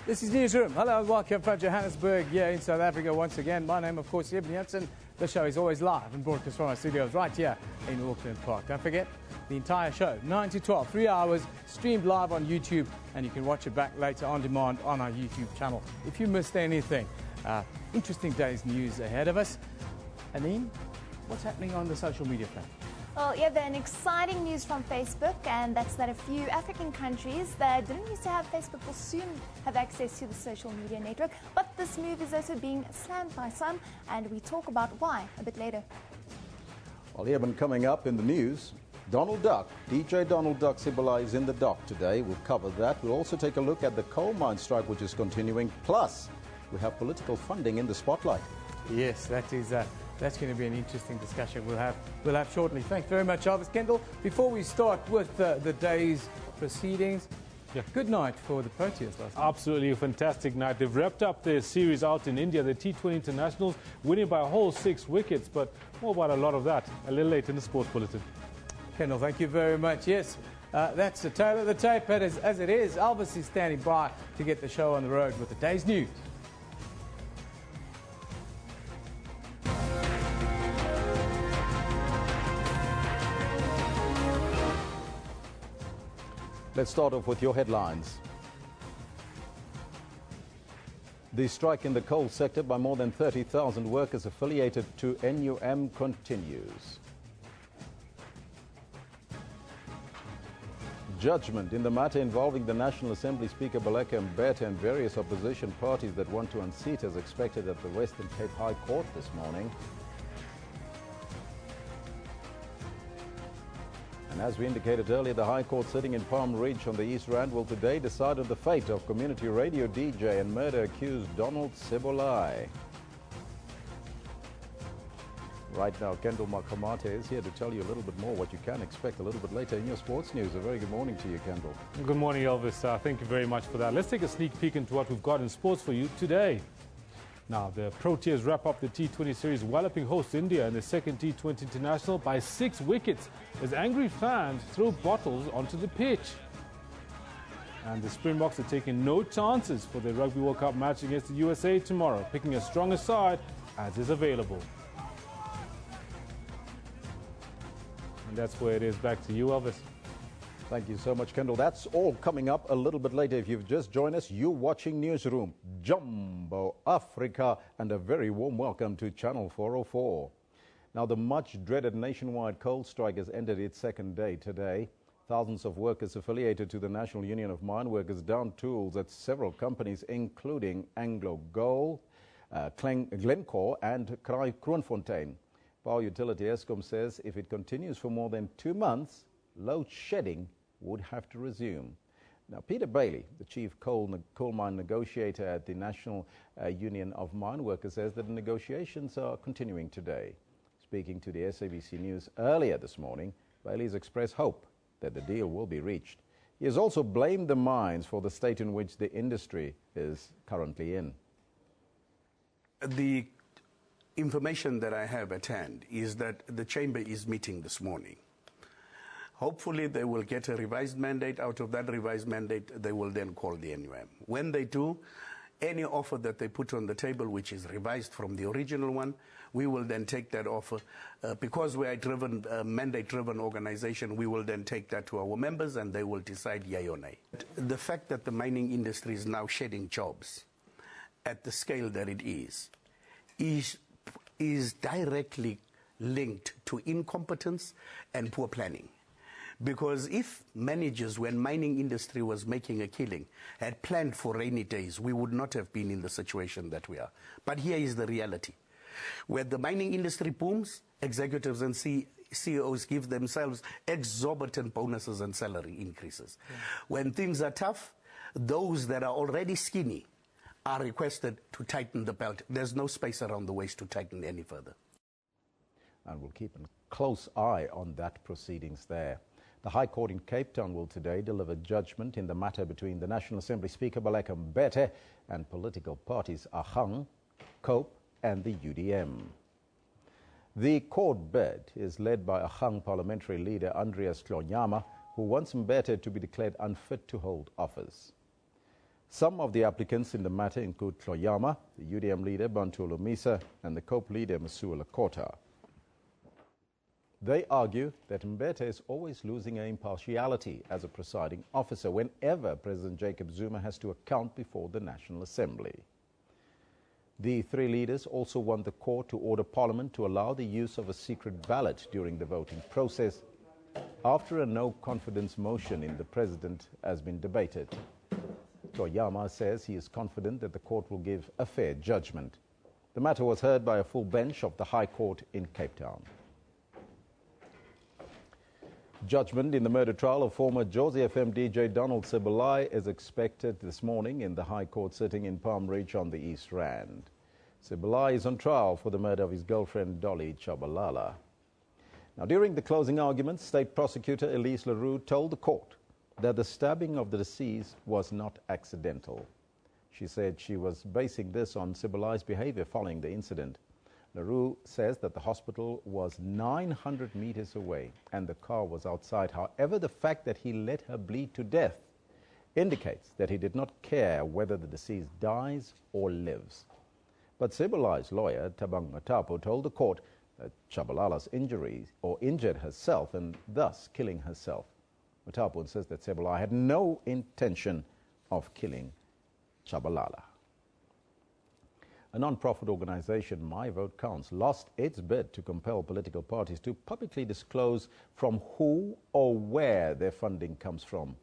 This is Newsroom. Hello and welcome from Johannesburg here in South Africa once again. My name, of course, is Ibn Jansen. The show is always live and broadcast from our studios right here in Auckland Park. Don't forget, the entire show, 9 to 12, 3 hours, streamed live on YouTube, and you can watch it back later on demand on our YouTube channel. If you missed anything, interesting day's news ahead of us. Aline, what's happening on the social media front? Well, yeah, then exciting news from Facebook, and that's that a few African countries that didn't used to have Facebook will soon have access to the social media network. But this move is also being slammed by some, and we talk about why a bit later. Well, even coming up in the news, Donald Duck, DJ Donald Duck Sibula is in the dock today. We'll cover that. We'll also take a look at the coal mine strike, which is continuing. Plus, we have political funding in the spotlight. Yes, that's going to be an interesting discussion we'll have shortly. Thanks very much, Elvis. Kendall, before we start with the day's proceedings, good night for the Proteas last night. Absolutely a fantastic night. They've wrapped up their series out in India, the T20 Internationals, winning by a whole 6 wickets. But more about a lot of that a little later in the Sports Bulletin. Kendall, thank you very much. Yes, that's the tail of the tape. But as it is, Elvis is standing by to get the show on the road with the day's news. Let's start off with your headlines. The strike in the coal sector by more than 30,000 workers affiliated to NUM continues. Judgment in the matter involving the National Assembly Speaker Baleka Mbete and various opposition parties that want to unseat as expected at the Western Cape High Court this morning. And as we indicated earlier, the High Court sitting in Palm Ridge on the East Rand will today decide on the fate of community radio DJ and murder-accused Donald Sibula. Right now, Kendall Makamate is here to tell you a little bit more what you can expect a little bit later in your sports news. A very good morning to you, Kendall. Good morning, Elvis. Thank you very much for that. Let's take a sneak peek into what we've got in sports for you today. Now, the Proteas wrap up the T20 series, walloping host India in the second T20 International by 6 wickets as angry fans throw bottles onto the pitch. And the Springboks are taking no chances for the Rugby World Cup match against the USA tomorrow, picking a stronger side as is available. And that's where it is. Back to you, Elvis. Thank you so much, Kendall. That's all coming up a little bit later. If you've just joined us, you're watching Newsroom, Jumbo Africa, and a very warm welcome to Channel 404. Now, the much-dreaded nationwide coal strike has ended its second day today. Thousands of workers affiliated to the National Union of Mine Workers downed tools at several companies, including Anglo Gold, Glencore, and Kroonfontein. Power Utility Eskom says if it continues for more than 2 months, load shedding would have to resume. Now, Peter Bailey, the chief coal mine negotiator at the National Union of Mine Workers, says that the negotiations are continuing today. Speaking to the SABC News earlier this morning, Bailey has expressed hope that the deal will be reached. He has also blamed the mines for the state in which the industry is currently in. The information that I have at hand is that the chamber is meeting this morning. Hopefully, they will get a revised mandate. Out of that revised mandate, they will then call the NUM. When they do, any offer that they put on the table, which is revised from the original one, we will then take that offer. Because we are a mandate-driven organization, we will then take that to our members, and they will decide yay or nay. The fact that the mining industry is now shedding jobs at the scale that it is directly linked to incompetence and poor planning. Because if managers, when mining industry was making a killing, had planned for rainy days, we would not have been in the situation that we are. But here is the reality. When the mining industry booms, executives and CEOs give themselves exorbitant bonuses and salary increases. Yeah. When things are tough, those that are already skinny are requested to tighten the belt. There's no space around the waist to tighten any further. And we'll keep a close eye on that proceedings there. The High Court in Cape Town will today deliver judgment in the matter between the National Assembly Speaker Baleka Mbete and political parties Ahang, COPE and the UDM. The court bid is led by Ahang parliamentary leader Andreas Klonyama, who wants Mbete to be declared unfit to hold office. Some of the applicants in the matter include Tloyama, the UDM leader Bantu Lumisa, and the COPE leader Masua Lakota. They argue that Mbete is always losing impartiality as a presiding officer whenever President Jacob Zuma has to account before the National Assembly. The three leaders also want the court to order Parliament to allow the use of a secret ballot during the voting process after a no-confidence motion in the president has been debated. Tloyama says he is confident that the court will give a fair judgment. The matter was heard by a full bench of the High Court in Cape Town. Judgment in the murder trial of former Jozi FM DJ Donald Sibilai is expected this morning in the High Court sitting in Palm Ridge on the East Rand. Sibilai is on trial for the murder of his girlfriend Dolly Chabalala. Now, during the closing arguments, State Prosecutor Elise Leroux told the court that the stabbing of the deceased was not accidental. She said she was basing this on Sibilai's behavior following the incident. Leroux says that the hospital was 900 meters away and the car was outside. However, the fact that he let her bleed to death indicates that he did not care whether the deceased dies or lives. But Sibilai's lawyer, Tabang Matapo, told the court that Chabalala's injured herself and thus killing herself. Matapo says that Sibilai had no intention of killing Chabalala. A non-profit organization, My Vote Counts, lost its bid to compel political parties to publicly disclose from who or where their funding comes from.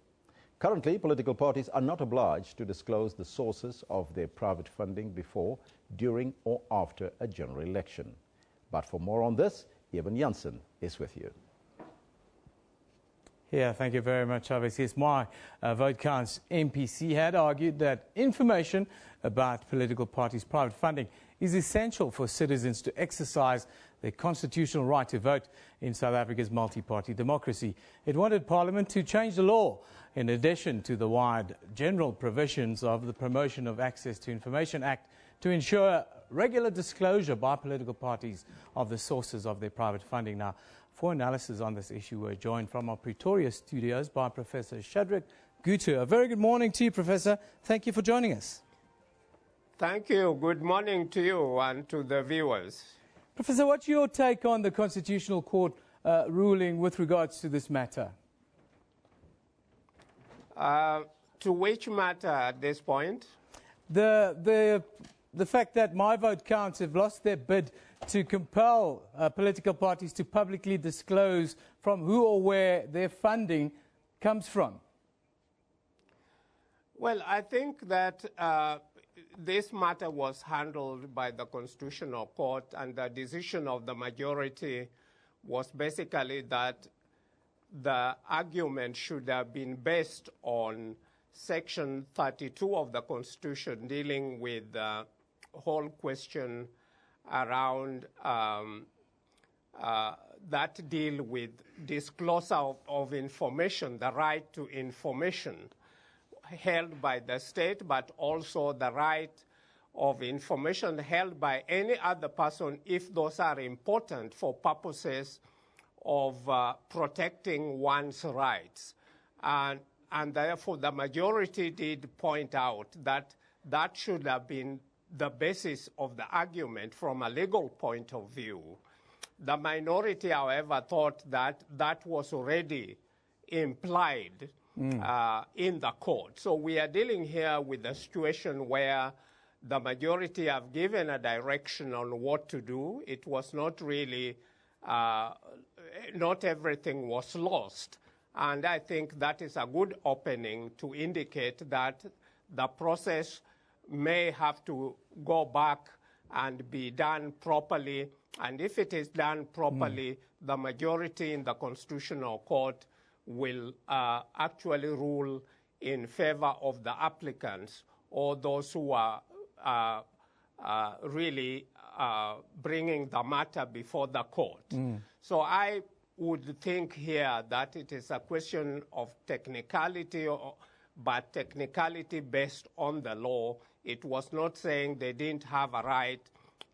Currently, political parties are not obliged to disclose the sources of their private funding before, during or after a general election. But for more on this, Eben Janssen is with you. Yeah, thank you very much, Chavez. Yes, My Vote Counts MPC had argued that information about political parties' private funding is essential for citizens to exercise their constitutional right to vote in South Africa's multi-party democracy. It wanted Parliament to change the law in addition to the wide general provisions of the Promotion of Access to Information Act to ensure regular disclosure by political parties of the sources of their private funding. Now, for analysis on this issue, we're joined from our Pretoria studios by Professor Shadrack Gutu. A very good morning to you, Professor. Thank you for joining us. Thank you. Good morning to you and to the viewers. Professor, what's your take on the Constitutional Court ruling with regards to this matter? To which matter at this point? The fact that My Vote Counts have lost their bid to compel political parties to publicly disclose from who or where their funding comes from. Well, I think that this matter was handled by the Constitutional Court, and the decision of the majority was basically that the argument should have been based on Section 32 of the Constitution dealing with the whole question around that deal with disclosure of information, the right to information held by the state, but also the right of information held by any other person if those are important for purposes of protecting one's rights. And therefore, the majority did point out that that should have been the basis of the argument from a legal point of view. The minority, however, thought that that was already implied in the court. So we are dealing here with a situation where the majority have given a direction on what to do. It was not really, not everything was lost. And I think that is a good opening to indicate that the process may have to go back and be done properly. And if it is done properly, the majority in the Constitutional Court will actually rule in favor of the applicants or those who are really bringing the matter before the court. So I would think here that it is a question of technicality, but technicality based on the law. It was not saying they didn't have a right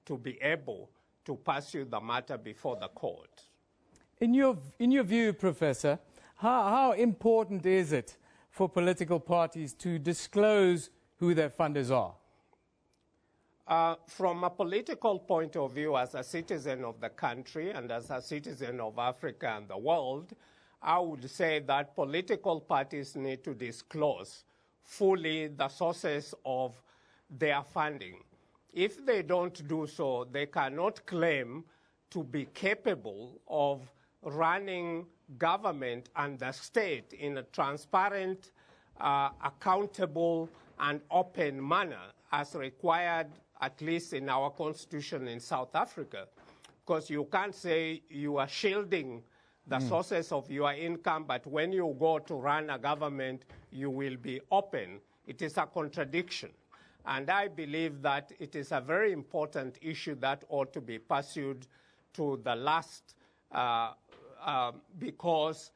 to be able to pursue the matter before the court. In your view, Professor, how important is it for political parties to disclose who their funders are? From a political point of view, as a citizen of the country and as a citizen of Africa and the world, I would say that political parties need to disclose fully the sources of their funding. If they don't do so, they cannot claim to be capable of running government and the state in a transparent, accountable, and open manner as required, at least in our constitution in South Africa. Because you can't say you are shielding the sources of your income, but when you go to run a government, you will be open. It is a contradiction. And I believe that it is a very important issue that ought to be pursued to the last, because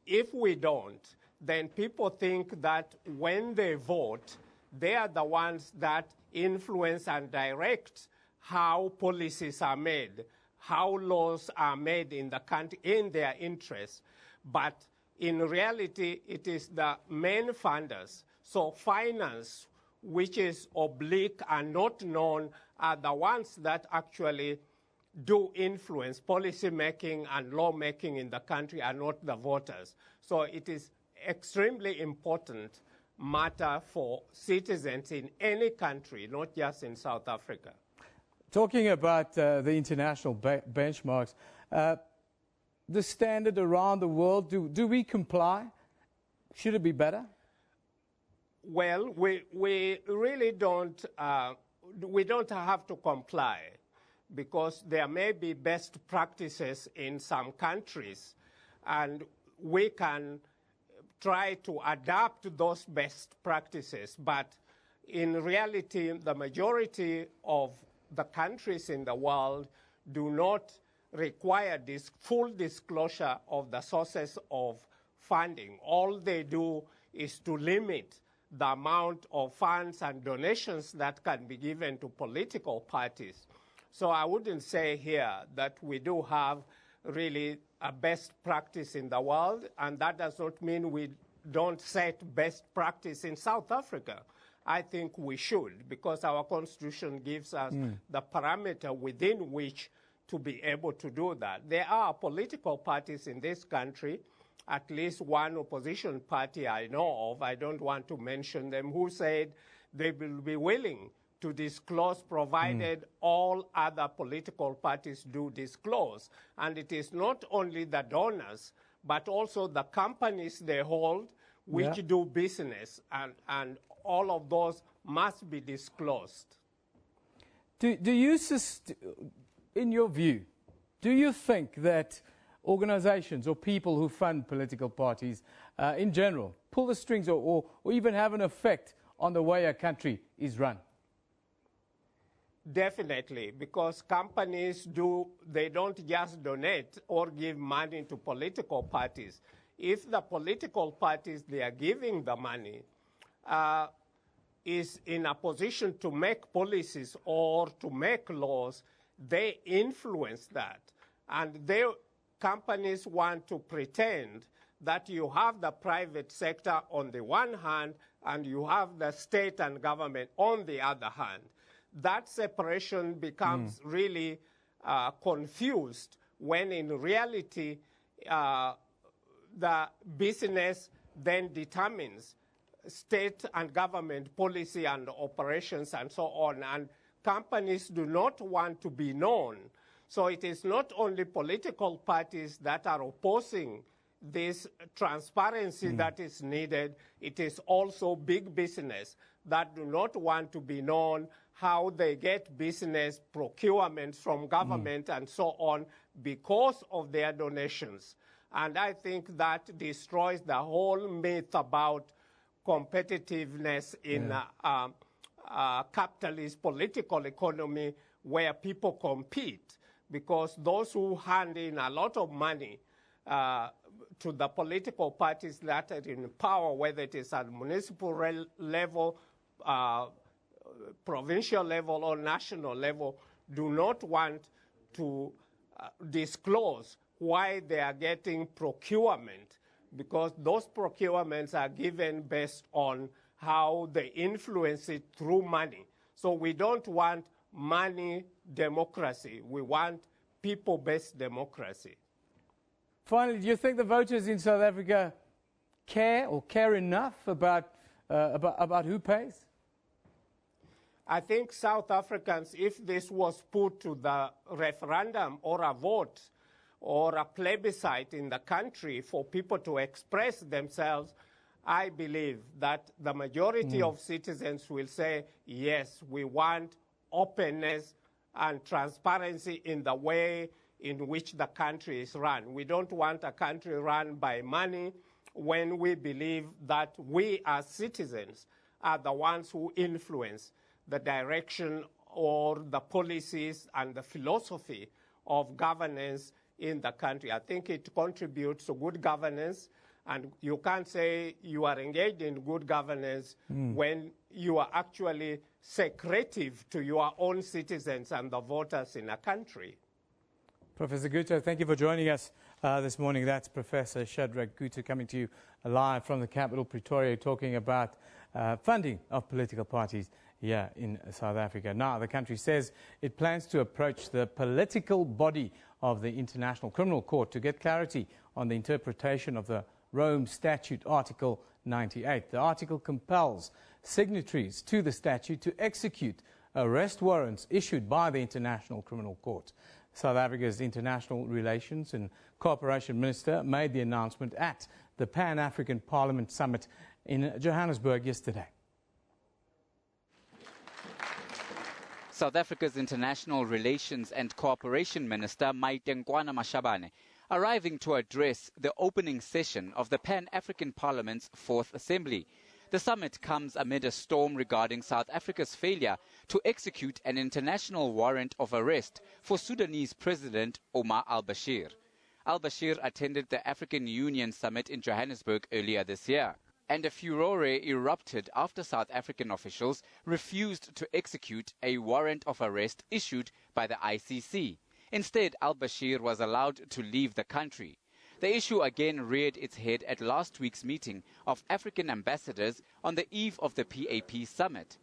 if we don't, then people think that when they vote, they are the ones that influence and direct how policies are made, how laws are made in the country in their interests. But in reality, it is the main funders. So finance, which is oblique and not known, are the ones that actually do influence policy making and law making in the country, and not the voters. So it is extremely important matter for citizens in any country, not just in South Africa. Talking about the international benchmarks, the standard around the world, do we comply? Should it be better? Well, we really don't, we don't have to comply, because there may be best practices in some countries, and we can try to adapt those best practices. But in reality, the majority of the countries in the world do not require this full disclosure of the sources of funding. All they do is to limit the amount of funds and donations that can be given to political parties. So I wouldn't say here that we do have really a best practice in the world, and that does not mean we don't set best practice in South Africa. I think we should, because our constitution gives us the parameter within which to be able to do that. There are political parties in this country, at least one opposition party I know of, I don't want to mention them, who said they will be willing to disclose provided all other political parties do disclose. And it is not only the donors, but also the companies they hold, which do business, and all of those must be disclosed. Do you, in your view, do you think that organizations or people who fund political parties in general pull the strings or even have an effect on the way a country is run? Definitely, because companies they don't just donate or give money to political parties. If the political parties they are giving the money is in a position to make policies or to make laws, they influence that. And companies want to pretend that you have the private sector on the one hand and you have the state and government on the other hand. That separation becomes really confused when in reality the business then determines state and government policy and operations and so on, and companies do not want to be known. So it is not only political parties that are opposing this transparency that is needed, it is also big business that do not want to be known how they get business procurement from government and so on because of their donations. And I think that destroys the whole myth about competitiveness in a capitalist political economy where people compete, because those who hand in a lot of money to the political parties that are in power, whether it is at municipal level, provincial level, or national level, do not want to disclose why they are getting procurement, because those procurements are given based on how they influence it through money. So we don't want money democracy. We want people-based democracy. Finally, do you think the voters in South Africa care enough about who pays? I think South Africans, if this was put to the referendum or a vote or a plebiscite in the country for people to express themselves, I believe that the majority of citizens will say, yes, we want openness and transparency in the way in which the country is run. We don't want a country run by money when we believe that we as citizens are the ones who influence the direction or the policies and the philosophy of governance in the country. I think it contributes to good governance, and you can't say you are engaged in good governance when you are actually secretive to your own citizens and the voters in a country. Professor Guto, thank you for joining us this morning. That's Professor Shadrack Guto coming to you live from the capital, Pretoria, talking about funding of political parties here in South Africa. Now, the country says it plans to approach the political body of the International Criminal Court to get clarity on the interpretation of the Rome Statute, Article 98. The article compels signatories to the statute to execute arrest warrants issued by the International Criminal Court. South Africa's International Relations and Cooperation Minister made the announcement at the Pan-African Parliament Summit in Johannesburg yesterday. South Africa's International Relations and Cooperation Minister, Maitengwana Mashabane, arriving to address the opening session of the Pan-African Parliament's 4th Assembly. The summit comes amid a storm regarding South Africa's failure to execute an international warrant of arrest for Sudanese President Omar al-Bashir. Al-Bashir attended the African Union Summit in Johannesburg earlier this year, and a furore erupted after South African officials refused to execute a warrant of arrest issued by the ICC. Instead, al-Bashir was allowed to leave the country. The issue again reared its head at last week's meeting of African ambassadors on the eve of the PAP summit.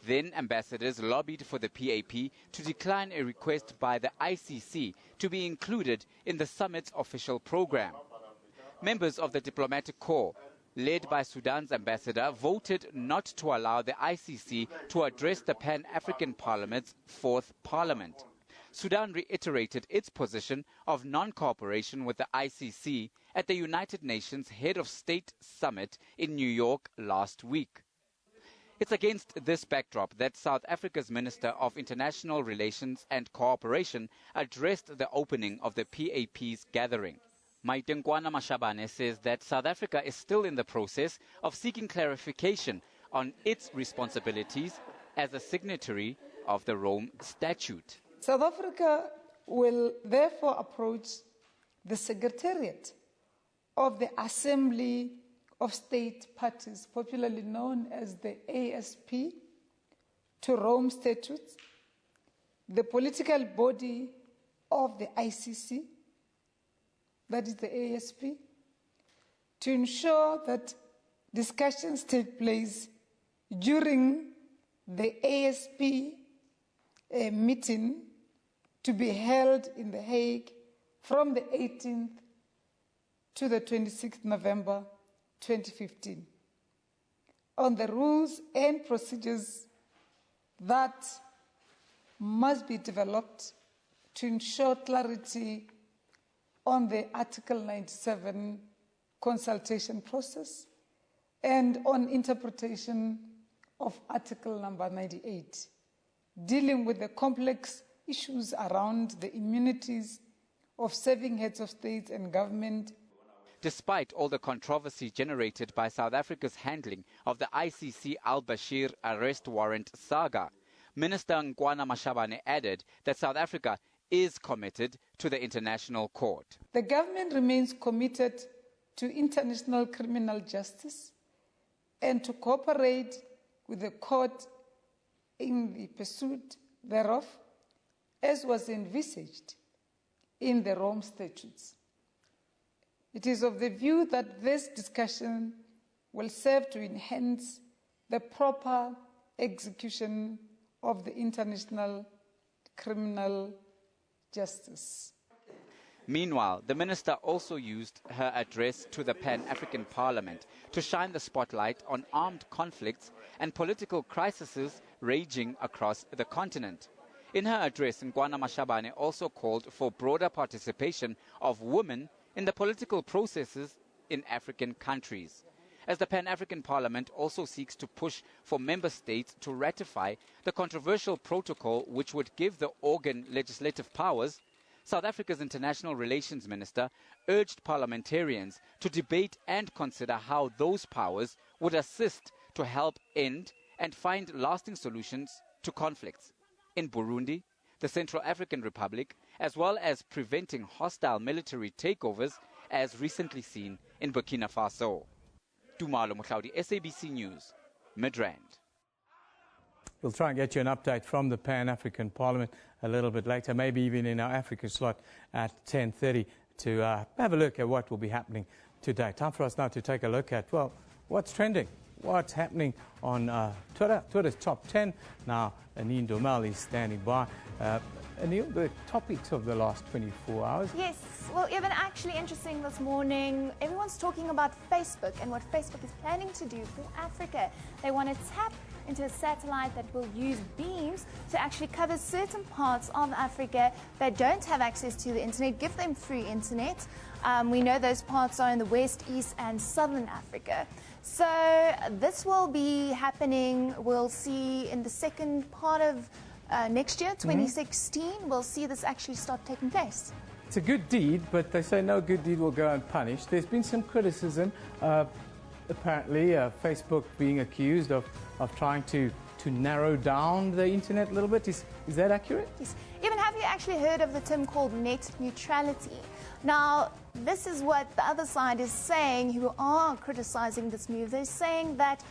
Then ambassadors lobbied for the PAP to decline a request by the ICC to be included in the summit's official program. Members of the diplomatic corps, led by Sudan's ambassador, voted not to allow the ICC to address the Pan-African Parliament's 4th Parliament. Sudan reiterated its position of non-cooperation with the ICC at the United Nations Head of State Summit in New York last week. It's against this backdrop that South Africa's Minister of International Relations and Cooperation addressed the opening of the PAP's gathering. Maitengwana Mashabane says that South Africa is still in the process of seeking clarification on its responsibilities as a signatory of the Rome Statute. South Africa will therefore approach the Secretariat of the Assembly of State Parties, popularly known as the ASP, to Rome Statutes, the political body of the ICC, that is the ASP, to ensure that discussions take place during the ASP meeting to be held in The Hague from the 18th to the 26th November 2015 on the rules and procedures that must be developed to ensure clarity on the Article 97 consultation process and on interpretation of Article number 98, dealing with the complex issues around the immunities of serving heads of state and government. Despite all the controversy generated by South Africa's handling of the ICC al-Bashir arrest warrant saga, Minister Nkwana Mashabane added that South Africa is committed to the International Court. The government remains committed to international criminal justice and to cooperate with the court in the pursuit thereof, as was envisaged in the Rome Statutes. It is of the view that this discussion will serve to enhance the proper execution of the international criminal justice. Meanwhile, the minister also used her address to the Pan-African Parliament to shine the spotlight on armed conflicts and political crises raging across the continent. In her address, Nkwana Mashabane also called for broader participation of women in the political processes in African countries, as the Pan-African Parliament also seeks to push for member states to ratify the controversial protocol which would give the organ legislative powers. South Africa's International Relations Minister urged parliamentarians to debate and consider how those powers would assist to help end and find lasting solutions to conflicts in Burundi, the Central African Republic, as well as preventing hostile military takeovers as recently seen in Burkina Faso. Tumalo Mohlaudi, SABC News, Midrand. We'll try and get you an update from the Pan-African Parliament a little bit later, maybe even in our Africa slot at 10:30 to have a look at what will be happening today. Time for us now to take a look at, well, what's trending, what's happening on Twitter. Twitter's top 10. Now, Anine Domel is standing by. Anil, the topics of the last 24 hours. Yes, well, even actually interesting this morning, everyone's talking about Facebook and what Facebook is planning to do for Africa. They want to tap into a satellite that will use beams to actually cover certain parts of Africa that don't have access to the internet, give them free internet. We know those parts are in the West, East and Southern Africa. So this will be happening, we'll see in the second part of next year, 2016, we'll see this actually start taking place. It's a good deed, but they say no good deed will go unpunished. There's been some criticism, apparently Facebook being accused of trying to narrow down the internet a little bit. Is that accurate? Yes. Even have you actually heard of the term called net neutrality? Now, this is what the other side is saying, who are criticizing this move. They're saying that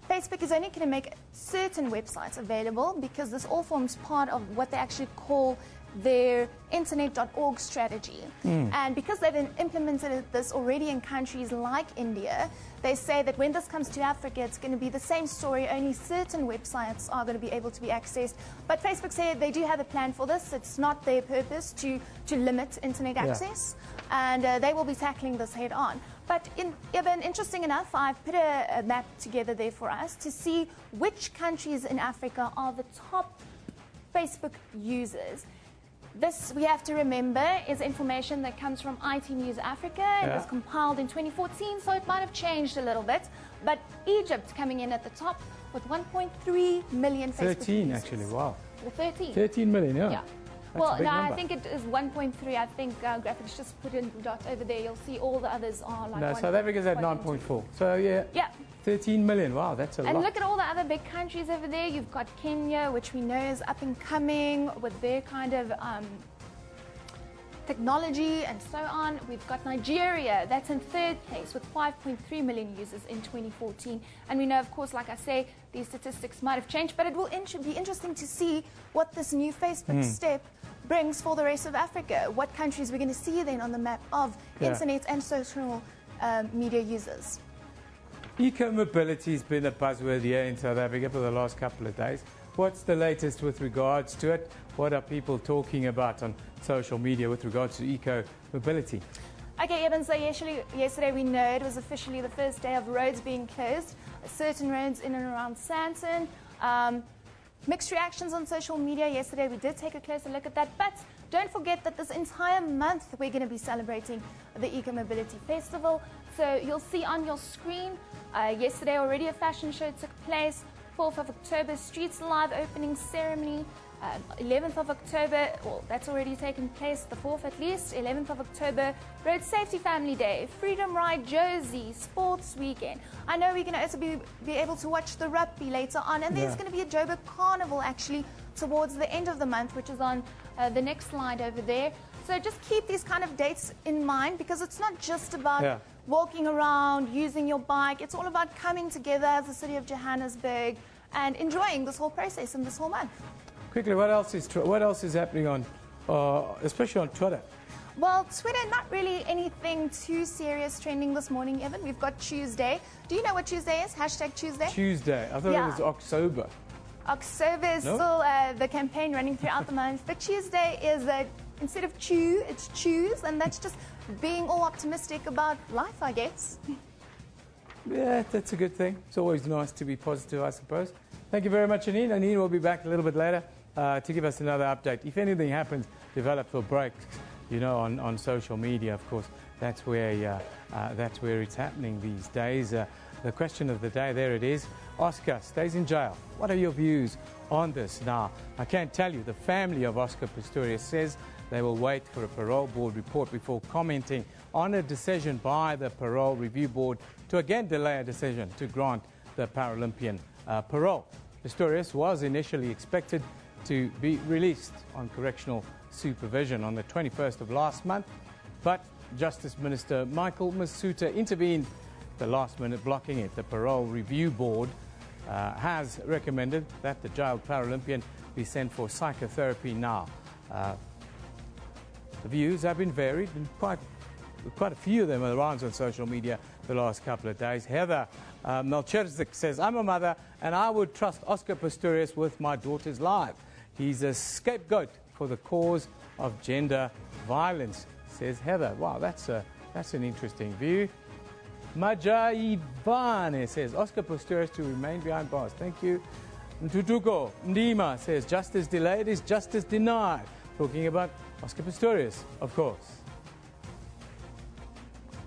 Facebook is only going to make certain websites available because this all forms part of what they actually call their internet.org strategy. And because they've implemented this already in countries like India, they say that when this comes to Africa, it's going to be the same story, only certain websites are going to be able to be accessed. But Facebook say they do have a plan for this. It's not their purpose to limit internet access, and they will be tackling this head on. But even interesting enough, I've put a map together there for us to see which countries in Africa are the top Facebook users. This, we have to remember, is information that comes from IT News Africa. It was compiled in 2014, so it might have changed a little bit. But Egypt coming in at the top with 1.3 million Facebook 13, users. actually, wow. Well, 13. 13 million, yeah. Yeah. That's Well, a big no, number. I think it is 1.3. I think graphics just put in dot over there. You'll see all the others are like No, South Africa's at 9.4. So, Yeah. 13 million. Wow, that's a lot. And look at all the other big countries over there. You've got Kenya, which we know is up and coming with their kind of technology and so on. We've got Nigeria, that's in third place with 5.3 million users in 2014. And we know, of course, like I say, these statistics might have changed, but it will be interesting to see what this new Facebook step brings for the rest of Africa. What countries we're going to see then on the map of internet and social media users. Eco-mobility has been a buzzword here in South Africa for the last couple of days. What's the latest with regards to it? What are people talking about on social media with regards to eco-mobility? Okay, Eben, so yesterday we know it was officially the first day of roads being closed. Certain roads in and around Sandton. Mixed reactions on social media. Yesterday we did take a closer look at that. But don't forget that this entire month we're going to be celebrating the Eco-Mobility Festival. So you'll see on your screen, yesterday already a fashion show took place. 4th of October, Streets Live opening ceremony. 11th of October, well, that's already taken place, the 4th at least. 11th of October, Road Safety Family Day, Freedom Ride Josie, Sports Weekend. I know we're going to also be able to watch the rugby later on, and there's going to be a Joburg Carnival actually towards the end of the month, which is on the next slide over there. So just keep these kind of dates in mind, because it's not just about walking around, using your bike. It's all about coming together as the city of Johannesburg and enjoying this whole process and this whole month. Quickly, what else is happening on, especially on Twitter? Well, Twitter, not really anything too serious trending this morning, Evan. We've got Tuesday. Do you know what Tuesday is? Hashtag Tuesday? Tuesday. I thought it was October. October is still the campaign running throughout the month. But Tuesday is, instead of chew, it's choose. And that's just being all optimistic about life, I guess. Yeah, that's a good thing. It's always nice to be positive, I suppose. Thank you very much, Anine. Anine will be back a little bit later to give us another update. If anything happens, develops or breaks, you know, on social media, of course, that's where it's happening these days. The question of the day, there it is. Oscar stays in jail. What are your views on this? Now, I can't tell you. The family of Oscar Pistorius says they will wait for a parole board report before commenting on a decision by the parole review board to again delay a decision to grant the Paralympian parole. Pistorius was initially expected to be released on correctional supervision on the 21st of last month, but Justice Minister Michael Masuta intervened at the last minute, blocking it. The parole review board has recommended that the jailed Paralympian be sent for psychotherapy now. The views have been varied, and quite a few of them are around on social media the last couple of days. Heather Melchizedek says, I'm a mother and I would trust Oscar Pistorius with my daughter's life. He's a scapegoat for the cause of gender violence, says Heather. Wow, that's an interesting view. Maja Ivane says, Oscar Pistorius to remain behind bars. Thank you. Ntutuko Ndima says, justice delayed is justice denied. Talking about Oscar Pistorius, of course.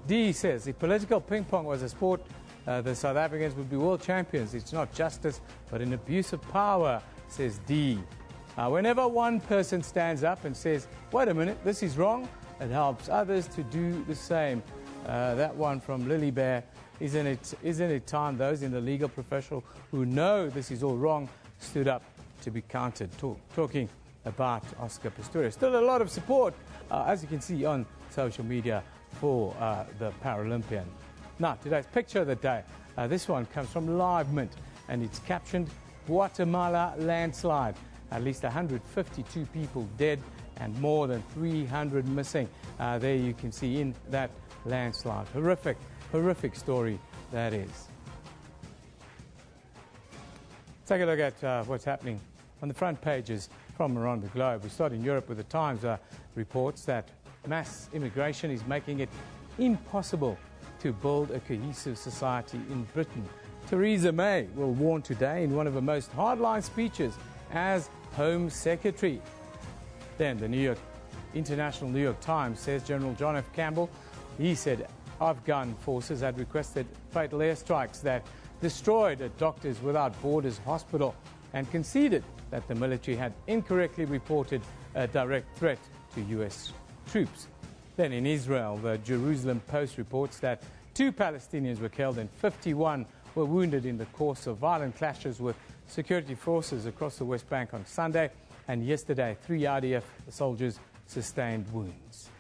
D says, if political ping pong was a sport, the South Africans would be world champions. It's not justice, but an abuse of power, says D. Whenever one person stands up and says, wait a minute, this is wrong, it helps others to do the same. That one from Lily Bear. Isn't it time those in the legal profession who know this is all wrong stood up to be counted? Talking about Oscar Pistorius. Still a lot of support, as you can see on social media, for the Paralympian. Now, today's picture of the day. This one comes from Livemint, and it's captioned, Guatemala landslide. At least 152 people dead and more than 300 missing. There you can see in that landslide. Horrific story that is. Take a look at what's happening on the front pages from around the globe. We start in Europe with the Times reports that mass immigration is making it impossible to build a cohesive society in Britain. Theresa May will warn today in one of her most hardline speeches as Home Secretary. Then the International New York Times says General John F. Campbell, he said Afghan forces had requested fatal airstrikes that destroyed a Doctors Without Borders hospital and conceded that the military had incorrectly reported a direct threat to U.S. troops. Then in Israel, the Jerusalem Post reports that 2 Palestinians were killed and 51 were wounded in the course of violent clashes with security forces across the West Bank on Sunday, and yesterday 3 RDF soldiers sustained wounds.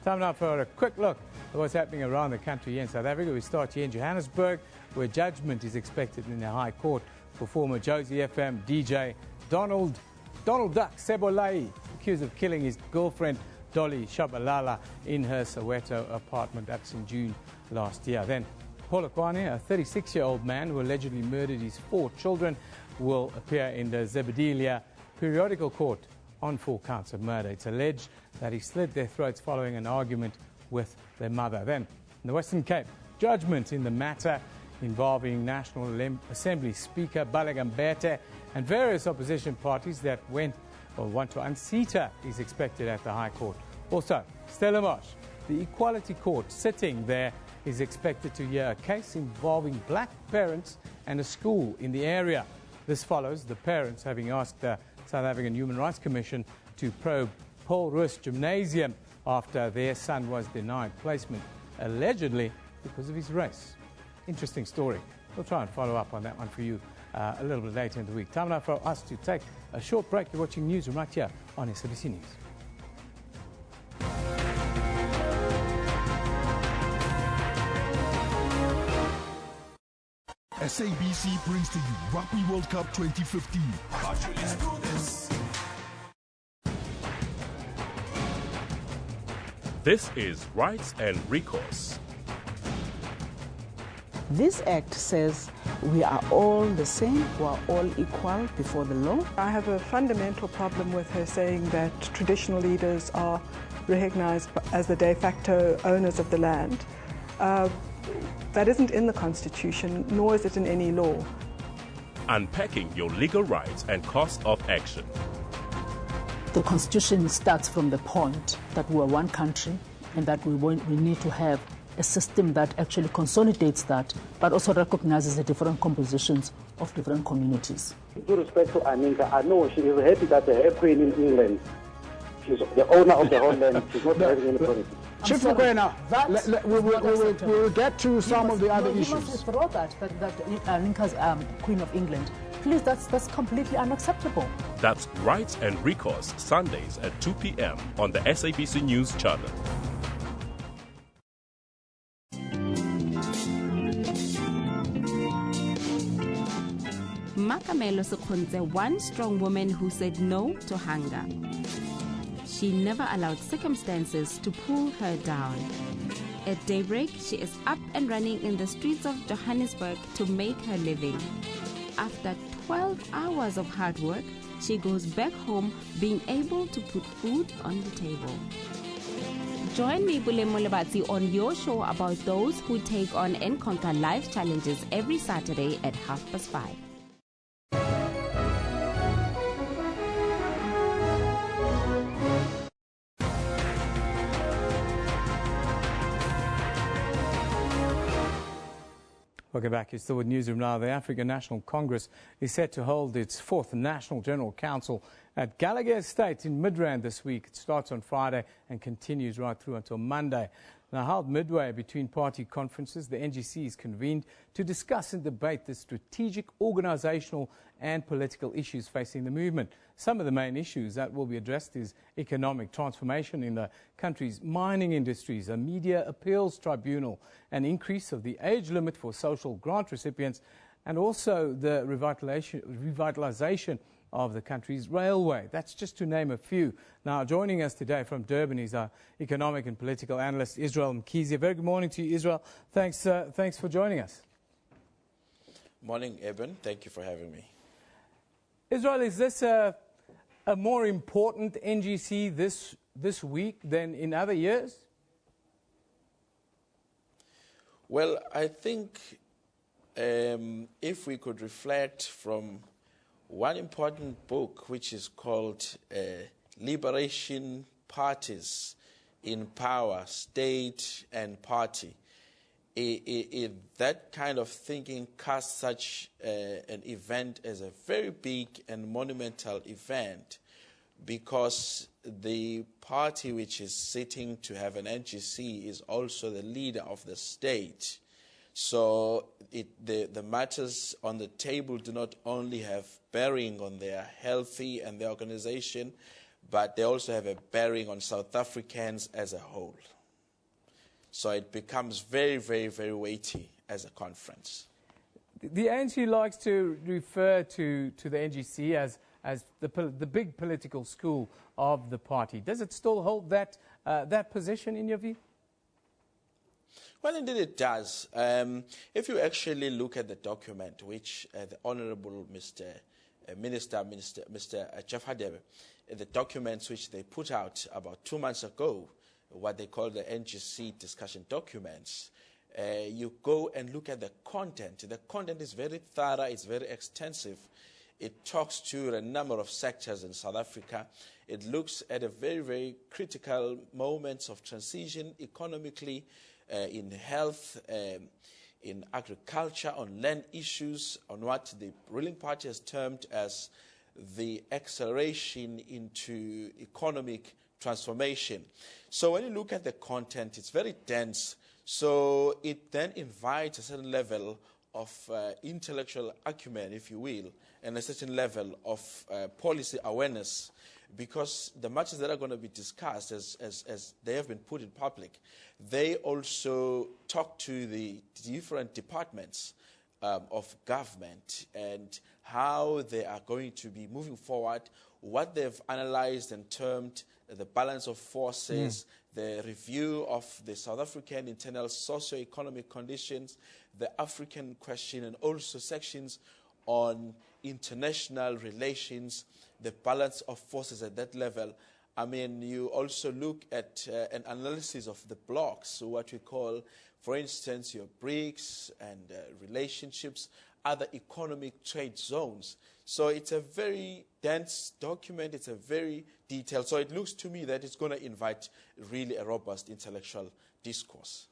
Time now for a quick look at what's happening around the country here in South Africa. We start here in Johannesburg, where judgment is expected in the High Court for former Josie FM DJ Donald Duck Sebolai, accused of killing his girlfriend Dolly Shabalala in her Soweto apartment. That's in June last year. Then Polokwane, a 36-year-old man who allegedly murdered his 4 children, will appear in the Zebediela periodical court on 4 counts of murder. It's alleged that he slit their throats following an argument with their mother. Then, in the Western Cape, judgment in the matter involving National Assembly Speaker Baleka Mbete and various opposition parties that want to unseat her is expected at the High Court. Also, Stellenbosch, the Equality Court sitting there is expected to hear a case involving black parents and a school in the area. This follows the parents having asked the South African Human Rights Commission to probe Paul Roos Gymnasium after their son was denied placement, allegedly because of his race. Interesting story. We'll try and follow up on that one for you a little bit later in the week. Time now for us to take a short break. You're watching Newsroom right here on SABC News. SABC brings to you Rugby World Cup 2015. This is Rights and Recourse. This act says we are all the same, we are all equal before the law. I have a fundamental problem with her saying that traditional leaders are recognized as the de facto owners of the land. That isn't in the Constitution, nor is it in any law. Unpacking your legal rights and cost of action. The Constitution starts from the point that we are one country and that we need to have a system that actually consolidates that, but also recognizes the different compositions of different communities. With respect to Aninka, I know she is happy that her queen in England, she's the owner of the whole land, she's not having any politics. Chief Mukwena, we will get to some of the other issues. You must withdraw that Aninka's Queen of England. Please, that's completely unacceptable. That's Rights and Recourse, Sundays at 2 p.m. on the SABC News channel. Makamelo Sekhuntse, one strong woman who said no to hunger. She never allowed circumstances to pull her down. At daybreak, she is up and running in the streets of Johannesburg to make her living. After 12 hours of hard work, she goes back home being able to put food on the table. Join me, Bule Molebatsi, on your show about those who take on and conquer life challenges every Saturday at 5:30. Welcome back. You're still with Newsroom now. The African National Congress is set to hold its 4th National General Council at Gallagher Estate in Midrand this week. It starts on Friday and continues right through until Monday. Now, held midway between party conferences, the NGC is convened to discuss and debate the strategic, organisational and political issues facing the movement. Some of the main issues that will be addressed is economic transformation in the country's mining industries, a media appeals tribunal, an increase of the age limit for social grant recipients, and also the revitalisation of the country's railway. That's just to name a few. Now, joining us today from Durban is our economic and political analyst, Israel Mkhize. Very good morning to you, Israel. Thanks for joining us. Morning, Eben. Thank you for having me. Israel, is this a more important NGC this week than in other years? Well, I think if we could reflect from one important book, which is called Liberation Parties in Power, State and Party, that kind of thinking casts such an event as a very big and monumental event, because the party which is sitting to have an NGC is also the leader of the state. So the matters on the table do not only have bearing on their healthy and their organization, but they also have a bearing on South Africans as a whole. So it becomes very, very, very weighty as a conference. The ANC likes to refer to the NGC as the big political school of the party. Does it still hold that position in your view? Well, indeed it does. If you actually look at the document which the Honourable Mr. Jeff Hadebe, the documents which they put out about 2 months ago, what they call the NGC discussion documents, you go and look at the content. The content is very thorough, it's very extensive. It talks to a number of sectors in South Africa. It looks at a very, very critical moments of transition economically, in health, in agriculture, on land issues, on what the ruling party has termed as the acceleration into economic transformation. So when you look at the content, it's very dense. So it then invites a certain level of intellectual acumen, if you will, and a certain level of policy awareness, because the matters that are going to be discussed, as they have been put in public, they also talk to the different departments of government and how they are going to be moving forward, what they've analyzed and termed the balance of forces, the review of the South African internal socio-economic conditions, the African question, and also sections on international relations, the balance of forces at that level. I mean, you also look at an analysis of the blocks, so what we call, for instance, your BRICS and relationships, other economic trade zones. So it's a very dense document, it's a very detailed, so it looks to me that it's going to invite really a robust intellectual discourse.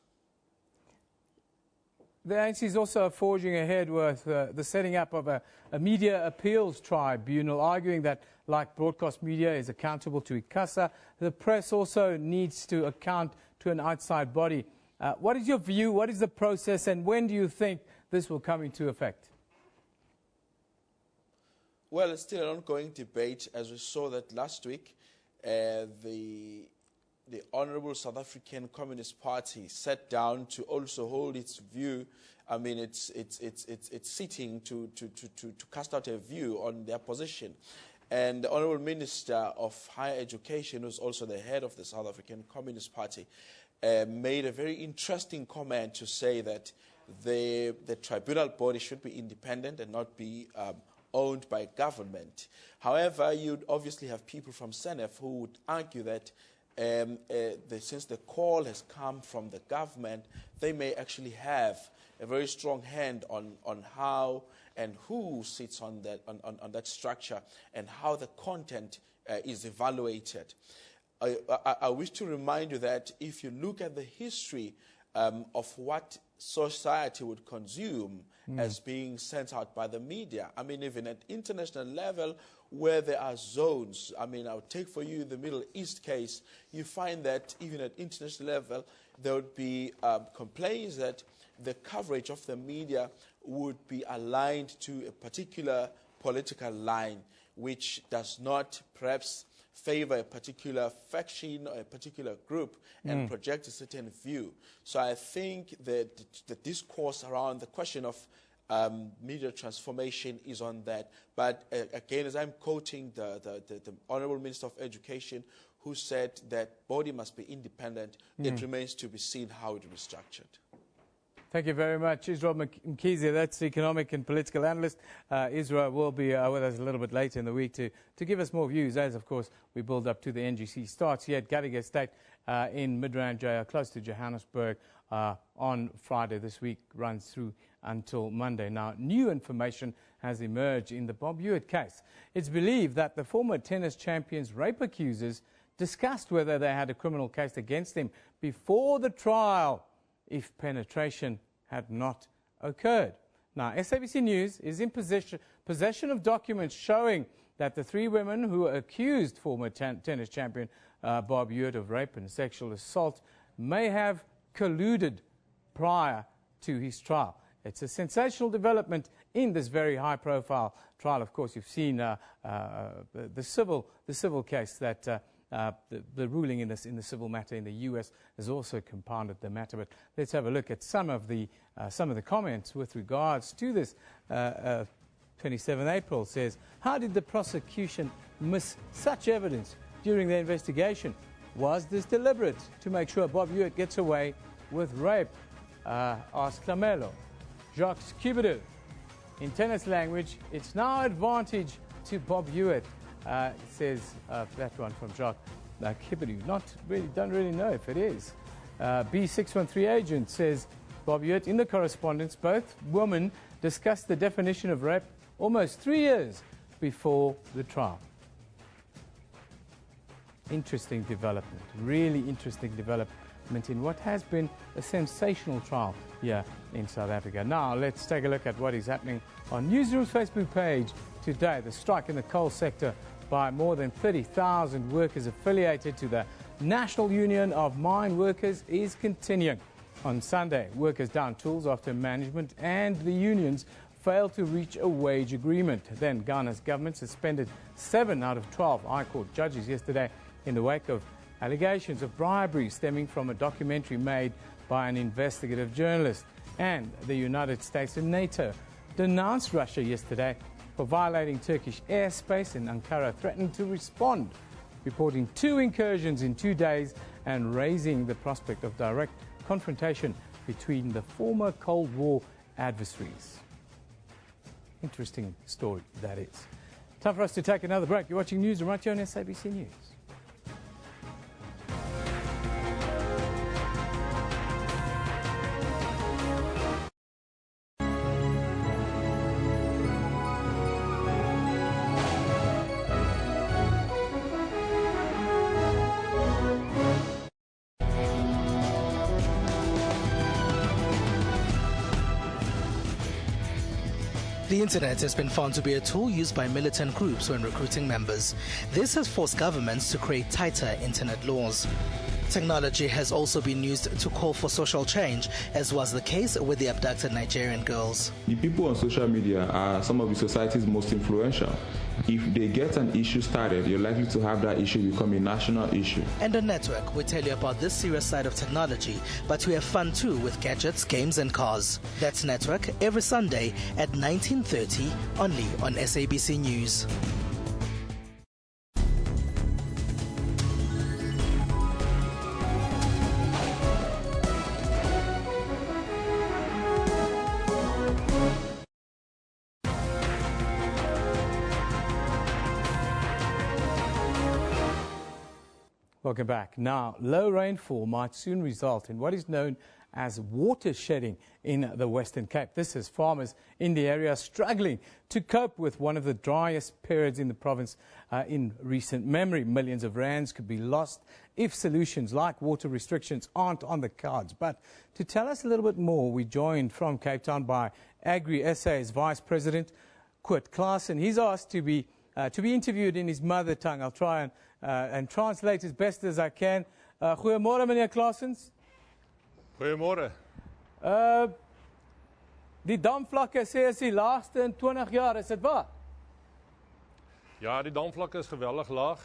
The ANC is also forging ahead with the setting up of a media appeals tribunal, arguing that, like broadcast media is accountable to ICASA, the press also needs to account to an outside body. What is your view? What is the process? And when do you think this will come into effect? Well, it's still an ongoing debate. As we saw that last week, the Honourable South African Communist Party sat down to also hold its view. I mean, it's sitting to cast out a view on their position. And the Honourable Minister of Higher Education, who's also the head of the South African Communist Party, made a very interesting comment to say that the tribunal body should be independent and not be owned by government. However, you'd obviously have people from SANEF who would argue that since the call has come from the government, they may actually have a very strong hand on how and who sits on that structure and how the content is evaluated. I wish to remind you that if you look at the history of what society would consume as being sent out by the media, I mean, even at international level, where there are zones, I mean, I'll take for you the Middle East case, you find that even at international level, there would be complaints that the coverage of the media would be aligned to a particular political line, which does not perhaps favor a particular faction or a particular group and project a certain view. So I think that the discourse around the question of media transformation is on that. But again, as I'm quoting the Honourable Minister of Education, who said that body must be independent, it remains to be seen how it will be structured. Thank you very much, Israel Mkhize. That's economic and political analyst. Israel will be with us a little bit later in the week to give us more views, as, of course, we build up to the NGC starts here at Gadigal Estate in Midrand Jaya, close to Johannesburg, on Friday this week, runs through until Monday. Now, new information has emerged in the Bob Hewitt case. It's believed that the former tennis champion's rape accusers discussed whether they had a criminal case against him before the trial if penetration had not occurred. Now, SABC News is in possession of documents showing that the three women who accused former tennis champion Bob Hewitt of rape and sexual assault may have colluded prior to his trial. It's a sensational development in this very high-profile trial. Of course, you've seen the civil case that the ruling in the civil matter in the U.S. has also compounded the matter. But let's have a look at some of the comments with regards to this. 27 April says, how did the prosecution miss such evidence during the investigation? Was this deliberate to make sure Bob Hewitt gets away with rape? Ask Clamelo. Jacques Cubidu. In tennis language, it's now advantage to Bob Hewitt. Says that one from Jacques Cubidu. Don't really know if it is. B613 agent says Bob Hewitt. In the correspondence, both women discussed the definition of rape almost 3 years before the trial. Interesting development, really interesting development in what has been a sensational trial here in South Africa. Now, let's take a look at what is happening on Newsroom's Facebook page today. The strike in the coal sector by more than 30,000 workers affiliated to the National Union of Mine Workers is continuing. On Sunday, workers downed tools after management and the unions failed to reach a wage agreement. Then Ghana's government suspended 7 out of 12 High Court judges yesterday in the wake of allegations of bribery stemming from a documentary made by an investigative journalist. And the United States and NATO denounced Russia yesterday for violating Turkish airspace, and Ankara threatened to respond, reporting 2 incursions in 2 days and raising the prospect of direct confrontation between the former Cold War adversaries. Interesting story, that is. Time for us to take another break. You're watching Newsroom right here on SABC News. The internet has been found to be a tool used by militant groups when recruiting members. This has forced governments to create tighter internet laws. Technology has also been used to call for social change, as was the case with the abducted Nigerian girls. The people on social media are some of the society's most influential. If they get an issue started, you're likely to have that issue become a national issue. And on Network, we tell you about this serious side of technology, but we have fun too with gadgets, games and cars. That's Network every Sunday at 19:30, only on SABC News. Welcome back. Now, low rainfall might soon result in what is known as water shedding in the Western Cape. This is farmers in the area struggling to cope with one of the driest periods in the province in recent memory. Millions of rands could be lost if solutions like water restrictions aren't on the cards. But to tell us a little bit more, we joined from Cape Town by Agri SA's Vice President, Kurt Klaassen. He's asked to be interviewed in his mother tongue. I'll try and translate as best as I can. Goeiemôre, meneer Klaassen. Goeiemôre. Die damvlakke sê is die laagste in 20 jaar, is dit waar? Ja, die damvlakke is geweldig laag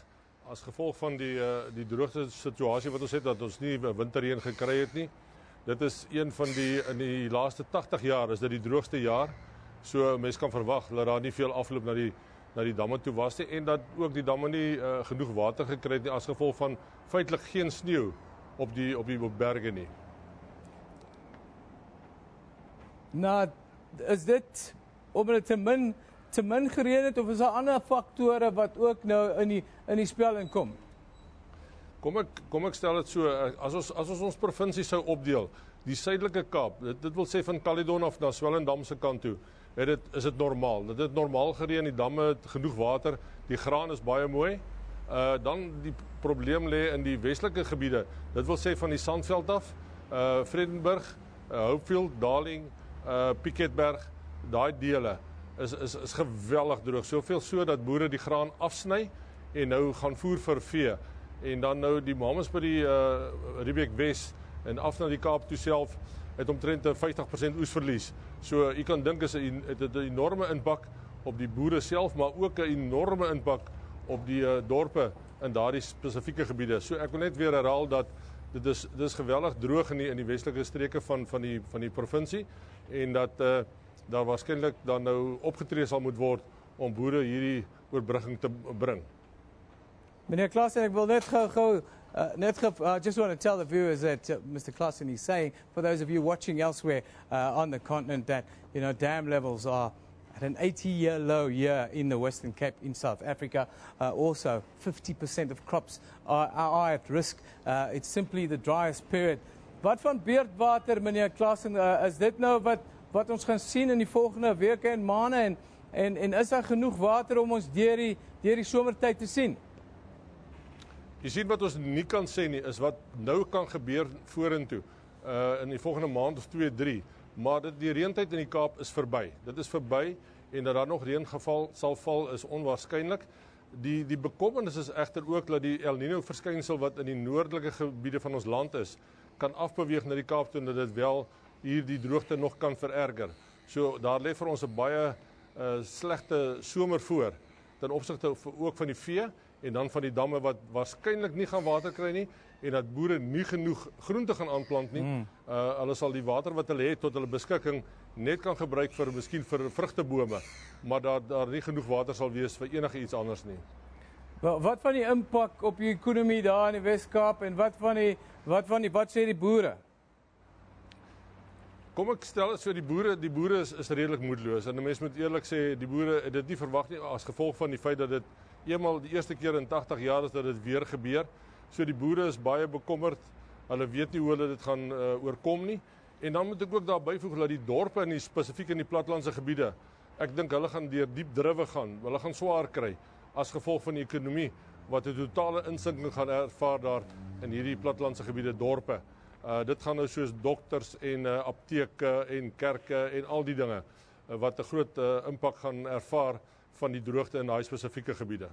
as gevolg van die droogte situasie wat ons het, dat ons nie winterreën gekry het nie. Dit is een van in die laaste 80 jaar is dit die droogste jaar. So mense kan verwag dat daar nie veel afloop na die damme toe was nie, en dat ook die damme nie genoeg water gekry het nie as gevolg van feitelik geen sneeu op die berge nie. Nou, is dit omdat te min gereën het, of is daar ander faktore wat ook nou in die spel inkom? Kom ek stel dit so, as ons provinsie sou opdeel, die suidelike Kaap, dit wil sê van Caledon af na Swellendam se kant toe, is dit normaal. Dit het normaal gereën, die damme het genoeg water, die graan is baie mooi. Dan die probleem lê in die westelike gebiede. Dit wil sê van die Sandveld af, Vredenburg, Hopefield, Darling, Piketberg, daai dele is geweldig droog. Soveel so dat boere die graan afsny en nou gaan voer vir vee. En dan nou die Mamas by die Riebeek Wes en af na die Kaap toe self het omtrent 50% oesverlies. So jy kan dink het 'n enorme impak op die boere self, maar ook 'n enorme impak op die dorpe in daardie spesifieke gebiede. So ek wil net weer herhaal dat dit is geweldig droog in die westelike streke van die provinsie, en dat daar waarskynlik dan nou opgetree sal moet word om boere hierdie oorbrugging te bring. Meneer Klaassen, ek wil net gou I just want to tell the viewers that Mr. Klaassen is saying, for those of you watching elsewhere on the continent, that dam levels are at an 80-year low year in the Western Cape in South Africa. Also, 50% of crops are at risk. It's simply the driest period. Wat van beurtwater, meneer Klaassen, is dit nou wat ons gaan sien in die volgende weke en maande, en is daar genoeg water om ons deur die somertyd te sien? Jy sien wat ons nie kan sê nie, is wat nou kan gebeur vorentoe in die volgende maand of 2, 3. Maar die reëntyd in die Kaap is verby. Dit is verby, en dat daar nog reëngeval sal val is onwaarskynlik. Die bekommernis is egter ook dat die El Niño verskynsel wat in die noordelike gebiede van ons land is, kan afbeweeg na die Kaap toe, en dat dit wel hier die droogte nog kan vererger. So daar lê vir ons 'n baie slegte somer voor, ten opsigte ook van die vee, en dan van die damme wat waarskynlik nie gaan water kry nie, en dat boere nie genoeg groente gaan aanplant nie. Hulle sal die water wat hulle het tot hulle beskikking net kan gebruik vir miskien vir vrugtebome, maar daar nie genoeg water sal wees vir enige iets anders nie. Wat van die impak op die ekonomie daar in die Wes-Kaap en wat sê die boere? Kom ek stel dit so, die boere is redelik moedeloos en 'n mens moet eerlik sê, die boere het dit nie verwag nie as gevolg van die feit dat dit eenmal die eerste keer in 80 jaar is dat dit weer gebeur. So die boere is baie bekommerd. Hulle weet nie hoe hulle dit gaan oorkom nie. En dan moet ek ook daar byvoeg dat die dorpe in spesifiek in die platlandse gebiede, ek dink hulle gaan deur diep druwe gaan. Hulle gaan swaar kry as gevolg van die ekonomie wat 'n totale insinking gaan ervaar daar in hierdie platlandse gebiede, dorpe. Dit gaan nou soos dokters en apteke en kerke en al die dinge wat 'n groot impak gaan ervaar van die droogte in daai spesifieke gebiede.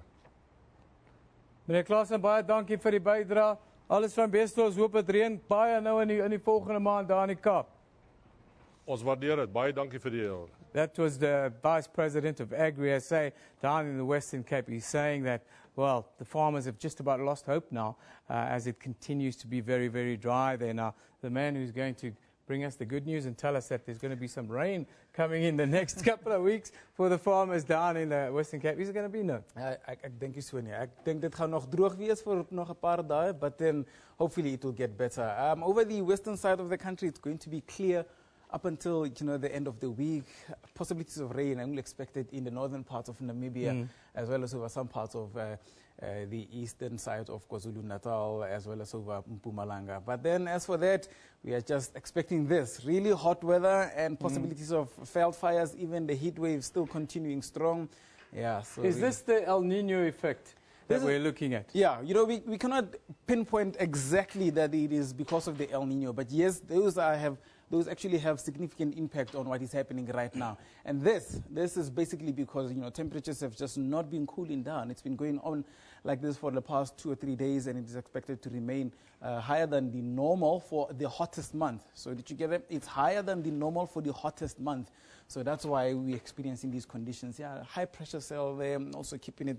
Meneer Klaasen, baie dankie vir die bydrae. Alles van beste, ons hoop dit reën baie nou in die volgende maand daar in die Kaap. Ons waardeer dit. Baie dankie vir die hulp. That was the Vice President of Agri-SA down in the Western Cape. He's saying that, well, the farmers have just about lost hope now as it continues to be very, very dry there now. The man who's going to bring us the good news and tell us that there's going to be some rain coming in the next couple of weeks for the farmers down in the Western Cape. Is it going to be no? Ek dink so nie. Ek dink dit gaan nog droog wees vir nog 'n paar dae, but then hopefully it will get better. Over the western side of the country, it's going to be clear up until the end of the week. Possibilities of rain only expected in the northern parts of Namibia, as well as over some parts of the eastern side of KwaZulu-Natal, as well as over Mpumalanga. But then as for that, we are just expecting this really hot weather and possibilities of veld fires, even the heat wave still continuing strong. Yeah. So is this the El Nino effect that we're looking at? Yeah, we cannot pinpoint exactly that it is because of the El Nino, but yes, those actually have significant impact on what is happening right now. And this is basically because temperatures have just not been cooling down. It's been going on like this for the past 2 or 3 days, and it is expected to remain higher than the normal for the hottest month. So did you get it? It's higher than the normal for the hottest month. So that's why we're experiencing these conditions. Yeah, high pressure cell there, also keeping it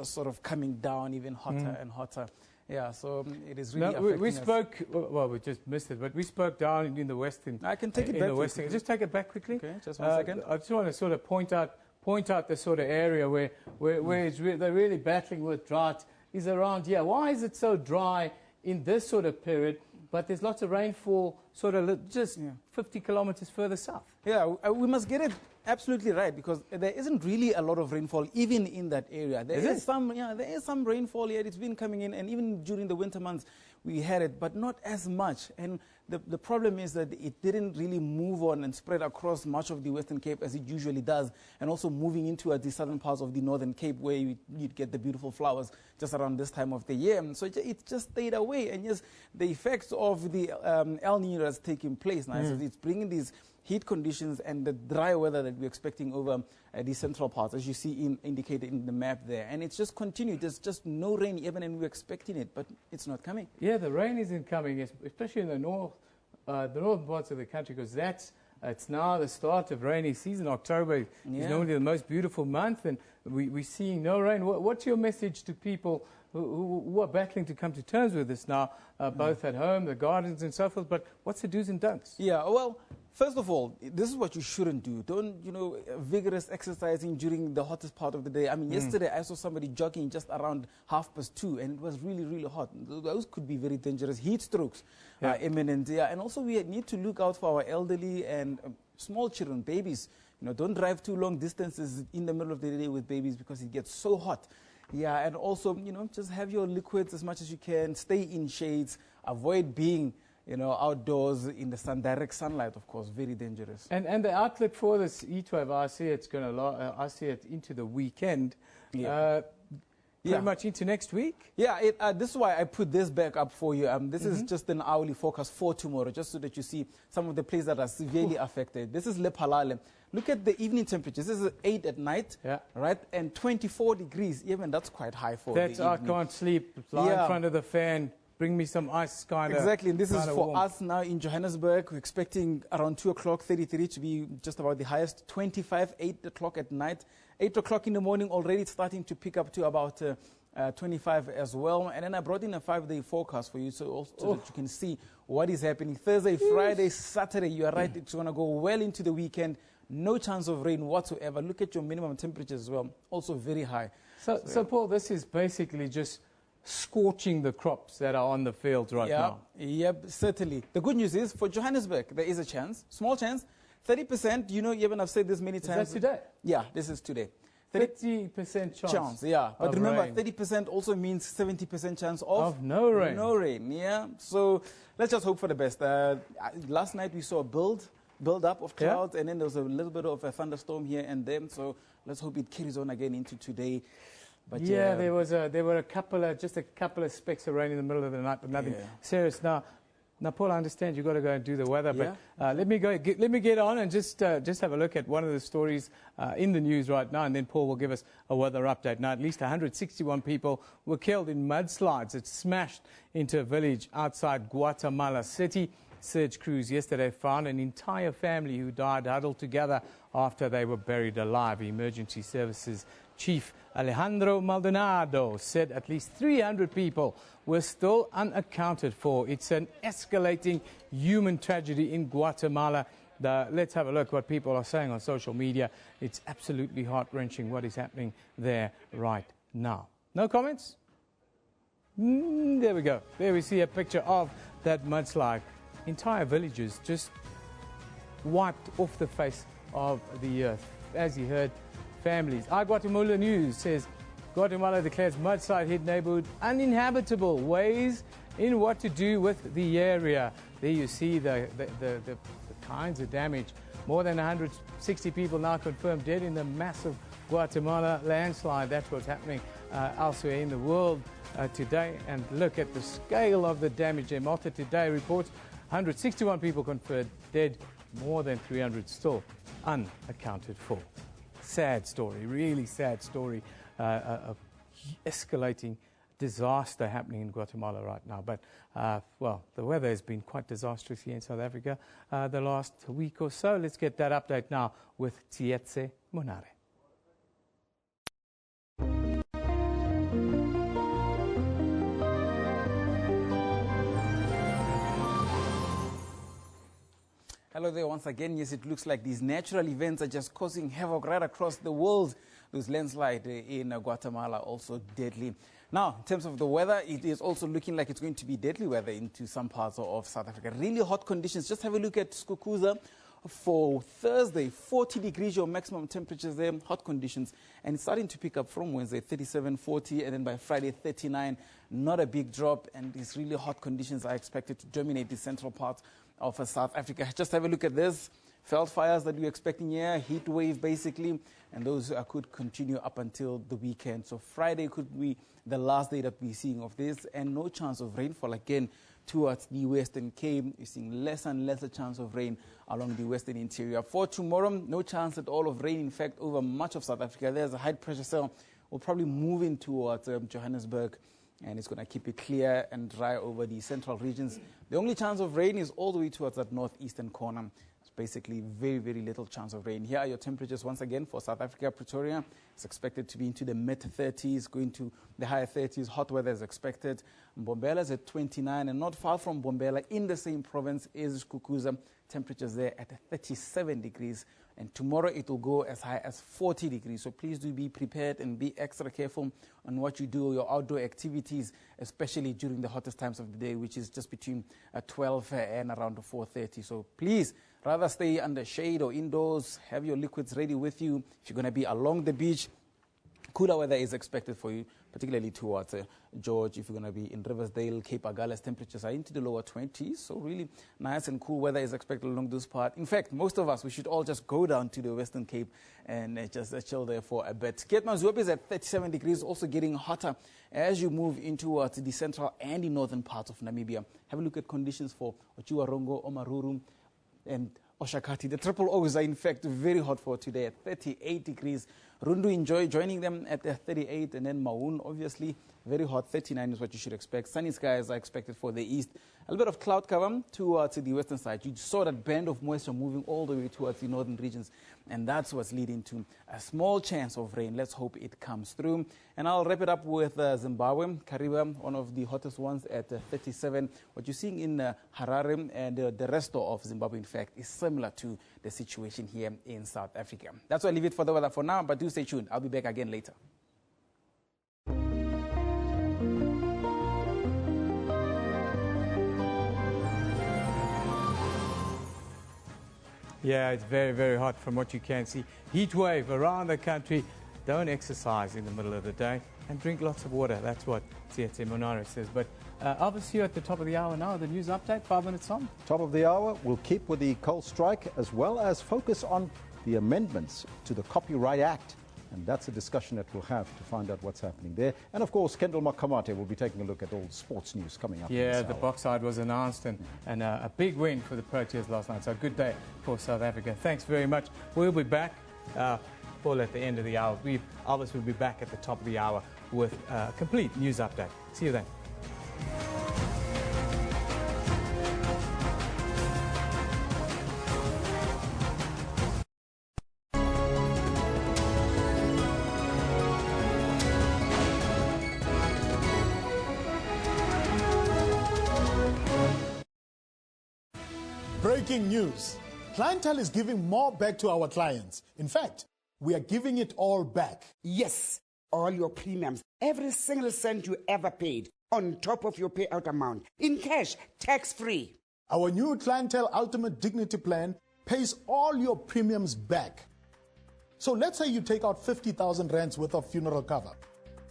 sort of coming down even hotter and hotter. Yeah, so it is really affecting we spoke, well, we just missed it, but we spoke down in the western. I can take it back. Just take it back quickly. Okay, just 1 second. I just want to sort of point out the sort of area where they're really battling with drought is around here. Why is it so dry in this sort of period, but there's lots of rainfall sort of just 50 kilometers further south? Yeah, we must get it absolutely right, because there isn't really a lot of rainfall even in that area. There is some rainfall here. It's been coming in, and even during the winter months we had it, but not as much. And the problem is that it didn't really move on and spread across much of the Western Cape as it usually does, and also moving into the southern parts of the Northern Cape where you'd get the beautiful flowers just around this time of the year. So it just stayed away, and yes, the effects of the El Nino has taken place now. So it's bringing these heat conditions and the dry weather that we're expecting over the central parts, as you see indicated in the map there. And it's just continued. There's just no rain even, and we're expecting it, but it's not coming. Yeah, the rain isn't coming, especially in the northern parts of the country, because it's now the start of rainy season. October is normally the most beautiful month, and we're seeing no rain. What's your message to people who are battling to come to terms with this now, both at home, the gardens and so forth, but what's the do's and don'ts? Yeah, well, first of all, this is what you shouldn't do. Don't, vigorous exercising during the hottest part of the day. I mean, yesterday I saw somebody jogging just around 2:30, and it was really, really hot. Those could be very dangerous. Heat strokes are imminent. Yeah, and also we need to look out for our elderly and small children, babies. Don't drive too long distances in the middle of the day with babies because it gets so hot. Yeah, and also, just have your liquids as much as you can. Stay in shades. Avoid being outdoors in the direct sunlight, of course, very dangerous. And the outlook for this heat wave, I see it into the weekend. Pretty much into next week? Yeah, this is why I put this back up for you. This is just an hourly forecast for tomorrow, just so that you see some of the places that are severely affected. This is Lephalale. Look at the evening temperatures. This is 8 at night, right? And 24 degrees. Even that's quite high for the evening. I can't sleep. Lie in front of the fan. Bring me some ice, kind of. Exactly, and this is for warm. us now in Johannesburg. We're expecting around 2 o'clock, 33 to be just about the highest. 25, 8 o'clock at night. 8 o'clock in the morning already it's starting to pick up to about 25 as well. And then I brought in a 5-day forecast for you so that you can see what is happening. Thursday, Friday, Saturday, you are right, it's going to go well into the weekend. No chance of rain whatsoever. Look at your minimum temperatures as well, also very high. So Paul, this is basically just scorching the crops that are on the fields right now. Yep, certainly. The good news is for Johannesburg, there is a chance, small chance, 30%. You know, even I've said this many times. Is that today? Yeah, this is today. 30% chance. Yeah. But remember, rain. 30% also means 70% chance of no rain. No rain, yeah. So let's just hope for the best. Last night we saw a build up of clouds, and then there was a little bit of a thunderstorm here and there. So let's hope it carries on again into today. But yeah, there were a couple of specks of rain in the middle of the night, but nothing serious. Now, Paul, I understand you've got to go and do the weather, but let me get on and just have a look at one of the stories in the news right now, and then Paul will give us a weather update. Now, at least 161 people were killed in mudslides that smashed into a village outside Guatemala City. Search crews yesterday found an entire family who died huddled together after they were buried alive. Emergency Services Chief Alejandro Maldonado said at least 300 people were still unaccounted for. It's an escalating human tragedy in Guatemala. Let's have a look what people are saying on social media. It's absolutely heart-wrenching what is happening there right now. No comments? There we go. There we see a picture of that mudslide. Entire villages just wiped off the face of the earth. As you heard, families. Guatemala News says Guatemala declares mudslide hit neighborhood uninhabitable, weighs in what to do with the area. There you see the kinds of damage. More than 160 people now confirmed dead in the massive Guatemala landslide. That's what's happening elsewhere in the world today. And look at the scale of the damage. Malta Today reports 161 people confirmed dead, more than 300 still unaccounted for. Sad story, really sad story of escalating disaster happening in Guatemala right now. But, well, the weather has been quite disastrous here in South Africa the last week or so. Let's get that update now with Tsietse Monare. Hello there once again. Yes, it looks like these natural events are just causing havoc right across the world. Those landslides in Guatemala also deadly. Now, in terms of the weather, it is also looking like it's going to be deadly weather into some parts of South Africa. Really hot conditions. Just have a look at Skukuza for Thursday. 40 degrees your maximum temperatures there. Hot conditions. And it's starting to pick up from Wednesday, 37, 40, and then by Friday, 39. Not a big drop. And these really hot conditions are expected to dominate the central part of South Africa. Just have a look at this. Veld fires that we're expecting here, heat wave basically, and those could continue up until the weekend. So Friday could be the last day that we're seeing of this, and no chance of rainfall again towards the Western Cape. We're seeing less and lesser chance of rain along the western interior. For tomorrow, no chance at all of rain. In fact, over much of South Africa, there's a high pressure cell. We'll probably move in towards Johannesburg, and it's going to keep it clear and dry over the central regions. The only chance of rain is all the way towards that northeastern corner. It's basically very, very little chance of rain. Here are your temperatures once again for South Africa. Pretoria is expected to be into the mid-30s, going to the higher 30s. Hot weather is expected. Mbombela is at 29, and not far from Mbombela in the same province is Skukuza. Temperatures there at 37 degrees. And tomorrow it will go as high as 40 degrees. So please do be prepared and be extra careful on what you do, your outdoor activities, especially during the hottest times of the day, which is just between 12 and around 4:30. So please, rather stay under shade or indoors. Have your liquids ready with you. If you're going to be along the beach, cooler weather is expected for you, particularly towards George. If you're going to be in Riversdale, Cape Agulhas, temperatures are into the lower 20s. So really nice and cool weather is expected along this part. In fact, most of us, we should all just go down to the Western Cape and just chill there for a bit. Keetmanshoop is at 37 degrees, also getting hotter as you move into the central and the northern parts of Namibia. Have a look at conditions for Otjiwarongo, Omaruru, and Oshakati. The triple O's are in fact very hot for today at 38 degrees Rundu Enjoy joining them at 38, and then Maun, obviously, very hot, 39 is what you should expect. Sunny skies are expected for the east. A little bit of cloud cover towards the western side. You saw that band of moisture moving all the way towards the northern regions, and that's what's leading to a small chance of rain. Let's hope it comes through. And I'll wrap it up with Zimbabwe, Kariba, one of the hottest ones at 37. What you're seeing in Harare and the rest of Zimbabwe, in fact, is similar to the situation here in South Africa. That's why I leave it for the weather for now, but do stay tuned. I'll be back again later. Yeah, it's very, very hot from what you can see. Heat wave around the country. Don't exercise in the middle of the day and drink lots of water. That's what Tsietse Monare says. But obviously at the top of the hour now, the news update, 5 minutes on. Top of the hour, we'll keep with the coal strike as well as focus on the amendments to the Copyright Act. And that's a discussion that we'll have to find out what's happening there. And of course, Kendall Makamate will be taking a look at all the sports news coming up. Yeah, the bauxite was announced and a big win for the Proteas last night. So a good day for South Africa. Thanks very much. We'll be back all at the end of the hour. Elvis will be back at the top of the hour with a complete news update. See you then. Breaking news. Clientele is giving more back to our clients. In fact, we are giving it all back. Yes, all your premiums, every single cent you ever paid, on top of your payout amount, in cash, tax-free. Our new Clientele Ultimate Dignity Plan pays all your premiums back. So let's say you take out 50,000 rands worth of funeral cover.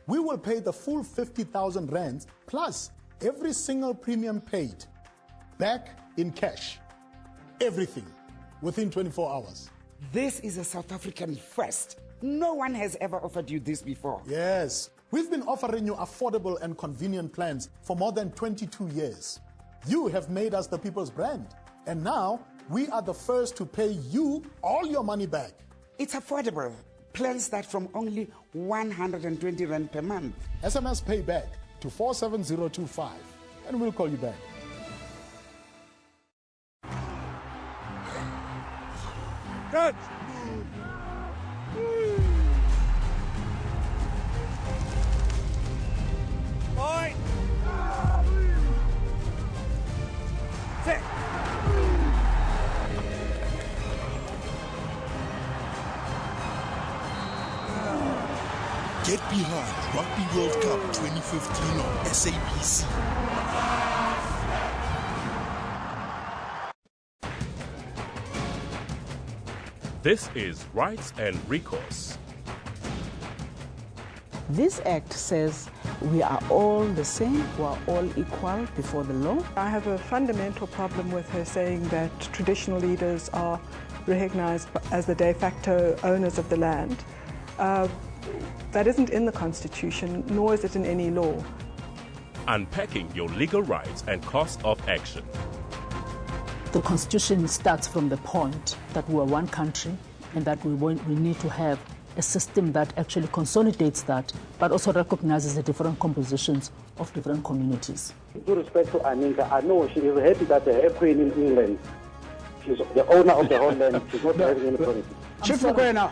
We will pay the full 50,000 rands plus every single premium paid back in cash. Everything within 24 hours. This is a South African first. No one has ever offered you this before. Yes. We've been offering you affordable and convenient plans for more than 22 years. You have made us the people's brand. And now, we are the first to pay you all your money back. It's affordable. Plans start from only 120 rand per month. SMS payback to 47025 and we'll call you back. Good. Point. Sit. Get behind Rugby World Cup 2015 on SABC. This is Rights and Recourse. This act says we are all the same, we are all equal before the law. I have a fundamental problem with her saying that traditional leaders are recognized as the de facto owners of the land. That isn't in the Constitution, nor is it in any law. Unpacking your legal rights and cost of action. The Constitution starts from the point that we are one country and that we need to have a system that actually consolidates that, but also recognizes the different compositions of different communities. With due respect to Aninka, I know she is happy that her queen in England, she's the owner of the whole land, she's not having any politics. Chief Mukwena,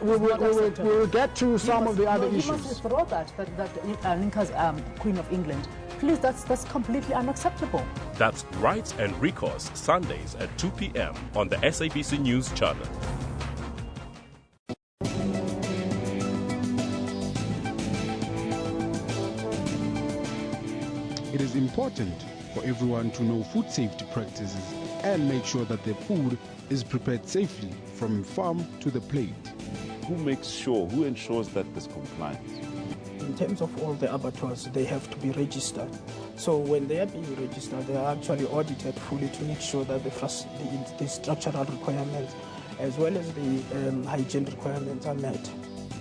we will get to some of the other issues. You must withdraw that Aninka's Queen of England. Please, that's completely unacceptable. That's Rights and Recourse, Sundays at 2 p.m. on the SABC News channel. It is important for everyone to know food safety practices and make sure that their food is prepared safely from farm to the plate. Who ensures that there's compliance? In terms of all the abattoirs, they have to be registered. So when they are being registered, they are actually audited fully to make sure that the structural requirements as well as the hygiene requirements are met.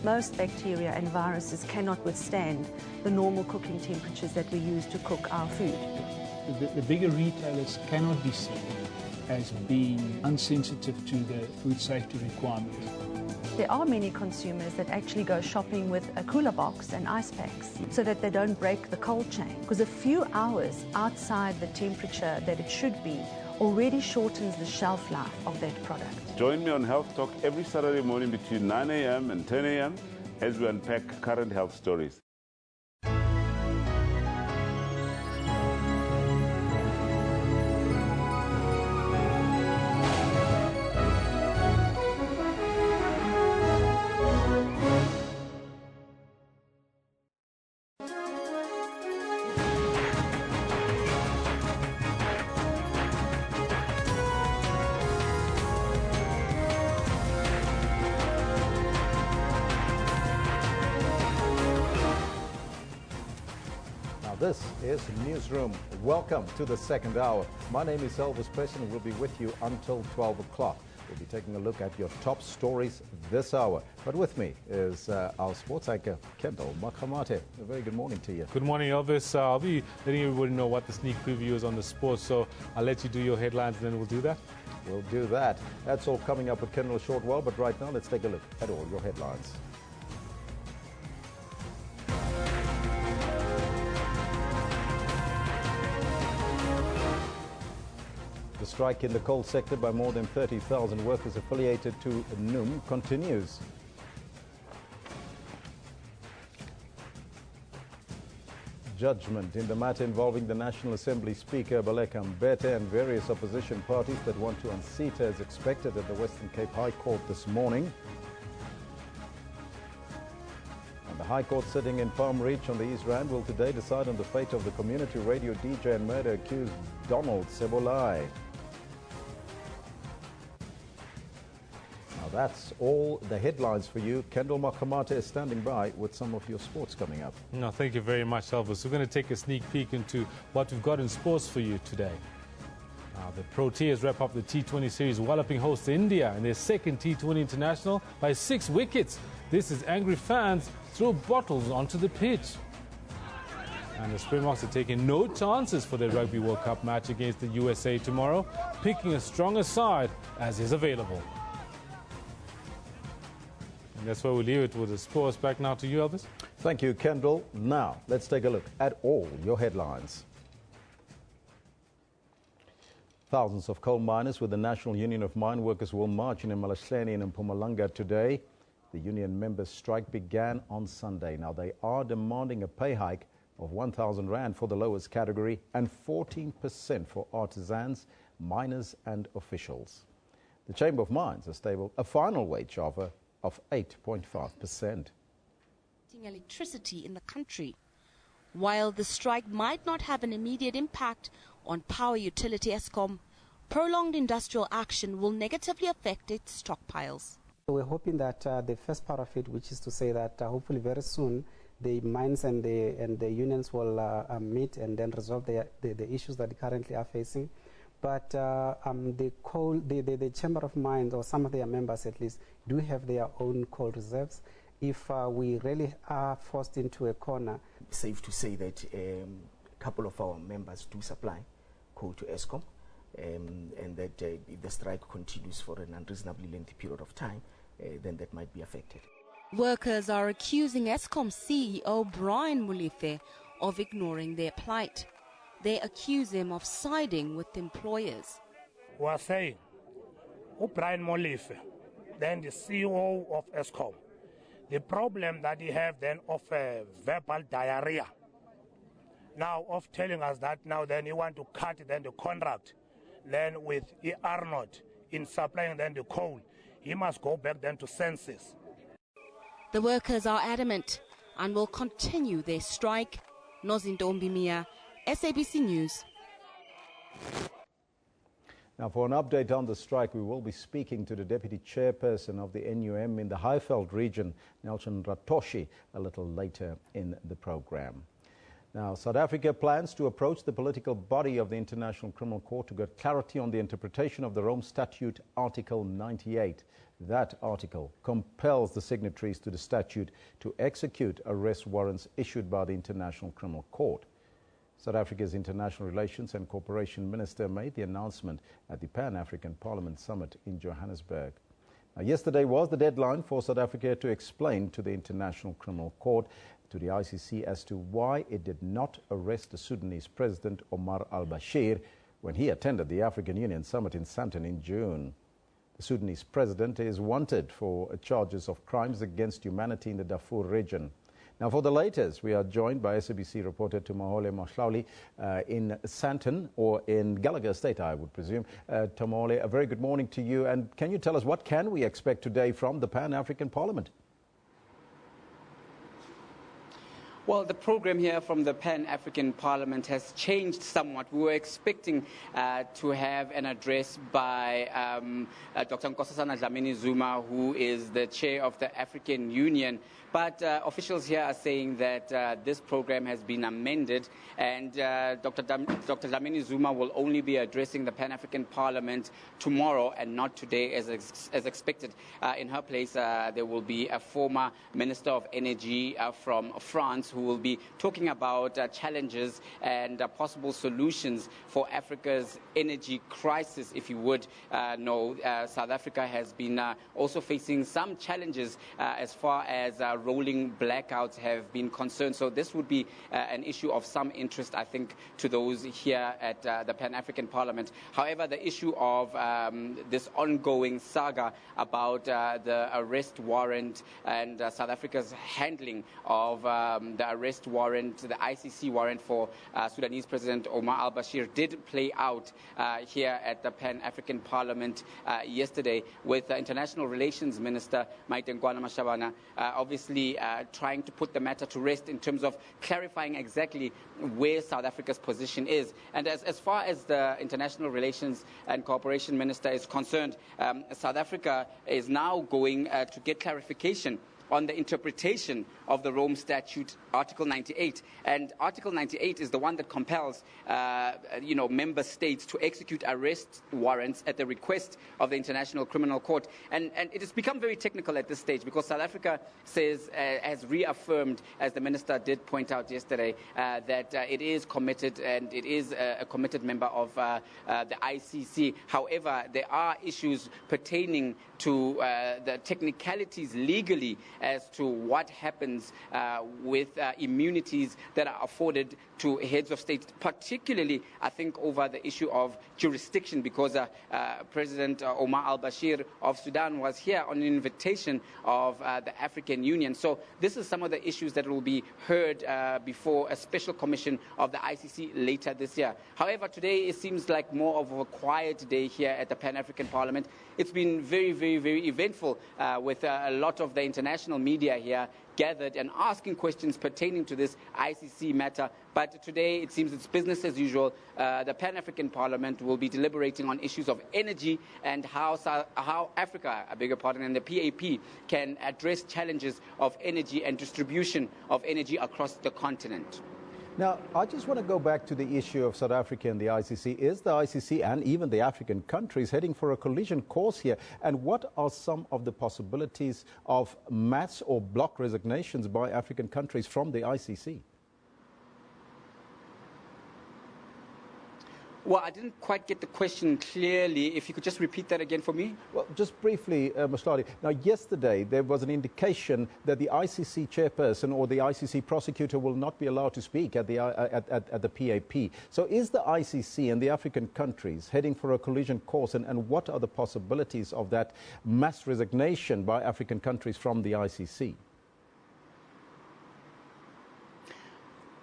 Most bacteria and viruses cannot withstand the normal cooking temperatures that we use to cook our food. The bigger retailers cannot be seen as being insensitive to the food safety requirements. There are many consumers that actually go shopping with a cooler box and ice packs so that they don't break the cold chain, because a few hours outside the temperature that it should be already shortens the shelf life of that product. Join me on Health Talk every Saturday morning between 9 a.m. and 10 a.m. as we unpack current health stories. This is Newsroom. Welcome to the second hour. My name is Elvis Preston and we'll be with you until 12 o'clock. We'll be taking a look at your top stories this hour. But with me is our sports anchor, Kendall Makhamate. A very good morning to you. Good morning, Elvis. I'll be letting everybody know what the sneak preview is on the sports, so I'll let you do your headlines and then we'll do that. We'll do that. That's all coming up with Kendall short while, but right now let's take a look at all your headlines. The strike in the coal sector by more than 30,000 workers affiliated to NUM continues. Judgment in the matter involving the National Assembly Speaker Baleka Mbete and various opposition parties that want to unseat her is expected at the Western Cape High Court this morning. And the High Court sitting in Palm Reach on the East Rand will today decide on the fate of the community radio DJ and murder accused Donald Sebolai. That's all the headlines for you. Kendall Makhamate is standing by with some of your sports coming up. No, thank you very much, Elvis. We're going to take a sneak peek into what we've got in sports for you today. The Proteas wrap up the T20 series, walloping host India in their second T20 International by 6 wickets. This is angry fans throw bottles onto the pitch. And the Springboks are taking no chances for their Rugby World Cup match against the USA tomorrow, picking a stronger side as is available. And that's where we leave it with the sports. Back now to you, Elvis. Thank you, Kendall. Now, let's take a look at all your headlines. Thousands of coal miners with the National Union of Mine Workers will march in Emalahleni and in Mpumalanga today. The union members' strike began on Sunday. Now, they are demanding a pay hike of 1,000 Rand for the lowest category and 14% for artisans, miners and officials. The Chamber of Mines has tabled a final wage offer of 8.5%. Electricity in the country. While the strike might not have an immediate impact on power utility Eskom, prolonged industrial action will negatively affect its stockpiles. We're hoping that the first part of it, which is to say that hopefully very soon the mines and the unions will meet and then resolve the issues that they currently are facing. But the Chamber of Mines, or some of their members at least, do have their own coal reserves. If we really are forced into a corner. Safe to say that a couple of our members do supply coal to Eskom, and that if the strike continues for an unreasonably lengthy period of time, then that might be affected. Workers are accusing Eskom CEO Brian Molefe of ignoring their plight. They accuse him of siding with employers. We are saying, Brian Molefe, then the CEO of Eskom, the problem that he have then of verbal diarrhea, now of telling us that now then he want to cut then the contract, then with E. Arnold in supplying then the coal, he must go back then to senses. The workers are adamant and will continue their strike. Nozinto Mbimia, SABC News. Now, for an update on the strike, we will be speaking to the Deputy Chairperson of the NUM in the Highveld region, Nelson Ratoshi, a little later in the program. Now, South Africa plans to approach the political body of the International Criminal Court to get clarity on the interpretation of the Rome Statute, Article 98. That article compels the signatories to the statute to execute arrest warrants issued by the International Criminal Court. South Africa's International Relations and Cooperation Minister made the announcement at the Pan-African Parliament Summit in Johannesburg. Now, yesterday was the deadline for South Africa to explain to the International Criminal Court, to the ICC, as to why it did not arrest the Sudanese President Omar al-Bashir when he attended the African Union summit in Sandton in June. The Sudanese president is wanted for charges of crimes against humanity in the Darfur region. Now, for the latest, we are joined by SABC reporter Tumahole Mashlauli in Sandton, or in Gallagher Estate, I would presume. Tumahole, a very good morning to you. And can you tell us what can we expect today from the Pan-African Parliament? Well, the program here from the Pan-African Parliament has changed somewhat. We were expecting to have an address by Dr. Nkosazana Dlamini-Zuma, who is the chair of the African Union. But officials here are saying that this program has been amended, and Dr. Dlamini-Zuma will only be addressing the Pan-African Parliament tomorrow and not today as expected. In her place, there will be a former Minister of Energy from France who will be talking about challenges and possible solutions for Africa's energy crisis. If you would know, South Africa has been also facing some challenges as far as rolling blackouts have been concerned. So this would be an issue of some interest, I think, to those here at the Pan-African Parliament. However, the issue of this ongoing saga about the arrest warrant and South Africa's handling of the arrest warrant, the ICC warrant for Sudanese President Omar al-Bashir did play out here at the Pan-African Parliament yesterday, with the International Relations Minister Maitengwana Mashabana obviously trying to put the matter to rest in terms of clarifying exactly where South Africa's position is. And as far as the International Relations and Cooperation Minister is concerned, South Africa is now going to get clarification on the interpretation of the Rome Statute, Article 98. And Article 98 is the one that compels, member states to execute arrest warrants at the request of the International Criminal Court. And it has become very technical at this stage, because South Africa has reaffirmed, as the minister did point out yesterday, that it is committed, and it is a committed member of the ICC. However, there are issues pertaining to the technicalities legally as to what happens with immunities that are afforded to heads of state, particularly, I think, over the issue of jurisdiction, because President Omar al-Bashir of Sudan was here on an invitation of the African Union. So this is some of the issues that will be heard before a special commission of the ICC later this year. However, today it seems like more of a quiet day here at the Pan-African Parliament. It's been very, very, very eventful with a lot of the international media here gathered and asking questions pertaining to this ICC matter. But today it seems it's business as usual. The Pan-African Parliament will be deliberating on issues of energy and how Africa, and the PAP can address challenges of energy and distribution of energy across the continent. Now, I just want to go back to the issue of South Africa and the ICC. Is the ICC and even the African countries heading for a collision course here? And what are some of the possibilities of mass or block resignations by African countries from the ICC? Well, I didn't quite get the question clearly. If you could just repeat that again for me. Well, just briefly, Mashlauli. Now, yesterday there was an indication that the ICC chairperson or the ICC prosecutor will not be allowed to speak at the PAP. So is the ICC and the African countries heading for a collision course, and what are the possibilities of that mass resignation by African countries from the ICC?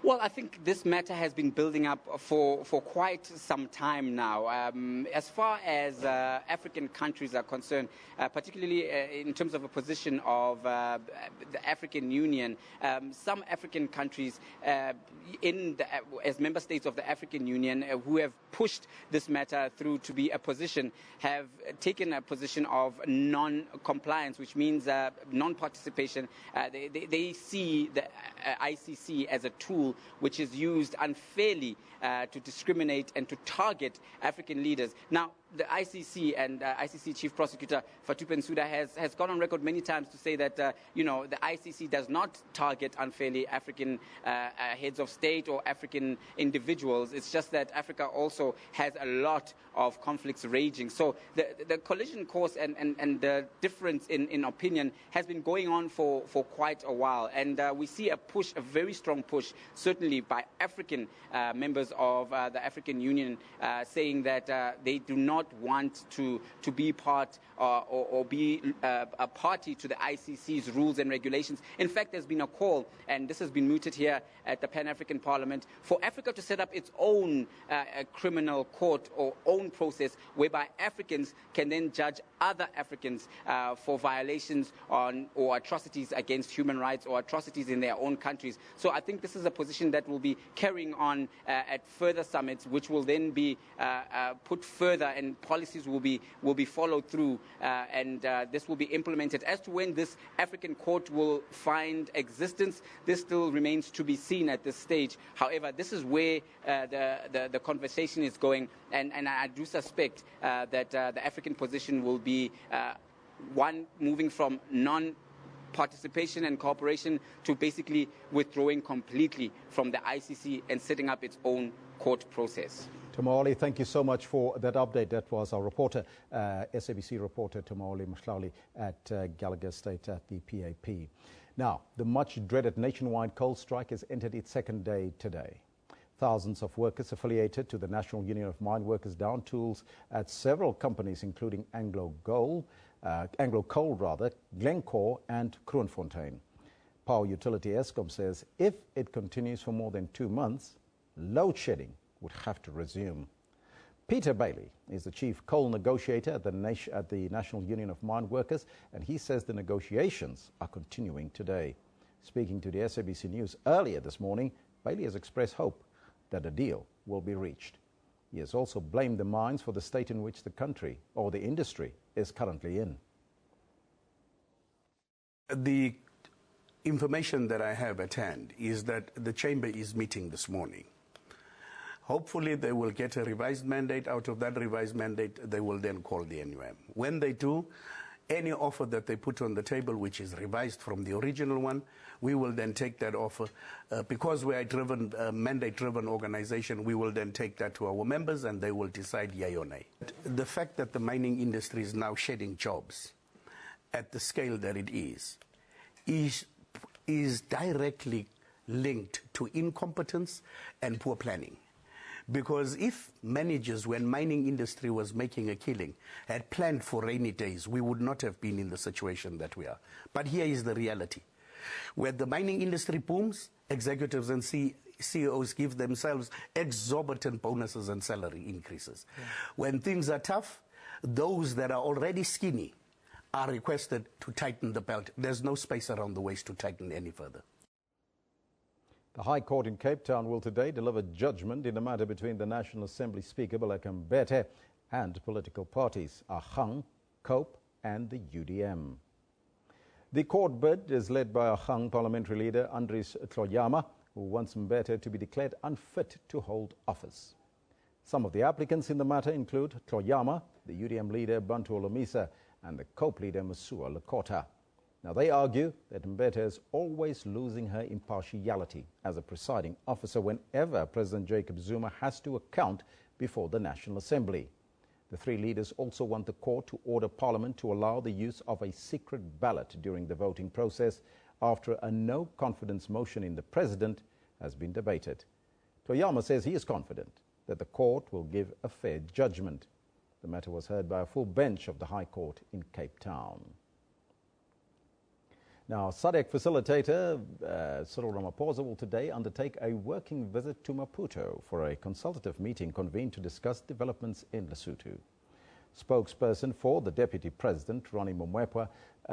Well, I think this matter has been building up for quite some time now. As far as African countries are concerned, particularly in terms of a position of the African Union, some African countries as member states of the African Union who have pushed this matter through to be a position have taken a position of non-compliance, which means non-participation. They see the ICC as a tool which is used unfairly to discriminate and to target African leaders. Now, the ICC and ICC Chief Prosecutor Fatou Bensouda has gone on record many times to say that, the ICC does not target unfairly African heads of state or African individuals. It's just that Africa also has a lot of conflicts raging. So the collision course and the difference in opinion has been going on for quite a while. And we see a push, a very strong push, certainly by African members of the African Union, saying that they do not want to be part or be a party to the ICC's rules and regulations. In fact, there's been a call, and this has been mooted here at the Pan-African Parliament, for Africa to set up its own criminal court or own process whereby Africans can then judge other Africans for violations or atrocities against human rights or atrocities in their own countries. So I think this is a position that will be carrying on at further summits, which will then be put further, and policies will be followed through, and this will be implemented. As to when this African court will find existence, this still remains to be seen at this stage. However, this is where the conversation is going, and I do suspect that the African position will be one moving from non-participation and cooperation to basically withdrawing completely from the ICC and setting up its own court process. Tumaoli, thank you so much for that update. That was our reporter, SABC reporter Tumaoli Mhlauli at Gallagher State at the PAP. Now, the much-dreaded nationwide coal strike has entered its second day today. Thousands of workers affiliated to the National Union of Mine Workers down tools at several companies, including Anglo Coal, Glencore and Kroonfontein. Power utility Eskom says if it continues for more than 2 months, load shedding would have to resume. Peter Bailey is the chief coal negotiator at the National Union of Mine Workers, and he says the negotiations are continuing today. Speaking to the SABC News earlier this morning, Bailey has expressed hope that a deal will be reached. He has also blamed the mines for the state in which the country or the industry is currently in. The information that I have at hand is that the chamber is meeting this morning. Hopefully they will get a revised mandate. Out of that revised mandate, they will then call the NUM. When they do, any offer that they put on the table, which is revised from the original one, we will then take that offer. Because we are a mandate-driven organization, we will then take that to our members and they will decide yay or nay. The fact that the mining industry is now shedding jobs at the scale that it is directly linked to incompetence and poor planning. Because if managers, when mining industry was making a killing, had planned for rainy days, we would not have been in the situation that we are. But here is the reality. When the mining industry booms, executives and CEOs give themselves exorbitant bonuses and salary increases. Yeah. When things are tough, those that are already skinny are requested to tighten the belt. There's no space around the waist to tighten any further. The High Court in Cape Town will today deliver judgment in the matter between the National Assembly Speaker Baleka Mbete and political parties Ahang, COPE and the UDM. The court bid is led by Ahang parliamentary leader Andries Tloyama, who wants Mbete to be declared unfit to hold office. Some of the applicants in the matter include Tloyama, the UDM leader Bantu Olomisa and the COPE leader Masua Lekota. Now, they argue that Mbete is always losing her impartiality as a presiding officer whenever President Jacob Zuma has to account before the National Assembly. The three leaders also want the court to order Parliament to allow the use of a secret ballot during the voting process after a no-confidence motion in the President has been debated. Toyama says he is confident that the court will give a fair judgment. The matter was heard by a full bench of the High Court in Cape Town. Now, SADC facilitator Cyril Ramaphosa will today undertake a working visit to Maputo for a consultative meeting convened to discuss developments in Lesotho. Spokesperson for the Deputy President, Ronnie Momwepa,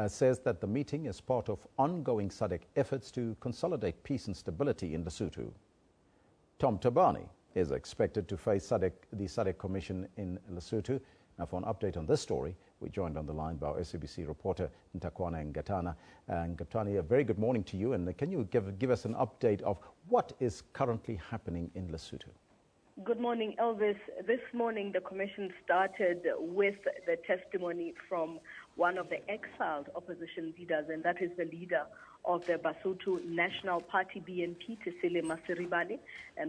says that the meeting is part of ongoing SADC efforts to consolidate peace and stability in Lesotho. Tom Tabani is expected to face the SADC Commission in Lesotho. Now, for an update on this story, we're joined on the line by our SABC reporter Ntakwana Ngatana. Ngatana, a very good morning to you. And can you give us an update of what is currently happening in Lesotho? Good morning, Elvis. This morning, the Commission started with the testimony from one of the exiled opposition leaders, and that is the leader of the Basotho National Party, BNP, Tesele Masiribane.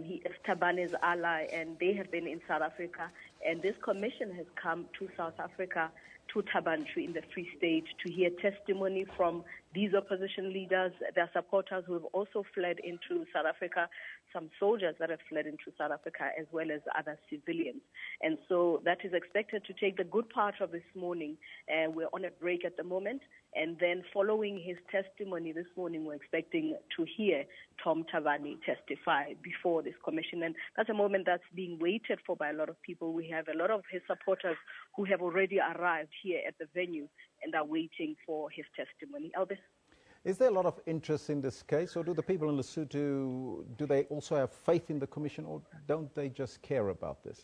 He is Thabane's ally, and they have been in South Africa. And this commission has come to South Africa, to Tabantry in the Free State, to hear testimony from these opposition leaders, their supporters who have also fled into South Africa, some soldiers that have fled into South Africa, as well as other civilians. And so that is expected to take the good part of this morning. We're on a break at the moment. And then following his testimony this morning, we're expecting to hear Tom Thabane testify before this commission. And that's a moment that's being waited for by a lot of people. We have a lot of his supporters who have already arrived here at the venue and are waiting for his testimony. Albus? Is there a lot of interest in this case, or do the people in Lesotho, do they also have faith in the commission, or don't they just care about this?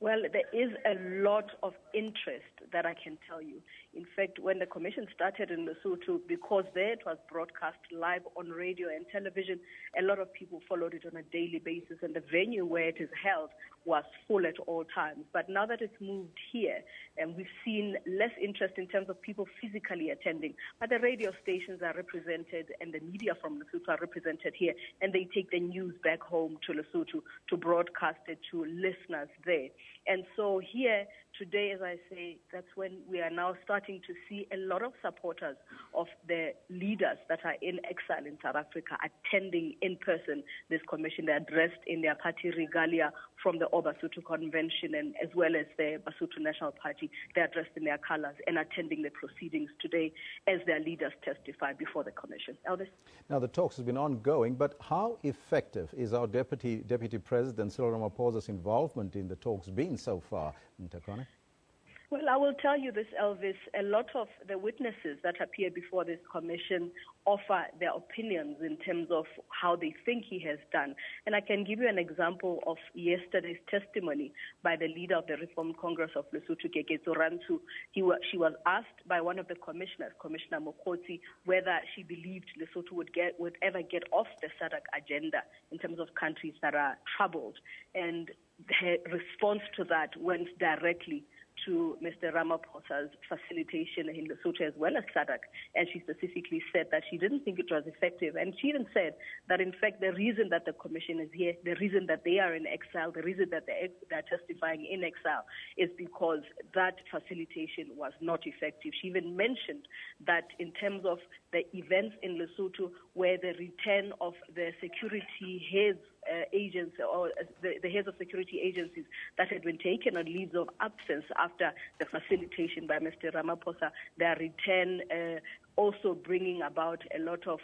Well, there is a lot of interest, that I can tell you. In fact, when the commission started in Lesotho, because there it was broadcast live on radio and television, a lot of people followed it on a daily basis, and the venue where it is held was full at all times. But now that it's moved here, and we've seen less interest in terms of people physically attending, but the radio stations are represented and the media from Lesotho are represented here, and they take the news back home to Lesotho to broadcast it to listeners there. And so here today, as I say, that's when we are now starting to see a lot of supporters of the leaders that are in exile in South Africa attending in person this commission. They're dressed in their party regalia from the Basotho Convention, and as well as the Basotho National Party. They're dressed in their colors and attending the proceedings today as their leaders testify before the commission. Elvis? Now, the talks have been ongoing, but how effective is our Deputy President Cyril Ramaphosa's involvement in the talks been so far, Ntakwana? Well, I will tell you this, Elvis. A lot of the witnesses that appear before this commission offer their opinions in terms of how they think he has done. And I can give you an example of yesterday's testimony by the leader of the Reformed Congress of Lesotho, Keketso Rantu. She was asked by one of the commissioners, Commissioner Mokotsi, whether she believed Lesotho would ever get off the SADC agenda in terms of countries that are troubled. And her response to that went directly to Mr. Ramaphosa's facilitation in Lesotho as well as SADC, and she specifically said that she didn't think it was effective. And she even said that, in fact, the reason that the commission is here, the reason that they are in exile, the reason that they're testifying in exile is because that facilitation was not effective. She even mentioned that in terms of the events in Lesotho, where the return of the security heads agents or the heads of security agencies that had been taken on leaves of absence after the facilitation by Mr. Ramaphosa, their return also bringing about a lot of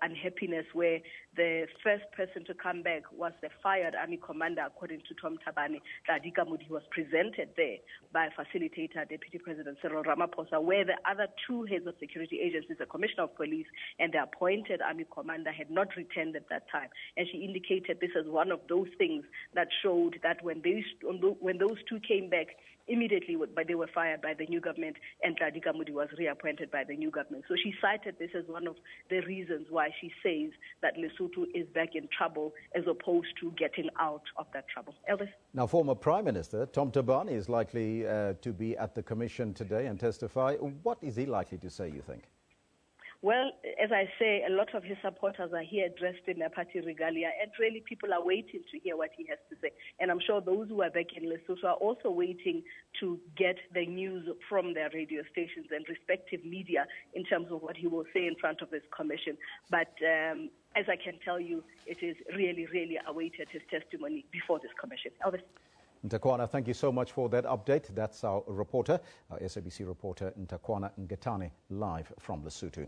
unhappiness, where the first person to come back was the fired army commander, according to Tom Thabane. Radika Mudi was presented there by facilitator Deputy President Cyril Ramaphosa, where the other two heads of security agencies, the Commissioner of Police and the appointed army commander, had not returned at that time. And she indicated this as one of those things that showed that when those two came back, immediately they were fired by the new government, and Radika Mudi was reappointed by the new government. So she cited this as one of the reasons why she says that Lesotho is back in trouble as opposed to getting out of that trouble. Elvis? Now, former Prime Minister Tom Thabane is likely to be at the commission today and testify. What is he likely to say, you think? Well, as I say, a lot of his supporters are here dressed in their party regalia, and really people are waiting to hear what he has to say. And I'm sure those who are back in Lesotho are also waiting to get the news from their radio stations and respective media in terms of what he will say in front of this commission. But as I can tell you, it is really, really awaited his testimony before this commission. Elvis? Ntakwana, thank you so much for that update. That's our reporter, our SABC reporter, Ntakwana Ngetane, live from Lesotho.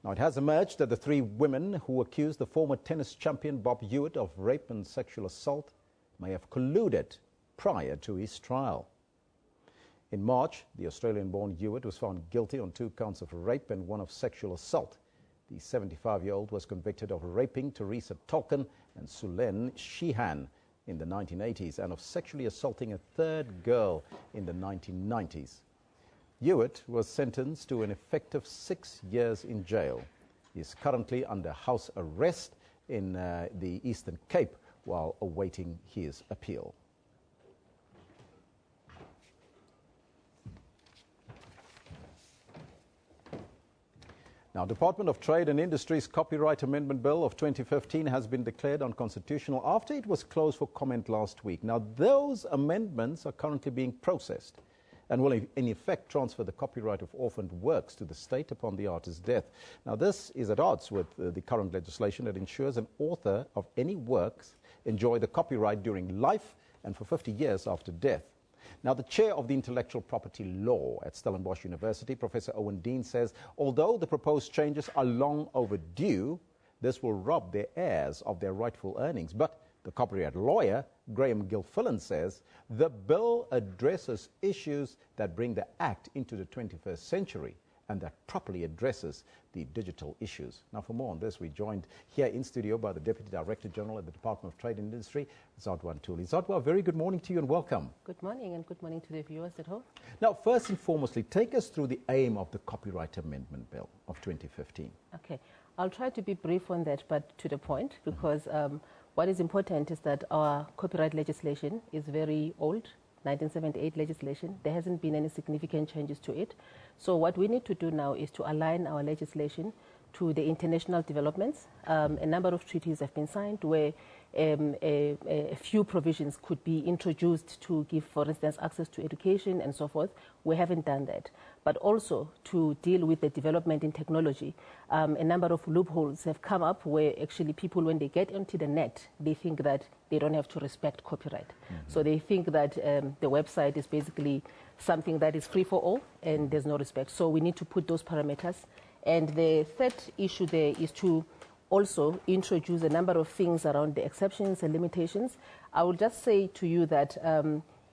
Now, it has emerged that the three women who accused the former tennis champion Bob Hewitt of rape and sexual assault may have colluded prior to his trial. In March, the Australian-born Hewitt was found guilty on 2 counts of rape and 1 of sexual assault. The 75-year-old was convicted of raping Teresa Tolkien and Sulen Sheehan in the 1980s and of sexually assaulting a third girl in the 1990s. Hewitt was sentenced to an effective 6 years in jail. He is currently under house arrest in the Eastern Cape, while awaiting his appeal. Now, Department of Trade and Industry's Copyright Amendment Bill of 2015 has been declared unconstitutional after it was closed for comment last week. Now, those amendments are currently being processed and will in effect transfer the copyright of orphaned works to the state upon the artist's death. Now, this is at odds with the current legislation that ensures an author of any works enjoy the copyright during life and for 50 years after death. Now, the chair of the Intellectual Property Law at Stellenbosch University, Professor Owen Dean, says although the proposed changes are long overdue, this will rob their heirs of their rightful earnings. But the copyright lawyer, Graham Gilfillan, says the bill addresses issues that bring the Act into the 21st century and that properly addresses the digital issues. Now, for more on this, we're joined here in studio by the Deputy Director General at the Department of Trade and Industry, Zodwa Ntuli. Zodwa, very good morning to you and welcome. Good morning, and good morning to the viewers at home. Now, first and foremostly, take us through the aim of the Copyright Amendment Bill of 2015. Okay, I'll try to be brief on that, but to the point, because what is important is that our copyright legislation is very old, 1978 legislation. There hasn't been any significant changes to it. So what we need to do now is to align our legislation to the international developments. A number of treaties have been signed where a few provisions could be introduced to give, for instance, access to education and so forth. We haven't done that. But also to deal with the development in technology, a number of loopholes have come up where actually people, when they get onto the net, they think that they don't have to respect copyright. So they think that the website is basically something that is free for all and there's no respect. So we need to put those parameters. And the third issue there is to also introduce a number of things around the exceptions and limitations. I will just say to you that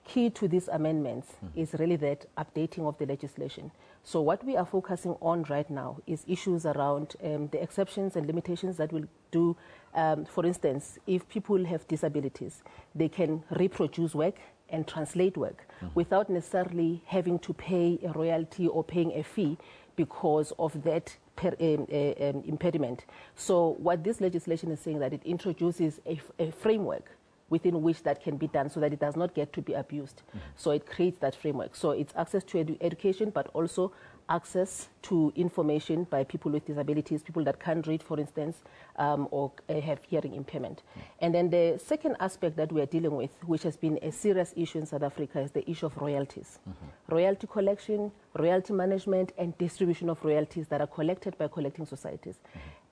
key to these amendments is really that updating of the legislation. So what we are focusing on right now is issues around the exceptions and limitations that will do, for instance, if people have disabilities, they can reproduce work and translate work without necessarily having to pay a royalty or paying a fee because of that impediment. So what this legislation is saying that it introduces a framework within which that can be done so that it does not get to be abused. So it creates that framework. So it's access to education, but also access to information by people with disabilities, people that can't read, for instance, or have hearing impairment. And then the second aspect that we are dealing with, which has been a serious issue in South Africa, is the issue of royalties. Royalty collection, royalty management, and distribution of royalties that are collected by collecting societies.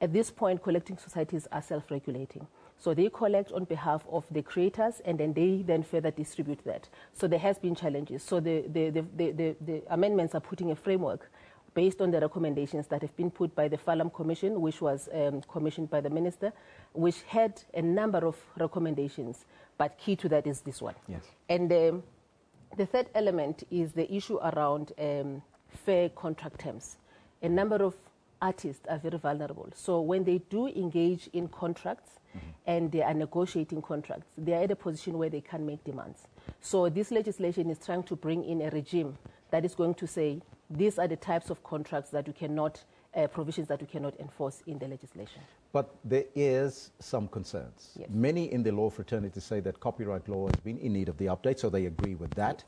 At this point, collecting societies are self-regulating. So they collect on behalf of the creators, and then they then further distribute that. So there has been challenges. So the amendments are putting a framework based on the recommendations that have been put by the Falam Commission, which was commissioned by the Minister, which had a number of recommendations, but key to that is this one. Yes. And the third element is the issue around fair contract terms. A number of artists are very vulnerable. So when they do engage in contracts, and they are negotiating contracts, they are at a position where they can make demands. So this legislation is trying to bring in a regime that is going to say these are the types of contracts that you cannot, provisions that you cannot enforce in the legislation. But there is some concerns. Yes. Many in the law fraternity say that copyright law has been in need of the update, so they agree with that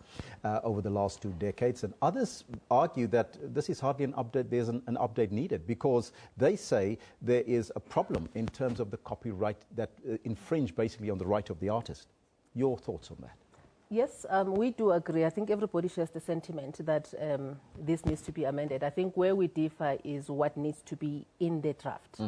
over the last 2 decades. And others argue that this is hardly an update, there's an update needed, because they say there is a problem in terms of the copyright that infringe basically on the right of the artist. Your thoughts on that? Yes, we do agree. I think everybody shares the sentiment that this needs to be amended. I think where we differ is what needs to be in the draft.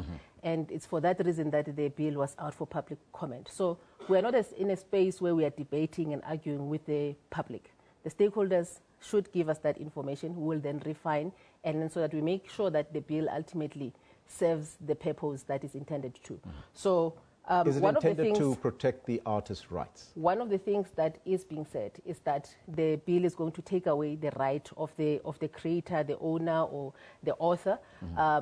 And it's for that reason that the bill was out for public comment. So we're not in a space where we are debating and arguing with the public. The stakeholders should give us that information. We will then refine, and then so that we make sure that the bill ultimately serves the purpose that is intended to. So is it intended to protect the artist's rights? One of the things that is being said is that the bill is going to take away the right of the creator, the owner, or the author,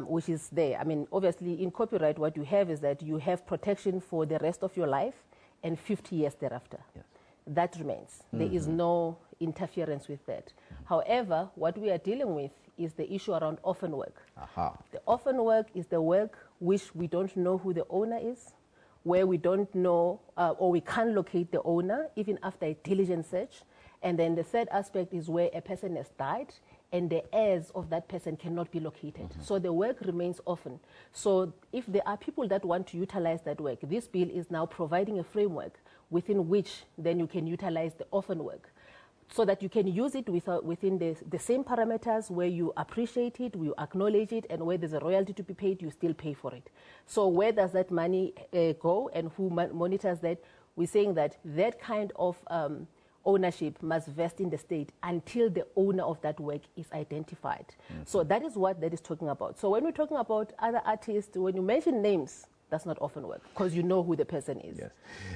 which is there. I mean, obviously, in copyright, what you have is that you have protection for the rest of your life and 50 years thereafter. Yes. That remains. There is no interference with that. However, what we are dealing with is the issue around orphan work. The orphan work is the work which we don't know who the owner is, where we don't know or we can't locate the owner even after a diligent search. And then the third aspect is where a person has died and the heirs of that person cannot be located. So the work remains orphan. So if there are people that want to utilize that work, this bill is now providing a framework within which then you can utilize the orphan work, so that you can use it within the same parameters where you appreciate it, you acknowledge it, and where there's a royalty to be paid, you still pay for it. So where does that money go and who monitors that? We're saying that that kind of ownership must vest in the state until the owner of that work is identified. So that is what that is talking about. So when we're talking about other artists, when you mention names, that's not often work because you know who the person is. Yes.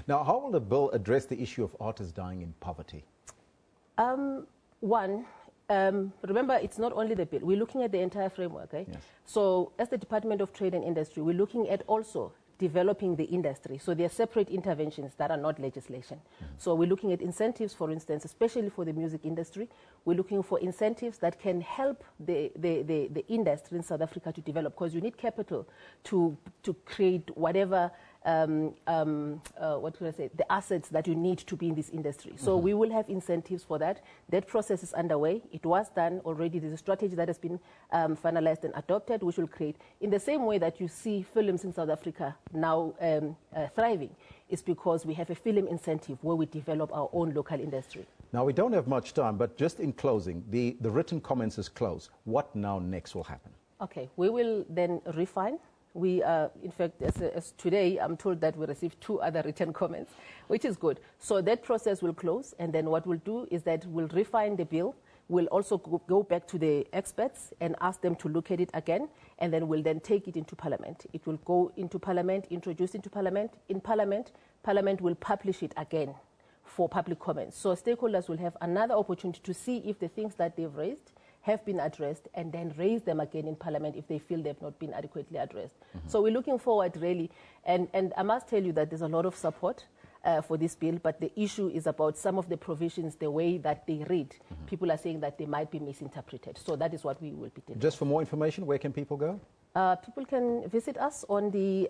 Now, how will the bill address the issue of artists dying in poverty? Remember, it's not only the bill. We're looking at the entire framework. Yes. So as the Department of Trade and Industry, we're looking at also developing the industry. So there are separate interventions that are not legislation. So we're looking at incentives, for instance, especially for the music industry. We're looking for incentives that can help the industry in South Africa to develop, because you need capital to create whatever what can I say, the assets that you need to be in this industry. So we will have incentives for that. That process is underway. It was done already. There's a strategy that has been finalized and adopted, which will create, in the same way that you see films in South Africa now thriving, is because we have a film incentive where we develop our own local industry. Now, we don't have much time, but just in closing, the written comments is closed. What now next will happen? Okay, we will then refine. We, in fact, as today, I'm told that we received 2 other written comments, which is good. So that process will close, and then what we'll do is that we'll refine the bill. We'll also go back to the experts and ask them to look at it again, and then we'll then take it into Parliament. It will go into Parliament, introduced into Parliament. In Parliament, Parliament will publish it again for public comments. So stakeholders will have another opportunity to see if the things that they've raised have been addressed, and then raise them again in Parliament if they feel they've not been adequately addressed. So we're looking forward, really, and I must tell you that there's a lot of support for this bill, but the issue is about some of the provisions, the way that they read. People are saying that they might be misinterpreted. So that is what we will be doing. Just for more information, where can people go? People can visit us on the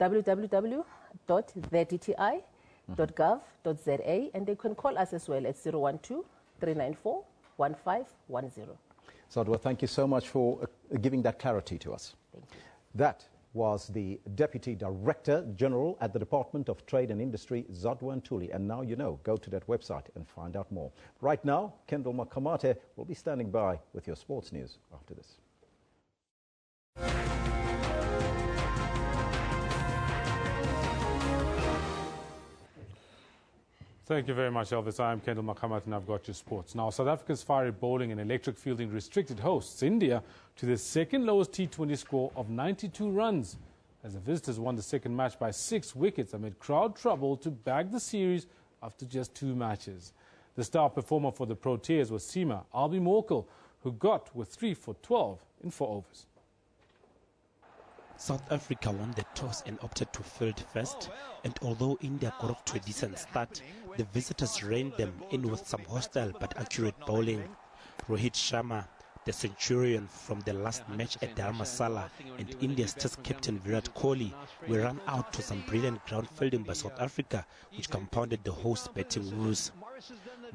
www.thedti.gov.za, and they can call us as well at 012-394-1510. Zodwa, thank you so much for giving that clarity to us. Thank you. That was the Deputy Director General at the Department of Trade and Industry, Zodwa Ntuli. And now you know, go to that website and find out more. Right now, Kendall Makamate will be standing by with your sports news after this. Thank you very much, Elvis. I'm Kendall Makamat, and I've got your sports. Now, South Africa's fiery bowling and electric fielding restricted hosts India to their second lowest T20 score of 92 runs, as the visitors won the second match by 6 wickets amid crowd trouble to bag the series after just 2 matches. The star performer for the Proteas was Seema Albie-Morkel, who got with 3 for 12 in 4 overs. South Africa won the toss and opted to field first, and although India got off to a decent start, the visitors reined them in with some hostile but accurate bowling. Rohit Sharma, the centurion from the last match at Dharamsala, and India's test captain Virat Kohli were run out to some brilliant ground fielding by South Africa, which compounded the host's batting woes.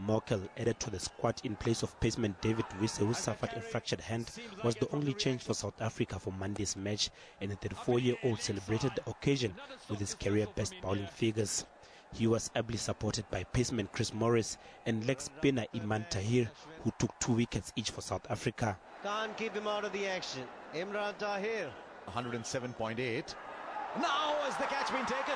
Morkel, added to the squad in place of paceman David Wiese, who suffered a fractured hand, was the only change for South Africa for Monday's match, and the 34-year-old celebrated the occasion with his career-best bowling figures. He was ably supported by paceman Chris Morris and leg spinner Iman Tahir, who took 2 wickets each for South Africa. Can't keep him out of the action. Imran Tahir. 107.8. Now has the catch been taken?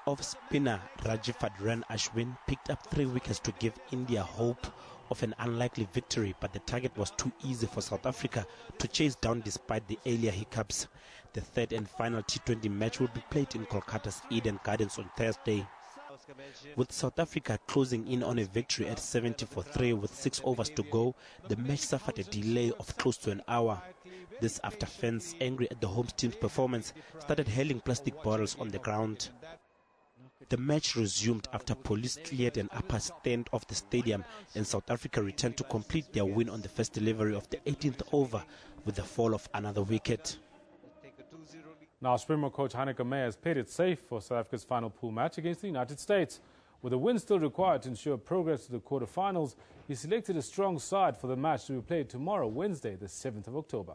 Off-spinner Rajiv Adran Ashwin picked up 3 wickets to give India hope of an unlikely victory, but the target was too easy for South Africa to chase down despite the earlier hiccups. The third and final T20 match will be played in Kolkata's Eden Gardens on Thursday. With South Africa closing in on a victory at 70 for 3 with 6 overs to go, the match suffered a delay of close to an hour. This after fans, angry at the home team's performance, started hurling plastic bottles on the ground. The match resumed after police cleared an upper stand of the stadium, and South Africa returned to complete their win on the first delivery of the 18th over with the fall of another wicket. Now, Springbok coach Hanneke Meyer has played it safe for South Africa's final pool match against the United States. With a win still required to ensure progress to the quarterfinals, he selected a strong side for the match to be played tomorrow, Wednesday, the 7th of October.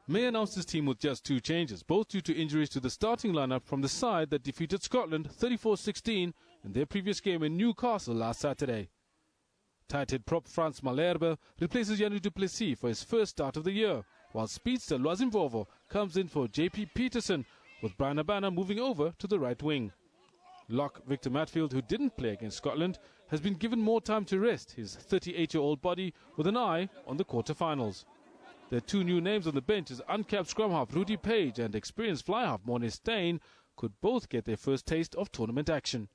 Meyer announced his team with just 2 changes, both due to injuries to the starting lineup from the side that defeated Scotland 34-16 in their previous game in Newcastle last Saturday. Tight-head prop Frans Malherbe replaces Janu du Plessis for his first start of the year, while speedster Lwazimvovo comes in for JP Peterson, with Brian Abana moving over to the right wing. Lock Victor Matfield, who didn't play against Scotland, has been given more time to rest his 38-year-old body with an eye on the quarterfinals. The 2 new names on the bench as uncapped scrum half Rudy Page and experienced fly half Morne Steyn could both get their first taste of tournament action.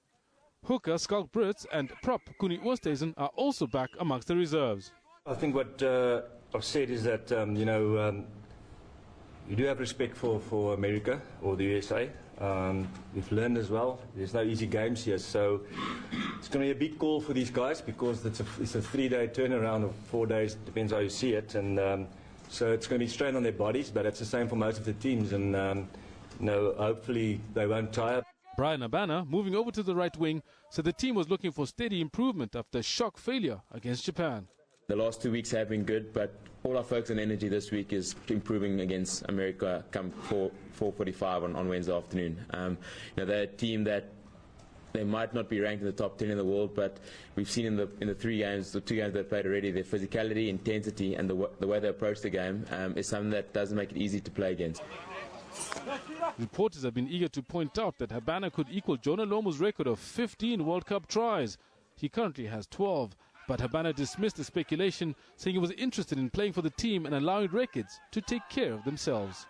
Hooker Skalk Brits and prop Kuni Oosthuizen are also back amongst the reserves. I think what I've said is that, you do have respect for America or the USA. We've learned as well, there's no easy games here, so it's going to be a big call for these guys because it's a 3-day turnaround of 4 days, depends how you see it, and so it's going to be strain on their bodies, but it's the same for most of the teams, and hopefully they won't tire. Brian Abana, moving over to the right wing, said the team was looking for steady improvement after shock failure against Japan. The last 2 weeks have been good, but all our focus and energy this week is improving against America come 4:45 on Wednesday afternoon. They're a team that they might not be ranked in the top 10 in the world, but we've seen in the 2 games they've played already, their physicality, intensity, and the way they approach the game is something that doesn't make it easy to play against. Reporters have been eager to point out that Habana could equal Jonah Lomu's record of 15 World Cup tries. He currently has 12, but Habana dismissed the speculation, saying he was interested in playing for the team and allowing records to take care of themselves.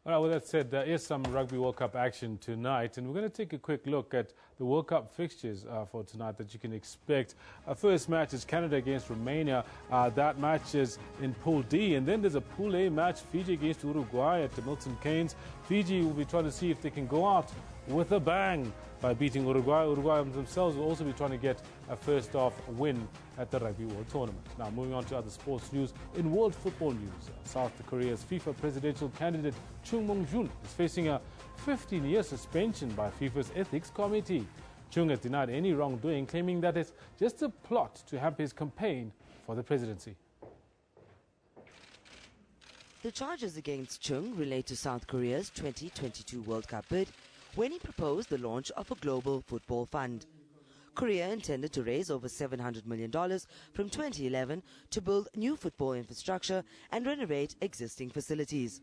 All right, well, that said, there is some Rugby World Cup action tonight, and we're going to take a quick look at the World Cup fixtures for tonight that you can expect. Our first match is Canada against Romania. That match is in Pool D, and then there's a Pool A match, Fiji against Uruguay at the Milton Keynes. Fiji will be trying to see if they can go out with a bang by beating Uruguay. Uruguay themselves will also be trying to get a first-off win at the Rugby World Tournament. Now, moving on to other sports news. In world football news, South Korea's FIFA presidential candidate Chung Mong-jun is facing a 15-year suspension by FIFA's ethics committee. Chung has denied any wrongdoing, claiming that it's just a plot to hamper his campaign for the presidency. The charges against Chung relate to South Korea's 2022 World Cup bid, when he proposed the launch of a global football fund. Korea intended to raise over $700 million from 2011 to build new football infrastructure and renovate existing facilities.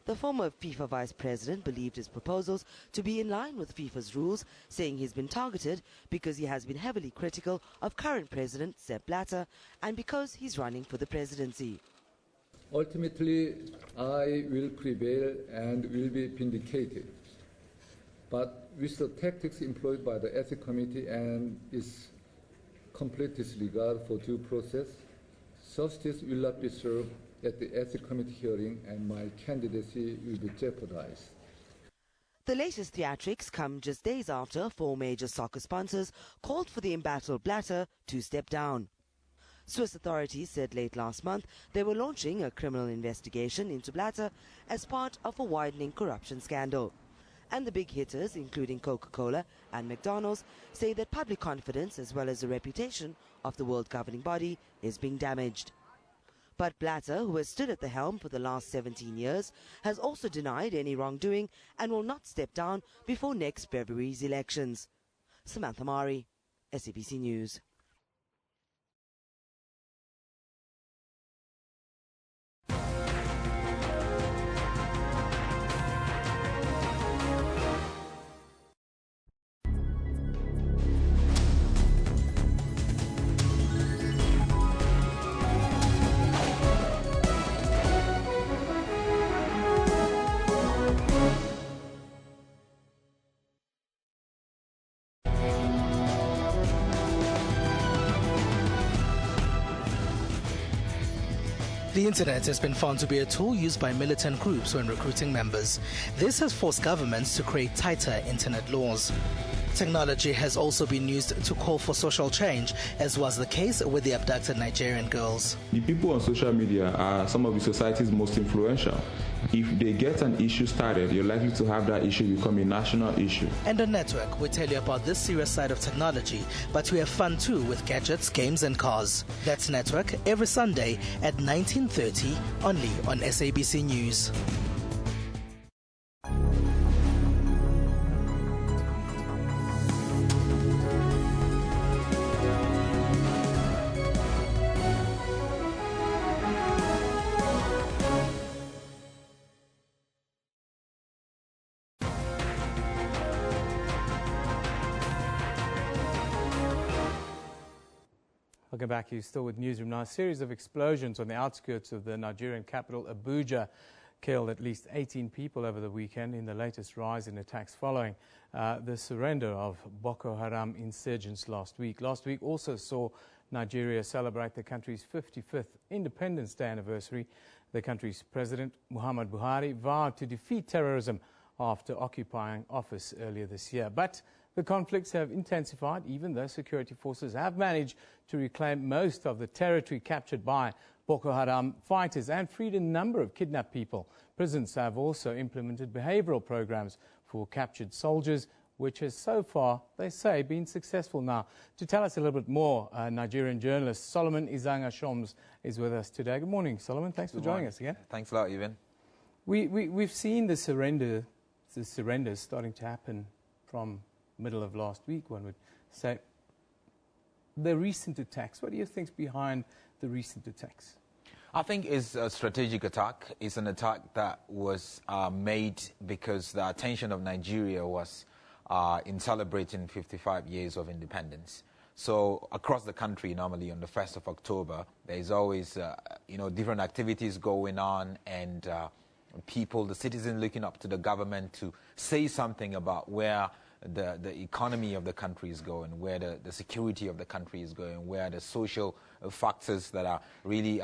The former FIFA vice president believed his proposals to be in line with FIFA's rules, saying he's been targeted because he has been heavily critical of current president Sepp Blatter and because he's running for the presidency. Ultimately, I will prevail and will be vindicated. But with the tactics employed by the Ethics Committee and its complete disregard for due process, justice will not be served at the Ethics Committee hearing, and my candidacy will be jeopardized. The latest theatrics come just days after 4 major soccer sponsors called for the embattled Blatter to step down. Swiss authorities said late last month they were launching a criminal investigation into Blatter as part of a widening corruption scandal. And the big hitters, including Coca-Cola and McDonald's, say that public confidence as well as the reputation of the world governing body is being damaged. But Blatter, who has stood at the helm for the last 17 years, has also denied any wrongdoing and will not step down before next February's elections. Samantha Mari, SABC News. The internet has been found to be a tool used by militant groups when recruiting members. This has forced governments to create tighter internet laws. Technology has also been used to call for social change, as was the case with the abducted Nigerian girls. The people on social media are some of the society's most influential. If they get an issue started, you're likely to have that issue become a national issue. And on Network, we tell you about this serious side of technology, but we have fun too with gadgets, games and cars. That's Network every Sunday at 19:30, only on SABC News. Welcome back. You're still with Newsroom now. A series of explosions on the outskirts of the Nigerian capital, Abuja, killed at least 18 people over the weekend in the latest rise in attacks following the surrender of Boko Haram insurgents last week. Last week also saw Nigeria celebrate the country's 55th Independence Day anniversary. The country's President, Muhammadu Buhari, vowed to defeat terrorism after occupying office earlier this year. But the conflicts have intensified, even though security forces have managed to reclaim most of the territory captured by Boko Haram fighters and freed a number of kidnapped people. Prisons have also implemented behavioral programs for captured soldiers, which has so far, they say, been successful. Now, to tell us a little bit more, Nigerian journalist Solomon Izanga Shoms is with us today. Good morning, Solomon. Thanks for joining us again. Thanks a lot, Evan. We've seen the surrenders starting to happen from middle of last week, one would say. The recent attacks, what do you think is behind the recent attacks? I think it's a strategic attack. It's an attack that was made because the attention of Nigeria was in celebrating 55 years of independence. So across the country, normally on the 1st of October, there's always different activities going on, and people, the citizens, looking up to the government to say something about where the economy of the country is going, where the security of the country is going, where the social factors that are really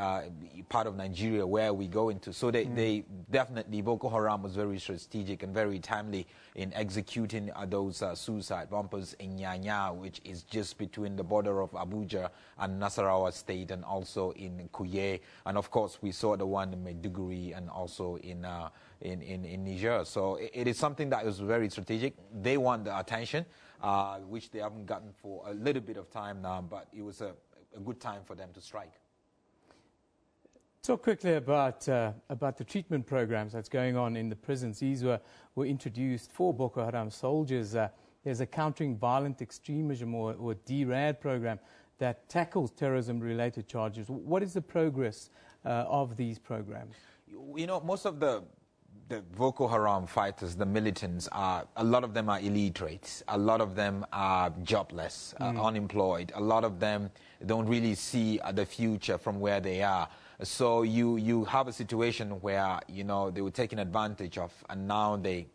part of Nigeria, where we go into. So they definitely, Boko Haram was very strategic and very timely in executing those suicide bombers in Nyanya, which is just between the border of Abuja and Nasarawa State, and also in Kuye. And of course, we saw the one in Maiduguri and also in Niger. So it is something that is very strategic. They want the attention, which they haven't gotten for a little bit of time now, but it was a good time for them to strike. Talk quickly about the treatment programs that's going on in the prisons. These were introduced for Boko Haram soldiers. There's a Countering Violent Extremism or DRAD program that tackles terrorism-related charges. What is the progress of these programs? You know, most of the Boko Haram fighters, the militants, a lot of them are illiterate. A lot of them are jobless, unemployed. A lot of them don't really see the future from where they are. So you have a situation where, they were taken advantage of, and now they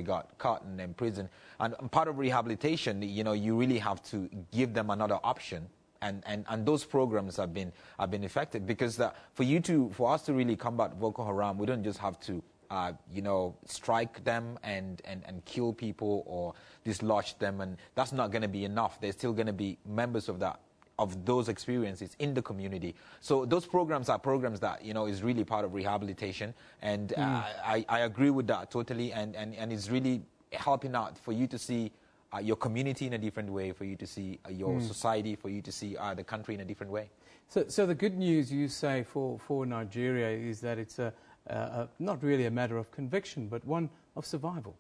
got caught and in prison. And part of rehabilitation, you really have to give them another option. And those programs have been effective, because for us to really combat Boko Haram, we don't just have to strike them and kill people or dislodge them, and that's not going to be enough. There's still going to be members of those experiences in the community. So those programs are programs that is really part of rehabilitation, and I agree with that totally, and it's really helping out for you to see your community in a different way, for you to see your society, for you to see the country in a different way. So the good news, you say, for Nigeria is that it's not really a matter of conviction, but one of survival.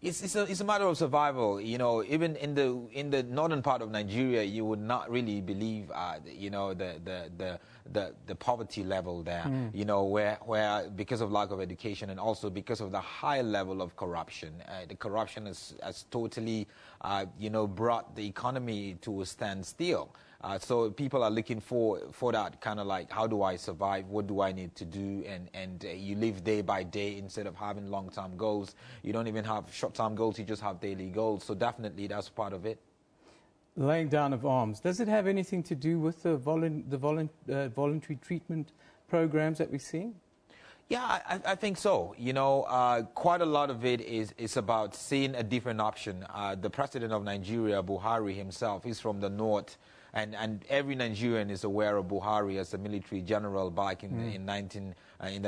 It's a matter of survival. Even in the northern part of Nigeria, you would not really believe the poverty level there. Where because of lack of education, and also because of the high level of corruption, the corruption has totally brought the economy to a standstill. So people are looking for that kind of like, how do I survive? What do I need to do? And you live day by day instead of having long-term goals. You don't even have short-term goals. You just have daily goals. So definitely that's part of it. Laying down of arms. Does it have anything to do with the voluntary treatment programs that we're seeing? Yeah, I think so. You know, quite a lot of it is about seeing a different option. The president of Nigeria, Buhari himself, is from the north. And every Nigerian is aware of Buhari as a military general back in the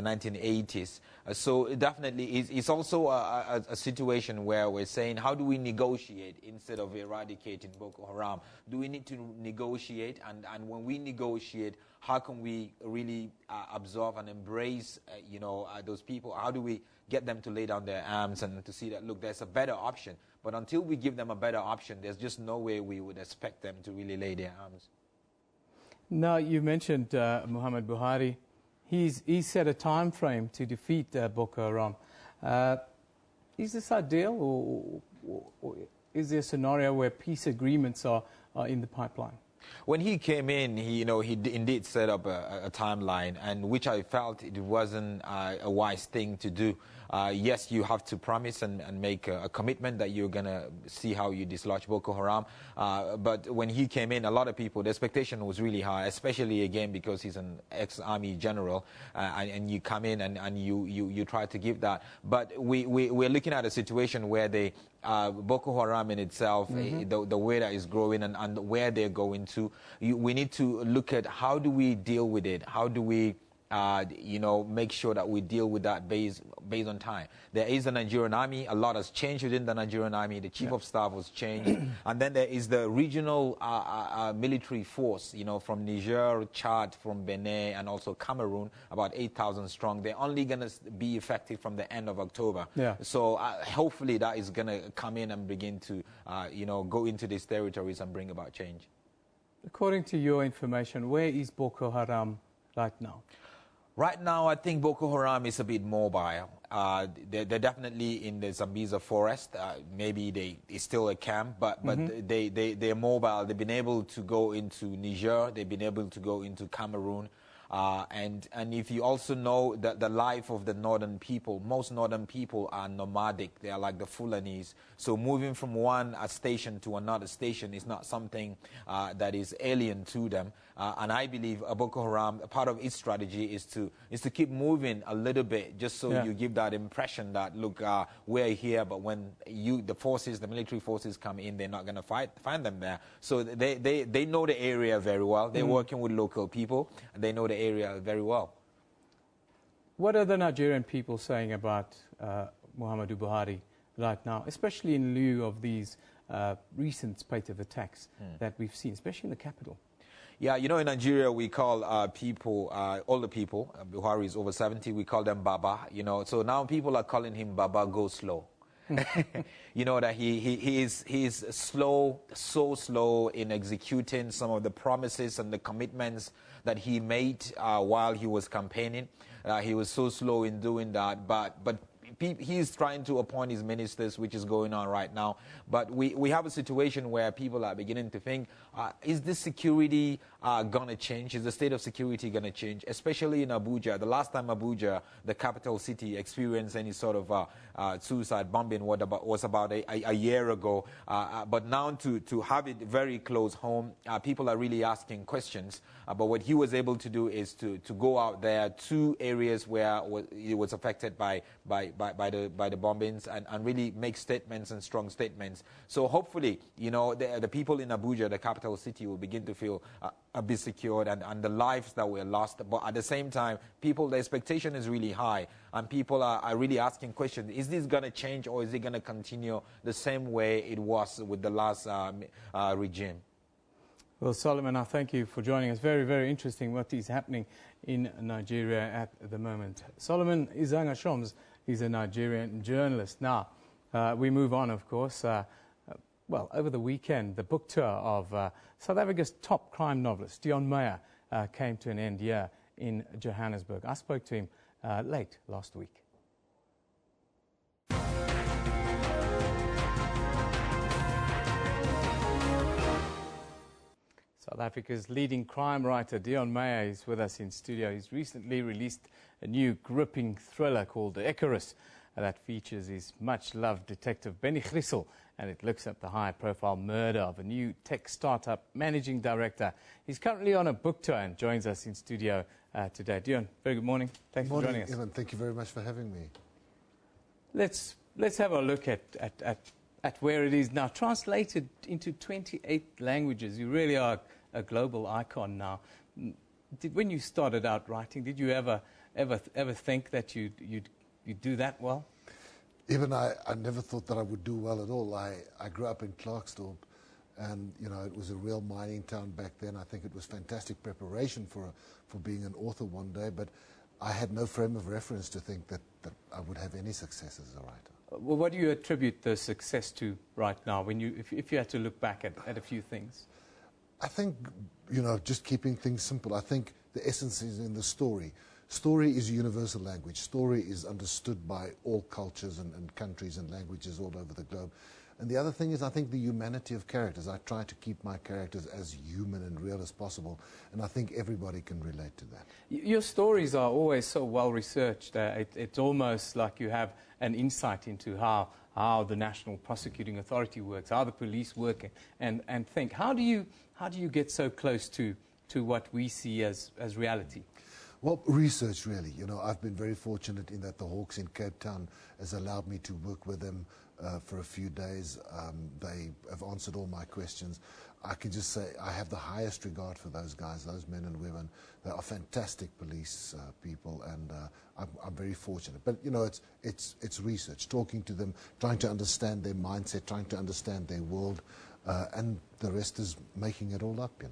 1980s. So definitely, it's also a situation where we're saying, how do we negotiate instead of eradicating Boko Haram? Do we need to negotiate? And when we negotiate, how can we really absorb and embrace, those people? How do we get them to lay down their arms and to see that, look, there's a better option? But until we give them a better option, there's just no way we would expect them to really lay their arms. Now, you mentioned Muhammad Buhari. He's set a time frame to defeat Boko Haram. Is this ideal, or is there a scenario where peace agreements are in the pipeline? When he came in, he indeed set up a timeline, and which I felt it wasn't a wise thing to do. Yes, you have to promise and make a commitment that you're going to see how you dislodge Boko Haram. But when he came in, a lot of people, the expectation was really high, especially, again, because he's an ex-army general, and you come in and you try to give that. But we're looking at a situation where Boko Haram in itself, the way that is growing and where they're going to, we need to look at how do we deal with it? How do we make sure that we deal with that based on time. There is a Nigerian army. A lot has changed within the Nigerian army. The chief of staff was changed. And then there is the regional military force, from Niger, Chad, from Benin, and also Cameroon, about 8,000 strong. They're only going to be effective from the end of October. Yeah. So hopefully that is going to come in and begin to, go into these territories and bring about change. According to your information, where is Boko Haram right now? Right now, I think Boko Haram is a bit mobile. They're definitely in the Zambiza forest. Maybe it's still a camp, but they're mobile. They've been able to go into Niger. They've been able to go into Cameroon. And if you also know that the life of the northern people, most northern people are nomadic. They are like the Fulanis. So moving from one station to another station is not something that is alien to them. And I believe Boko Haram, part of its strategy is to keep moving a little bit, just so you give that impression that, look, we're here, but when the military forces come in, they're not going to find them there. So they know the area very well. They're working with local people, and they know the area very well. What are the Nigerian people saying about Muhammadu Buhari right now, especially in lieu of these recent spate of attacks that we've seen, especially in the capital? Yeah, in Nigeria, we call people, older people, Buhari is over 70, we call them Baba, So now people are calling him Baba Go Slow. That he is slow, so slow in executing some of the promises and the commitments that he made while he was campaigning. He was so slow in doing that, but he's trying to appoint his ministers, which is going on right now. But we have a situation where people are beginning to think, is this security going to change? Is the state of security going to change? Especially in Abuja. The last time Abuja, the capital city, experienced any sort of suicide bombing was about a year ago. But now to have it very close home, people are really asking questions. But what he was able to do is to go out there to areas where it was affected by the bombings and really make statements and strong statements. So hopefully, the people in Abuja, the capital city, will begin to feel a bit secured and the lives that were lost. But at the same time, the expectation is really high, and people are really asking questions. Is this going to change, or is it going to continue the same way it was with the last regime? Well, Solomon, I thank you for joining us. Very, very interesting what is happening in Nigeria at the moment. Solomon Izanga Shoms is a Nigerian journalist. Now, we move on, of course. Well, over the weekend, the book tour of South Africa's top crime novelist, Dion Meyer, came to an end here in Johannesburg. I spoke to him late last week. South Africa's leading crime writer, Dion Meyer, is with us in studio. He's recently released a new gripping thriller called Icarus that features his much-loved detective Benny Grissel and it looks at the high-profile murder of a new tech startup managing director. He's currently on a book tour and joins us in studio today. Dion, very good morning. Thanks for joining us. Evan, thank you very much for having me. Let's have a look at where it is now. Translated into 28 languages, you really are a global icon now. When you started out writing, did you ever think that you'd do that well? Even I never thought that I would do well at all. I grew up in Klerksdorp, and it was a real mining town back then. I think it was fantastic preparation for being an author one day, but I had no frame of reference to think that I would have any success as a writer. Well, what do you attribute the success to right now, if you had to look back at a few things? I think, just keeping things simple. I think the essence is in the story. Story is a universal language. Story is understood by all cultures and countries and languages all over the globe. And the other thing is, I think, the humanity of characters. I try to keep my characters as human and real as possible, and I think everybody can relate to that. Your stories are always so well researched. It's almost like you have an insight into how the National Prosecuting Authority works, how the police work and think. How do you get so close to what we see as reality? Well, research, really. I've been very fortunate in that the Hawks in Cape Town has allowed me to work with them for a few days. They have answered all my questions. I can just say I have the highest regard for those guys, those men and women. They are fantastic police people, and I'm very fortunate. But, it's research, talking to them, trying to understand their mindset, trying to understand their world, and the rest is making it all up,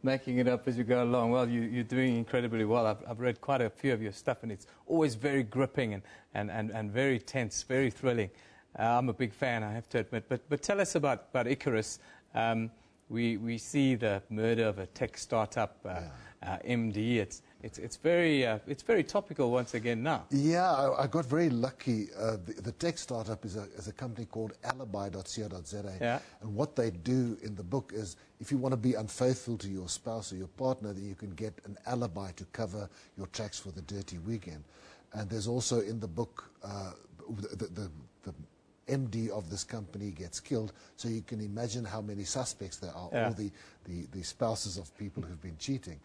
Making it up as you go along. Well, you're doing incredibly well. I've read quite a few of your stuff, and it's always very gripping and very tense, very thrilling. I'm a big fan, I have to admit. But tell us about Icarus. We see the murder of a tech startup MD. It's very topical once again now. Yeah, I got very lucky. The tech startup is a company called alibi.co.za. Yeah. And what they do in the book is, if you want to be unfaithful to your spouse or your partner, then you can get an alibi to cover your tracks for the dirty weekend. And there's also in the book, the MD of this company gets killed, so you can imagine how many suspects there are, all the spouses of people who've been cheating.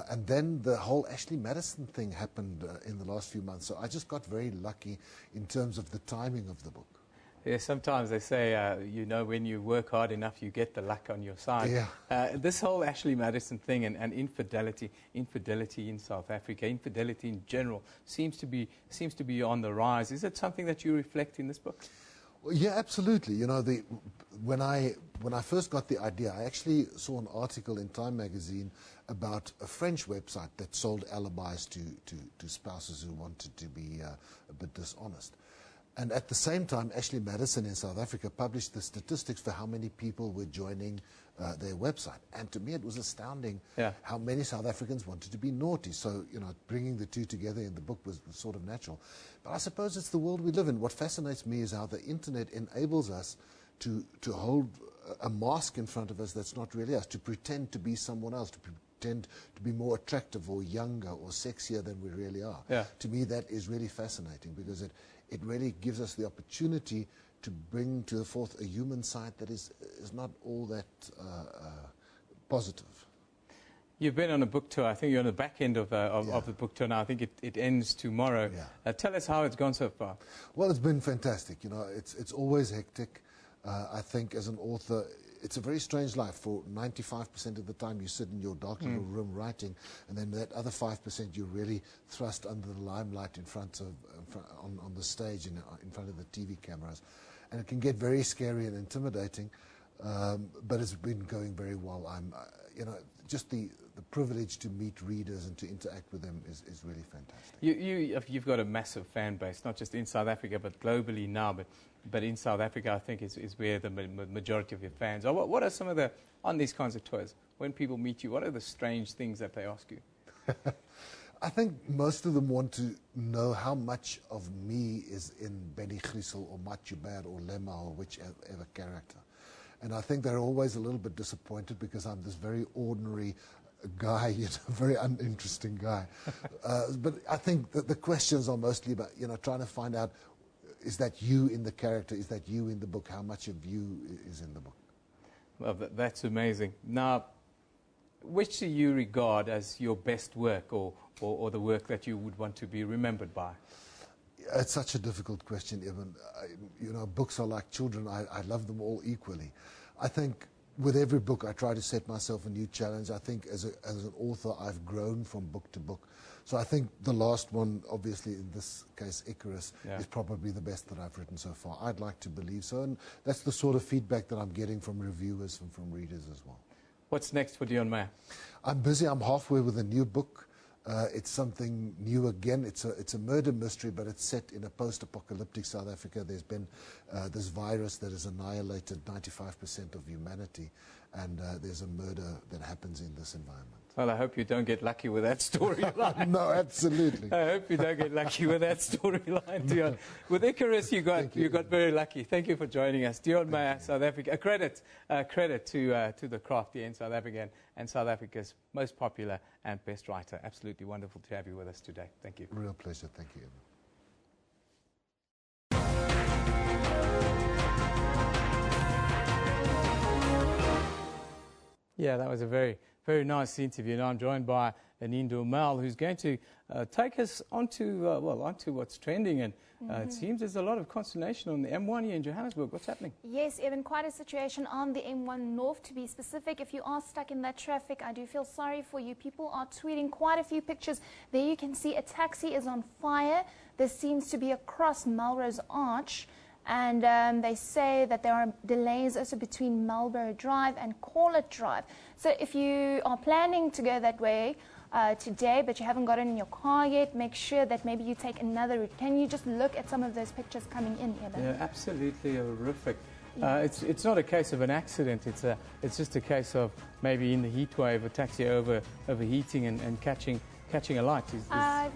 And then the whole Ashley Madison thing happened in the last few months, so I just got very lucky in terms of the timing of the book. Yeah, sometimes they say, when you work hard enough, you get the luck on your side. Yeah. This whole Ashley Madison thing and infidelity in South Africa, infidelity in general, seems to be on the rise. Is it something that you reflect in this book? Well, yeah, absolutely. When I first got the idea, I actually saw an article in Time magazine about a French website that sold alibis to spouses who wanted to be a bit dishonest. And at the same time, Ashley Madison in South Africa published the statistics for how many people were joining their website. And to me, it was astounding how many South Africans wanted to be naughty. So, bringing the two together in the book was sort of natural. But I suppose it's the world we live in. What fascinates me is how the internet enables us to hold a mask in front of us that's not really us, to pretend to be someone else, to pretend to be more attractive or younger or sexier than we really are. Yeah. To me, that is really fascinating, because it really gives us the opportunity to bring to the forth a human side that is not all that positive. You've been on a book tour. I think you're on the back end of the book tour now. I think it ends tomorrow. Yeah. Tell us how it's gone so far. Well, it's been fantastic. It's always hectic. I think as an author, it's a very strange life. For 95% of the time, you sit in your dark little room writing, and then that other 5%, you're really thrust under the limelight on the stage in front of the TV cameras, and it can get very scary and intimidating. But it's been going very well. Just the privilege to meet readers and to interact with them is really fantastic. You've got a massive fan base, not just in South Africa, but globally now. But in South Africa, I think is where the majority of your fans are. What are some of on these kinds of tours, when people meet you, what are the strange things that they ask you? I think most of them want to know how much of me is in Benny Griesel or Matjubert or Lemma or whichever character. And I think they're always a little bit disappointed, because I'm this very ordinary guy, very uninteresting guy. But I think that the questions are mostly about, trying to find out, is that you in the character? Is that you in the book? How much of you is in the book? Well, that's amazing. Now, which do you regard as your best work or the work that you would want to be remembered by? It's such a difficult question, Evan. You know, books are like children. I love them all equally. I think with every book I try to set myself a new challenge. I think as an author I've grown from book to book. So I think the last one, obviously in this case Icarus, is probably the best that I've written so far. I'd like to believe so, and that's the sort of feedback that I'm getting from reviewers and from readers as well. What's next for Deon Meyer? I'm busy. I'm halfway with a new book. It's something new again. It's a murder mystery, but it's set in a post-apocalyptic South Africa. There's been this virus that has annihilated 95% of humanity, and there's a murder that happens in this environment. Well, I hope you don't get lucky with that storyline. No, absolutely. I hope you don't get lucky with that storyline, Deon. With Icarus, you got very lucky. Thank you for joining us. Deon Meyer, South Africa. A credit to the craft here in South Africa and South Africa's most popular and best writer. Absolutely wonderful to have you with us today. Thank you. Real pleasure. Thank you. Yeah, that was a very nice interview. Now I'm joined by Anindo Mal, who's going to take us onto what's trending. And it seems there's a lot of consternation on the M1 here in Johannesburg. What's happening? Yes, Evan, quite a situation on the M1 North, to be specific. If you are stuck in that traffic, I do feel sorry for you. People are tweeting quite a few pictures. There you can see a taxi is on fire. There seems to be across Melrose Arch. And they say that there are delays also between Marlborough Drive and Corlett Drive. So if you are planning to go that way today, but you haven't got it in your car yet, make sure that maybe you take another route. Can you just look at some of those pictures coming in, Evan? Yeah, absolutely horrific. It's not a case of an accident. It's just a case of maybe in the heat wave, a taxi overheating and catching a light.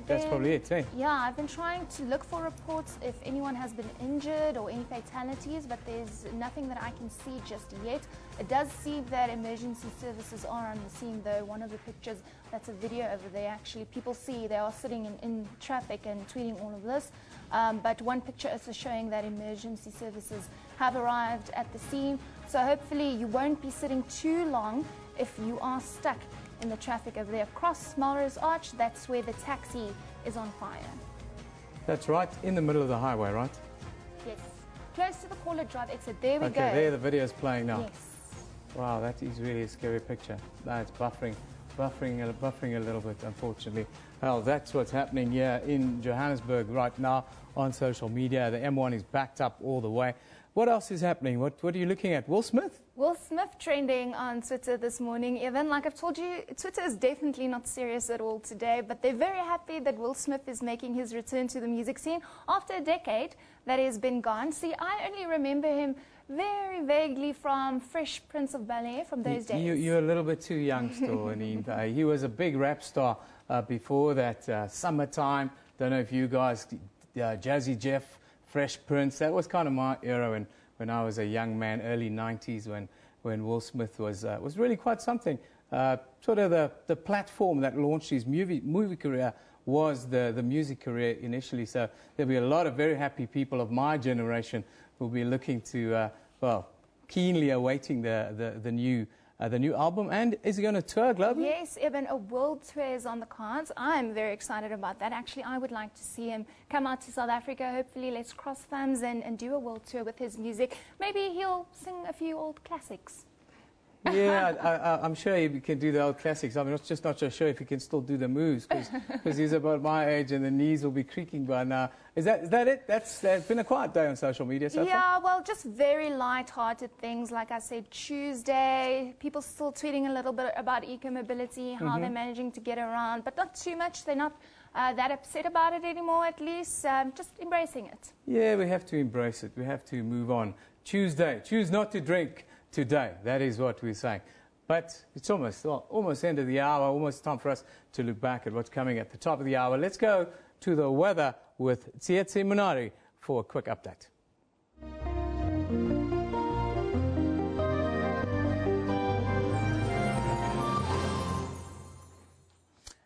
That's probably it, eh? Yeah, I've been trying to look for reports if anyone has been injured or any fatalities, but there's nothing that I can see just yet. It does seem that emergency services are on the scene, though. One of the pictures, that's a video over there, actually. People see they are sitting in traffic and tweeting all of this. But one picture is showing that emergency services have arrived at the scene. So hopefully you won't be sitting too long if you are stuck in the traffic over there. Across Melrose Arch, that's where the taxi is on fire. That's right, in the middle of the highway, right? Yes, close to the Corlett Drive exit. There we go. Okay, there the video's playing now. Yes. Wow, that is really a scary picture. It's buffering a little bit, unfortunately. Well, that's what's happening here in Johannesburg right now on social media. The M1 is backed up all the way. What else is happening? What are you looking at? Will Smith? Will Smith trending on Twitter this morning, Evan. Like I've told you, Twitter is definitely not serious at all today, but they're very happy that Will Smith is making his return to the music scene after a decade that he has been gone. See, I only remember him very vaguely from Fresh Prince of Bel-Air from those days. You're a little bit too young still, and he was a big rap star before that. Summertime, don't know if you guys, Jazzy Jeff, Fresh Prince, that was kind of my era when I was a young man, early 90s, when Will Smith was really quite something. Sort of the platform that launched his movie career was the music career initially. So there'll be a lot of very happy people of my generation who'll be looking to, keenly awaiting the new album. And is he going to tour globally? Yes, Evan, a world tour is on the cards. I'm very excited about that. Actually, I would like to see him come out to South Africa. Hopefully, let's cross thumbs and do a world tour with his music. Maybe he'll sing a few old classics. Yeah, I'm sure he can do the old classics. I'm just not so sure if he can still do the moves because he's about my age and the knees will be creaking by now. Is that it? That's been a quiet day on social media so far? Yeah, well, just very light-hearted things. Like I said, Tuesday, people still tweeting a little bit about eco-mobility, how they're managing to get around, but not too much. They're not that upset about it anymore, at least. Just embracing it. Yeah, we have to embrace it. We have to move on. Tuesday, choose not to drink today. That is what we're saying. But it's almost end of the hour, almost time for us to look back at what's coming at the top of the hour. Let's go to the weather with Tsietsi Munari for a quick update.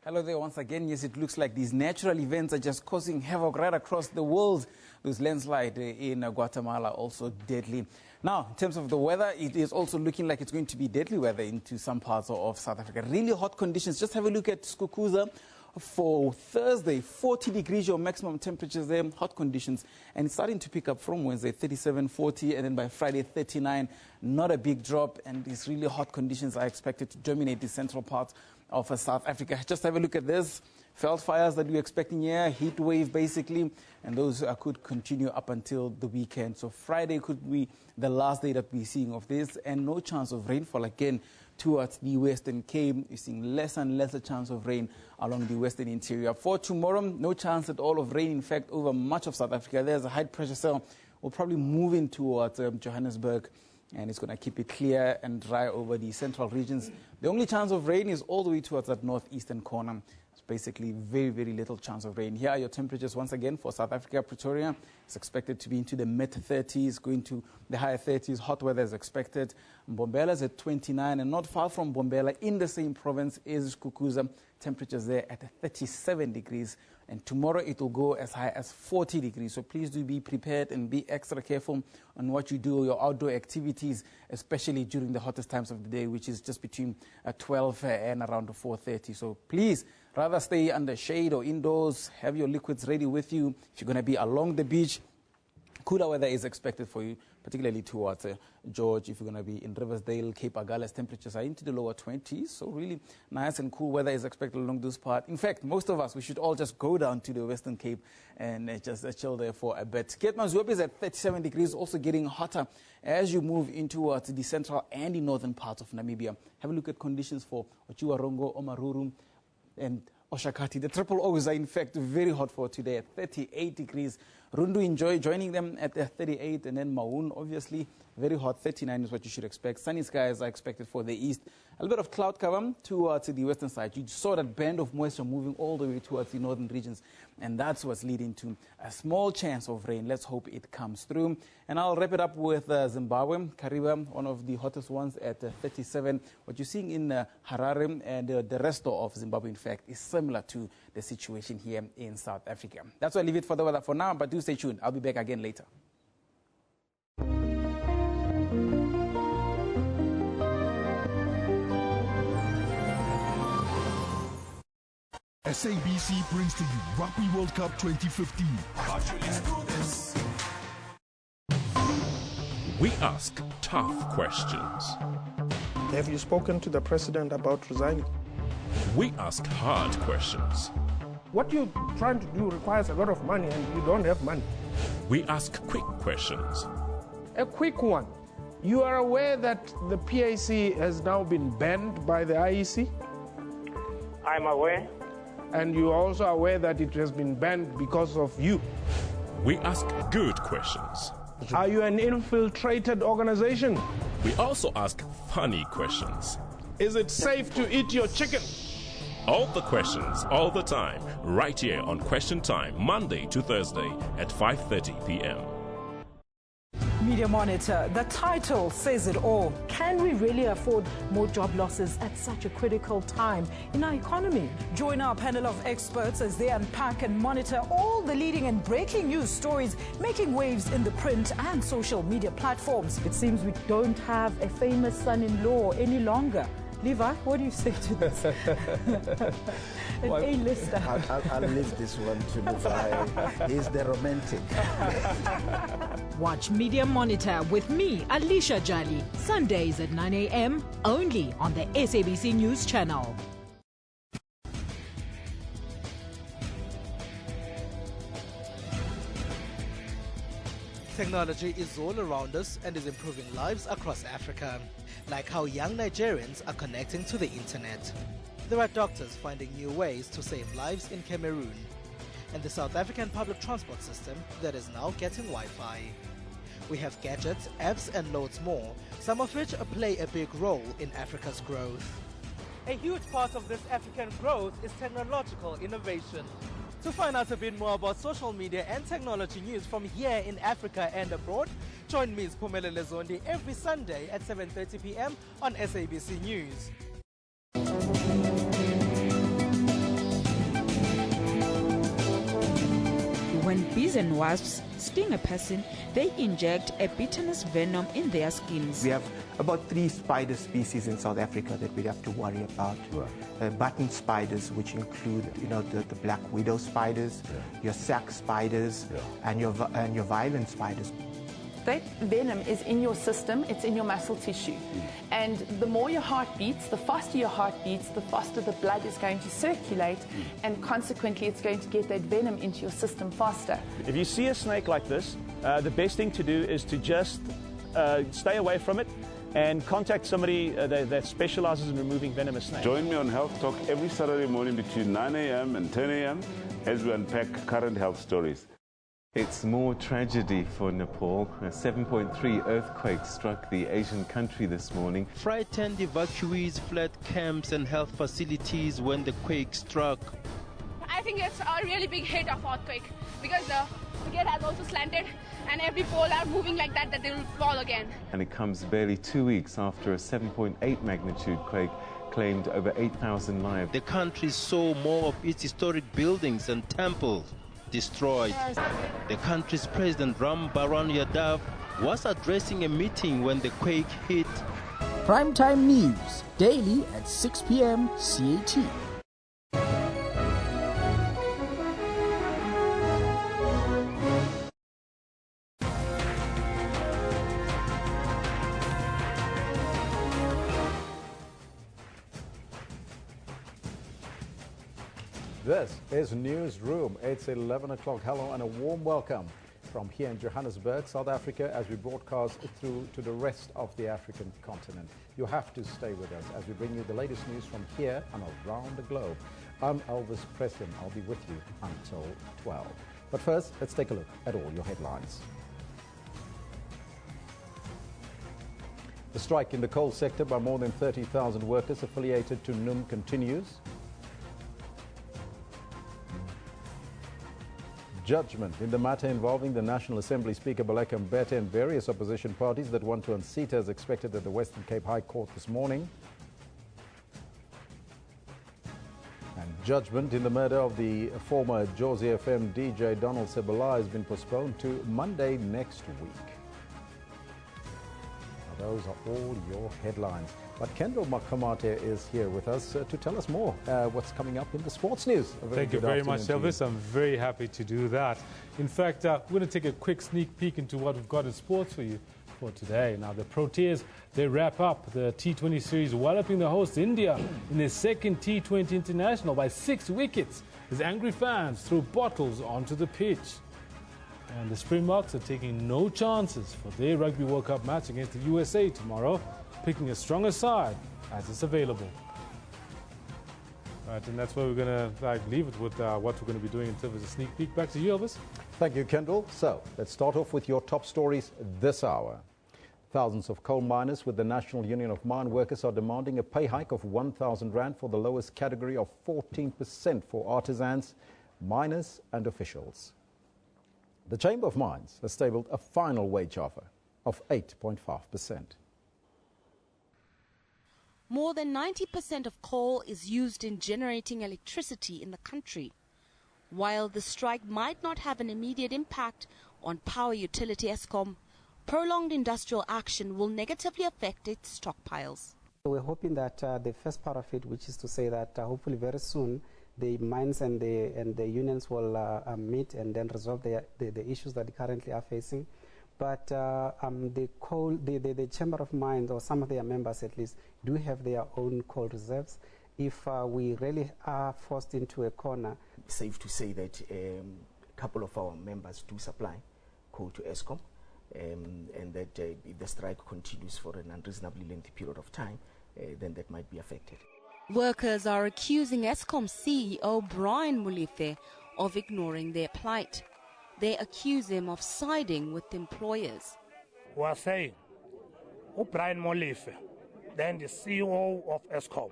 Hello there once again. Yes, it looks like these natural events are just causing havoc right across the world. Those landslide in Guatemala also deadly. Now, in terms of the weather, it is also looking like it's going to be deadly weather into some parts of South Africa. Really hot conditions. Just have a look at Skukuza. For Thursday, 40 degrees your maximum temperatures there, hot conditions, and it's starting to pick up from Wednesday, 37, 40, and then by Friday, 39. Not a big drop, and these really hot conditions are expected to dominate the central part of South Africa. Just have a look at this. Veld fires that we're expecting here, heat wave basically, and those could continue up until the weekend. So Friday could be the last day that we're seeing of this, and no chance of rainfall again towards the Western Cape. You're seeing less and lesser chance of rain along the western interior. For tomorrow, no chance at all of rain. In fact, over much of South Africa, there's a high pressure cell. Will probably move in towards Johannesburg, and it's going to keep it clear and dry over the central regions. The only chance of rain is all the way towards that northeastern corner. It's basically very, very little chance of rain. Here are your temperatures once again for South Africa. Pretoria is expected to be into the mid-30s, going to the higher 30s. Hot weather is expected. Mbombela is at 29, and not far from Mbombela in the same province is Skukuza. Temperatures there at 37 degrees. And tomorrow it will go as high as 40 degrees. So please do be prepared and be extra careful on what you do, your outdoor activities, especially during the hottest times of the day, which is just between 12 and around 4:30. So please, rather stay under shade or indoors. Have your liquids ready with you. If you're going to be along the beach, cooler weather is expected for you, particularly towards George. If you're going to be in Riversdale, Cape Agulhas, temperatures are into the lower 20s. So really nice and cool weather is expected along this part. In fact, most of us, we should all just go down to the Western Cape and just chill there for a bit. Keetmanshoop is at 37 degrees, also getting hotter as you move into the central and the northern parts of Namibia. Have a look at conditions for Ochiwarongo, Omaruru, and Oshakati. The triple O's are in fact very hot for today at 38 degrees. Rundu enjoy joining them at 38, and then Maun obviously very hot, 39 is what you should expect. Sunny skies are expected for the east. A little bit of cloud cover towards the western side. You saw that band of moisture moving all the way towards the northern regions, and that's what's leading to a small chance of rain. Let's hope it comes through. And I'll wrap it up with Zimbabwe. Kariba, one of the hottest ones at 37. What you're seeing in Harare and the rest of Zimbabwe, in fact, is similar to the situation here in South Africa. That's why I leave it for the weather for now, but do stay tuned. I'll be back again later. SABC brings to you Rugby World Cup 2015. We ask tough questions. Have you spoken to the president about resigning? We ask hard questions. What you're trying to do requires a lot of money, and you don't have money. We ask quick questions. A quick one. You are aware that the PAC has now been banned by the IEC? I'm aware. And you are also aware that it has been banned because of you? We ask good questions. Are you an infiltrated organization? We also ask funny questions. Is it safe to eat your chicken? All the questions, all the time, right here on Question Time, Monday to Thursday at 5:30 p.m. Media Monitor, the title says it all. Can we really afford more job losses at such a critical time in our economy? Join our panel of experts as they unpack and monitor all the leading and breaking news stories making waves in the print and social media platforms. It seems we don't have a famous son-in-law any longer. Levi, what do you say to this? An A-lister. I'll leave this one to Levi. He's the romantic. Watch Media Monitor with me, Alicia Jali, Sundays at 9 a.m. only on the SABC News channel. Technology is all around us and is improving lives across Africa, like how young Nigerians are connecting to the internet. There are doctors finding new ways to save lives in Cameroon, and the South African public transport system that is now getting Wi-Fi. We have gadgets, apps and loads more, some of which play a big role in Africa's growth. A huge part of this African growth is technological innovation. To find out a bit more about social media and technology news from here in Africa and abroad, join me, Phumelele Zondi, every Sunday at 7:30 p.m. on SABC News. When bees and wasps sting a person, they inject a bitterness venom in their skins. We have about 3 spider species in South Africa that we have to worry about. Button spiders, which include, the black widow spiders, your sac spiders, and your violent spiders. That venom is in your system, it's in your muscle tissue. And the more your heart beats, the faster your heart beats, the faster the blood is going to circulate, and consequently it's going to get that venom into your system faster. If you see a snake like this, the best thing to do is to just stay away from it and contact somebody that specializes in removing venomous snakes. Join me on Health Talk every Saturday morning between 9 a.m. and 10 a.m. as we unpack current health stories. It's more tragedy for Nepal. A 7.3 earthquake struck the Asian country this morning. Frightened evacuees fled camps and health facilities when the quake struck. I think it's a really big hit of earthquake because the gate has also slanted and every pole are moving like that they will fall again. And it comes barely 2 weeks after a 7.8 magnitude quake claimed over 8,000 lives. The country saw more of its historic buildings and temples destroyed. The country's president Ram Baran Yadav was addressing a meeting when the quake hit. Primetime News, daily at 6 p.m. CAT. This is Newsroom. It's 11 o'clock. Hello and a warm welcome from here in Johannesburg, South Africa, as we broadcast through to the rest of the African continent. You have to stay with us as we bring you the latest news from here and around the globe. I'm Elvis Preston. I'll be with you until 12. But first, let's take a look at all your headlines. The strike in the coal sector by more than 30,000 workers affiliated to NUM continues. Judgment in the matter involving the National Assembly Speaker Baleka Mbete and various opposition parties that want to unseat her is expected at the Western Cape High Court this morning. And judgment in the murder of the former Jozi FM DJ Donald Sebalai has been postponed to Monday next week. Now, those are all your headlines. But Kendall Makamate is here with us to tell us more what's coming up in the sports news. Thank you very much, Elvis. I'm very happy to do that. In fact, we're going to take a quick sneak peek into what we've got in sports for you for today. Now, the Proteas, they wrap up the T20 series, walloping the host India in their second T20 International by 6 wickets as angry fans threw bottles onto the pitch. And the Springboks are taking no chances for their Rugby World Cup match against the USA tomorrow, picking a stronger side as it's available. Right, and that's where we're going to leave it with what we're going to be doing in terms of a sneak peek. Back to you, Elvis. Thank you, Kendall. So let's start off with your top stories this hour. Thousands of coal miners with the National Union of Mine Workers are demanding a pay hike of 1,000 Rand for the lowest category of 14% for artisans, miners and officials. The Chamber of Mines has tabled a final wage offer of 8.5%. More than 90% of coal is used in generating electricity in the country. While the strike might not have an immediate impact on power utility Eskom, prolonged industrial action will negatively affect its stockpiles. We're hoping that the first part of it, which is to say that hopefully very soon the mines and the unions will meet and then resolve the issues that they currently are facing. But the Chamber of Mines, or some of their members at least, do have their own coal reserves. If we really are forced into a corner. It's safe to say that a couple of our members do supply coal to Eskom, and that if the strike continues for an unreasonably lengthy period of time, then that might be affected. Workers are accusing Eskom CEO Brian Molefe of ignoring their plight. They accuse him of siding with employers. We are saying, Brian Molefe, then the CEO of Eskom,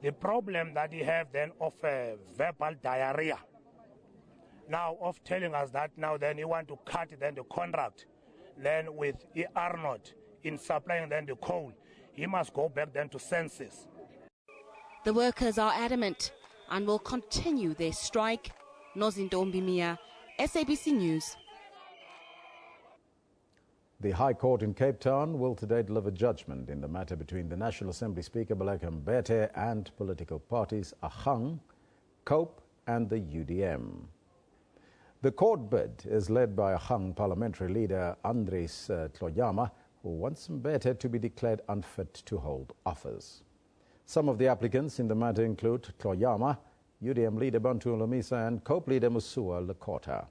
the problem that he have then of verbal diarrhea, now of telling us that now then he want to cut then the contract, then with E. Arnold in supplying then the coal, he must go back then to senses. The workers are adamant and will continue their strike. Nozintombi Mia, SABC News. The High Court in Cape Town will today deliver judgment in the matter between the National Assembly Speaker Baleka Mbete and political parties Ahang, COPE and the UDM. The court bid is led by Ahang parliamentary leader Andries Tloyama, who wants Mbete to be declared unfit to hold office. Some of the applicants in the matter include Tloyama, UDM leader Bantu Lomisa and COPE leader Musua Lekota.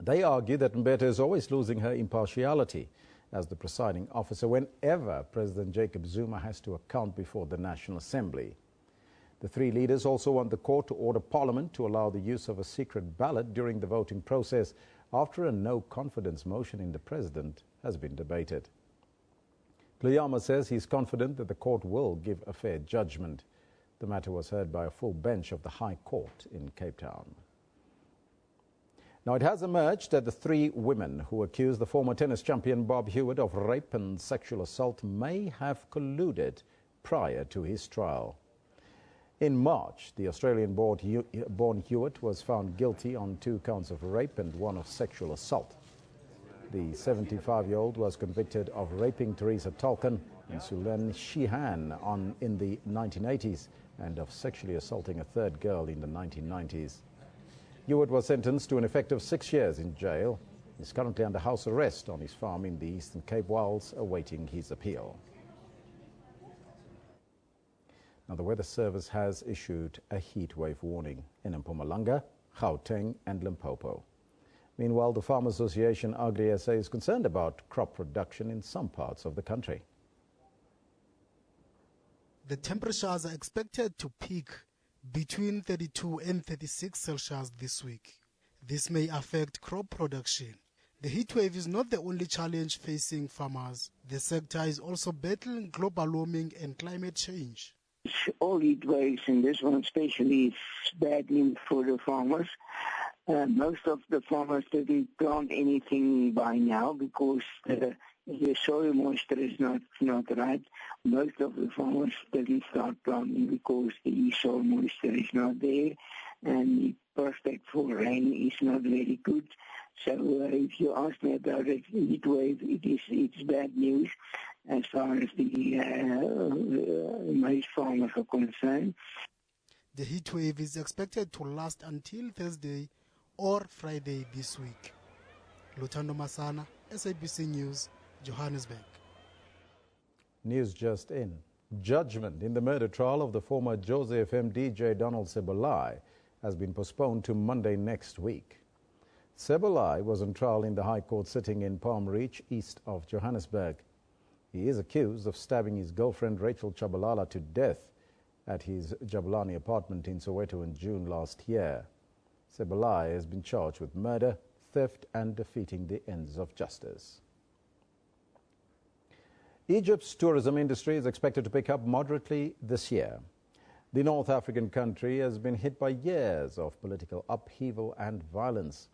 They argue that Mbete is always losing her impartiality as the presiding officer whenever President Jacob Zuma has to account before the National Assembly. The three leaders also want the court to order Parliament to allow the use of a secret ballot during the voting process after a no-confidence motion in the President has been debated. Tloyama says he's confident that the court will give a fair judgment. The matter was heard by a full bench of the High Court in Cape Town. Now, it has emerged that the three women who accused the former tennis champion Bob Hewitt of rape and sexual assault may have colluded prior to his trial. In March, the Australian-born Hewitt was found guilty on 2 counts of rape and 1 of sexual assault. The 75-year-old was convicted of raping Teresa Tolkien and Sulen Sheehan in the 1980s and of sexually assaulting a third girl in the 1990s. Hewitt was sentenced to an effective 6 years in jail. He is currently under house arrest on his farm in the Eastern Cape whilst awaiting his appeal. Now, the Weather Service has issued a heat wave warning in Mpumalanga, Gauteng and Limpopo. Meanwhile, the Farm Association Agri-SA is concerned about crop production in some parts of the country. The temperatures are expected to peak between 32 and 36 Celsius this week. This may affect crop production. The heat wave is not the only challenge facing farmers. The sector is also battling global warming and climate change. All heat waves, and this one especially, is bad news for the farmers. Most of the farmers didn't plant anything by now because the soil moisture is not right. Most of the farmers didn't start planting because the soil moisture is not there, and the prospect for rain is not very good. So if you ask me about the heat wave, it's bad news as far as the maize farmers are concerned. The heat wave is expected to last until Thursday or Friday this week. Lutando Masana, SABC News, Johannesburg. News just in. Judgment in the murder trial of the former Jose FM DJ Donald Sebolai has been postponed to Monday next week. Sebolai was on trial in the High Court sitting in Palm Reach, east of Johannesburg. He is accused of stabbing his girlfriend Rachel Chabalala to death at his Jabulani apartment in Soweto in June last year. Sebolai has been charged with murder, theft and defeating the ends of justice. Egypt's tourism industry is expected to pick up moderately this year. The North African country has been hit by years of political upheaval and violence.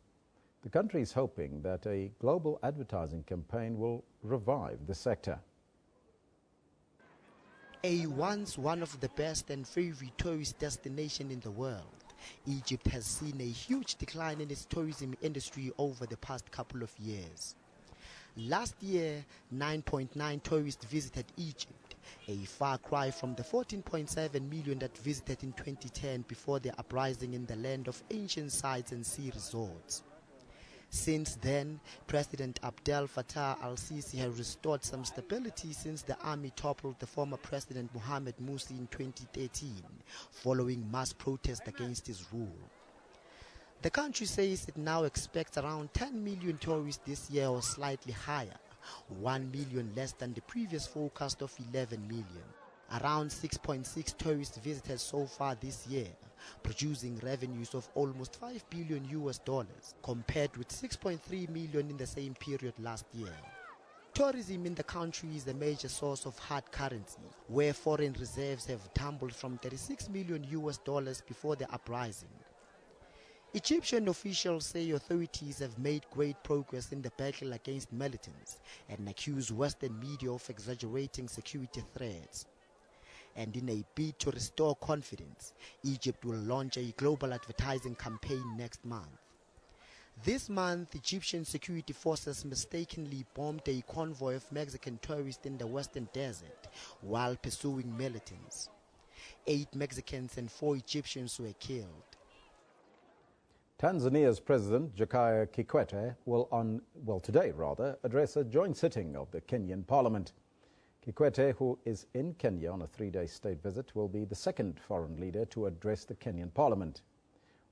The country is hoping that a global advertising campaign will revive the sector. Once one of the best and favorite tourist destinations in the world, Egypt has seen a huge decline in its tourism industry over the past couple of years. Last year, 9.9 tourists visited Egypt, a far cry from the 14.7 million that visited in 2010 before the uprising in the land of ancient sites and sea resorts. Since then, President Abdel Fattah al-Sisi has restored some stability since the army toppled the former President Mohamed Morsi in 2013, following mass protests against his rule. The country says it now expects around 10 million tourists this year or slightly higher, 1 million less than the previous forecast of 11 million. Around 6.6 tourists visited so far this year, producing revenues of almost $5 billion compared with 6.3 million in the same period last year. Tourism in the country is a major source of hard currency, where foreign reserves have tumbled from $36 million before the uprising. Egyptian officials say authorities have made great progress in the battle against militants and accuse Western media of exaggerating security threats. And in a bid to restore confidence, Egypt will launch a global advertising campaign next month. This month, Egyptian security forces mistakenly bombed a convoy of Mexican tourists in the Western Desert while pursuing militants. 8 Mexicans and 4 Egyptians were killed. Tanzania's President Jakaya Kikwete will today address a joint sitting of the Kenyan Parliament. Kikwete, who is in Kenya on a 3-day state visit, will be the second foreign leader to address the Kenyan Parliament.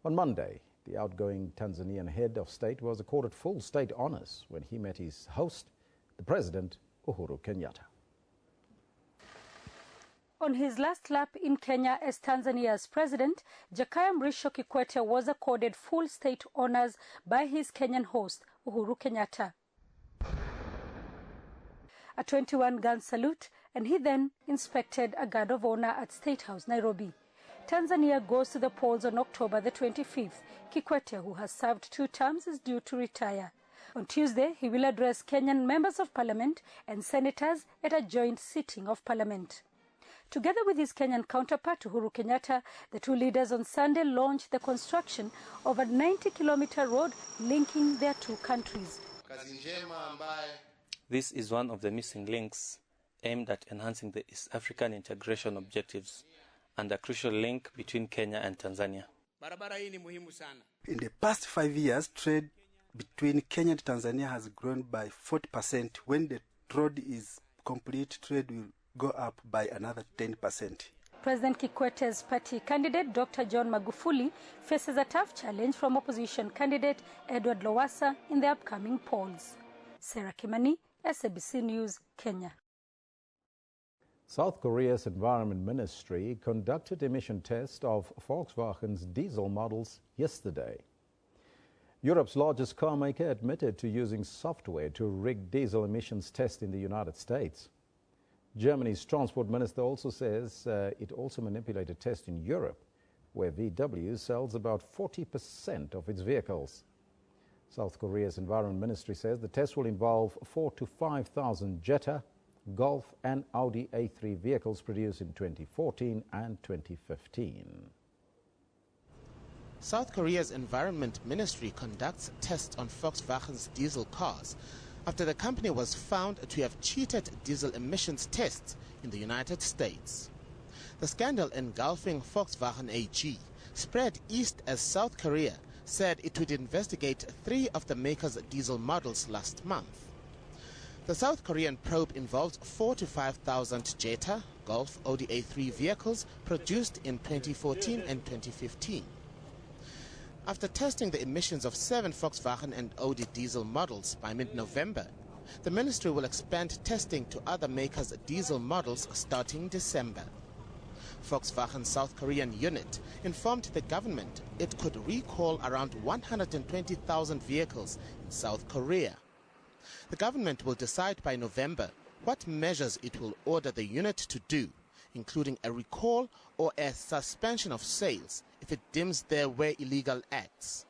On Monday, the outgoing Tanzanian head of state was accorded full state honors when he met his host, the President Uhuru Kenyatta. On his last lap in Kenya as Tanzania's president, Jakaya Mrisho Kikwete was accorded full state honors by his Kenyan host, Uhuru Kenyatta. A 21-gun salute, and he then inspected a guard of honor at State House, Nairobi. Tanzania goes to the polls on October the 25th. Kikwete, who has served 2 terms, is due to retire. On Tuesday, he will address Kenyan members of parliament and senators at a joint sitting of parliament. Together with his Kenyan counterpart, Uhuru Kenyatta, the 2 leaders on Sunday launched the construction of a 90-kilometer road linking their 2 countries. This is one of the missing links aimed at enhancing the East African integration objectives and a crucial link between Kenya and Tanzania. In the past 5 years, trade between Kenya and Tanzania has grown by 40%. When the road is complete, trade will go up by another 10%. President Kikwete's party candidate, Dr. John Magufuli, faces a tough challenge from opposition candidate Edward Lowassa in the upcoming polls. Sarah Kimani, SABC News, Kenya. South Korea's Environment Ministry conducted emission tests of Volkswagen's diesel models yesterday. Europe's largest car maker admitted to using software to rig diesel emissions tests in the United States. Germany's transport minister also says it also manipulated tests in Europe, where VW sells about 40% of its vehicles. South Korea's Environment Ministry says the test will involve 4,000 to 5,000 Jetta, Golf and Audi A3 vehicles produced in 2014 and 2015. South Korea's Environment Ministry conducts tests on Volkswagen's diesel cars after the company was found to have cheated diesel emissions tests in the United States. The scandal engulfing Volkswagen AG spread east as South Korea said it would investigate 3 of the maker's diesel models last month. The South Korean probe involved 4,000 to 5,000 Jetta, Golf, Audi A3 vehicles produced in 2014 and 2015. After testing the emissions of 7 Volkswagen and Audi diesel models by mid-November, the ministry will expand testing to other makers' diesel models starting December. Volkswagen's South Korean unit informed the government it could recall around 120,000 vehicles in South Korea. The government will decide by November what measures it will order the unit to do, including a recall or a suspension of sales if it deems there were illegal acts.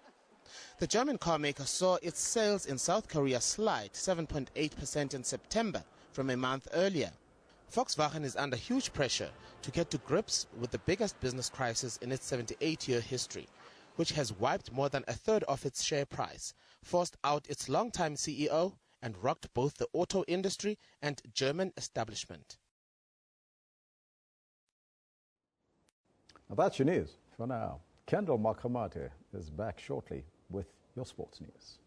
The German carmaker saw its sales in South Korea slide 7.8% in September from a month earlier. Volkswagen is under huge pressure to get to grips with the biggest business crisis in its 78-year history, which has wiped more than a third of its share price, forced out its longtime CEO, and rocked both the auto industry and German establishment. Now that's your news for now. Kendall Makamate is back shortly with your sports news.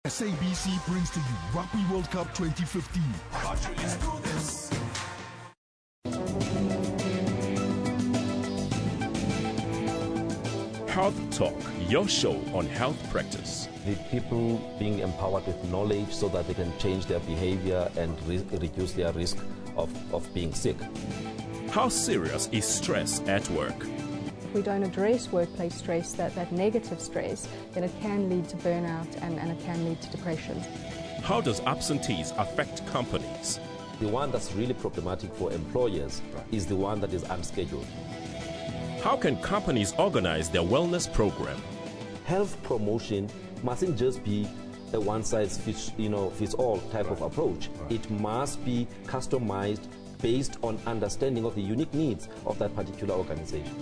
SABC brings to you Rugby World Cup 2015. Health Talk, your show on health practice. The people being empowered with knowledge so that they can change their behavior and reduce their risk of being sick. How serious is stress at work? If we don't address workplace stress, that negative stress, then it can lead to burnout and it can lead to depression. How does absentees affect companies? The one that's really problematic for employers is the one that is unscheduled. How can companies organize their wellness program? Health promotion mustn't just be a one-size-fits-all type of approach. It must be customized based on understanding of the unique needs of that particular organization.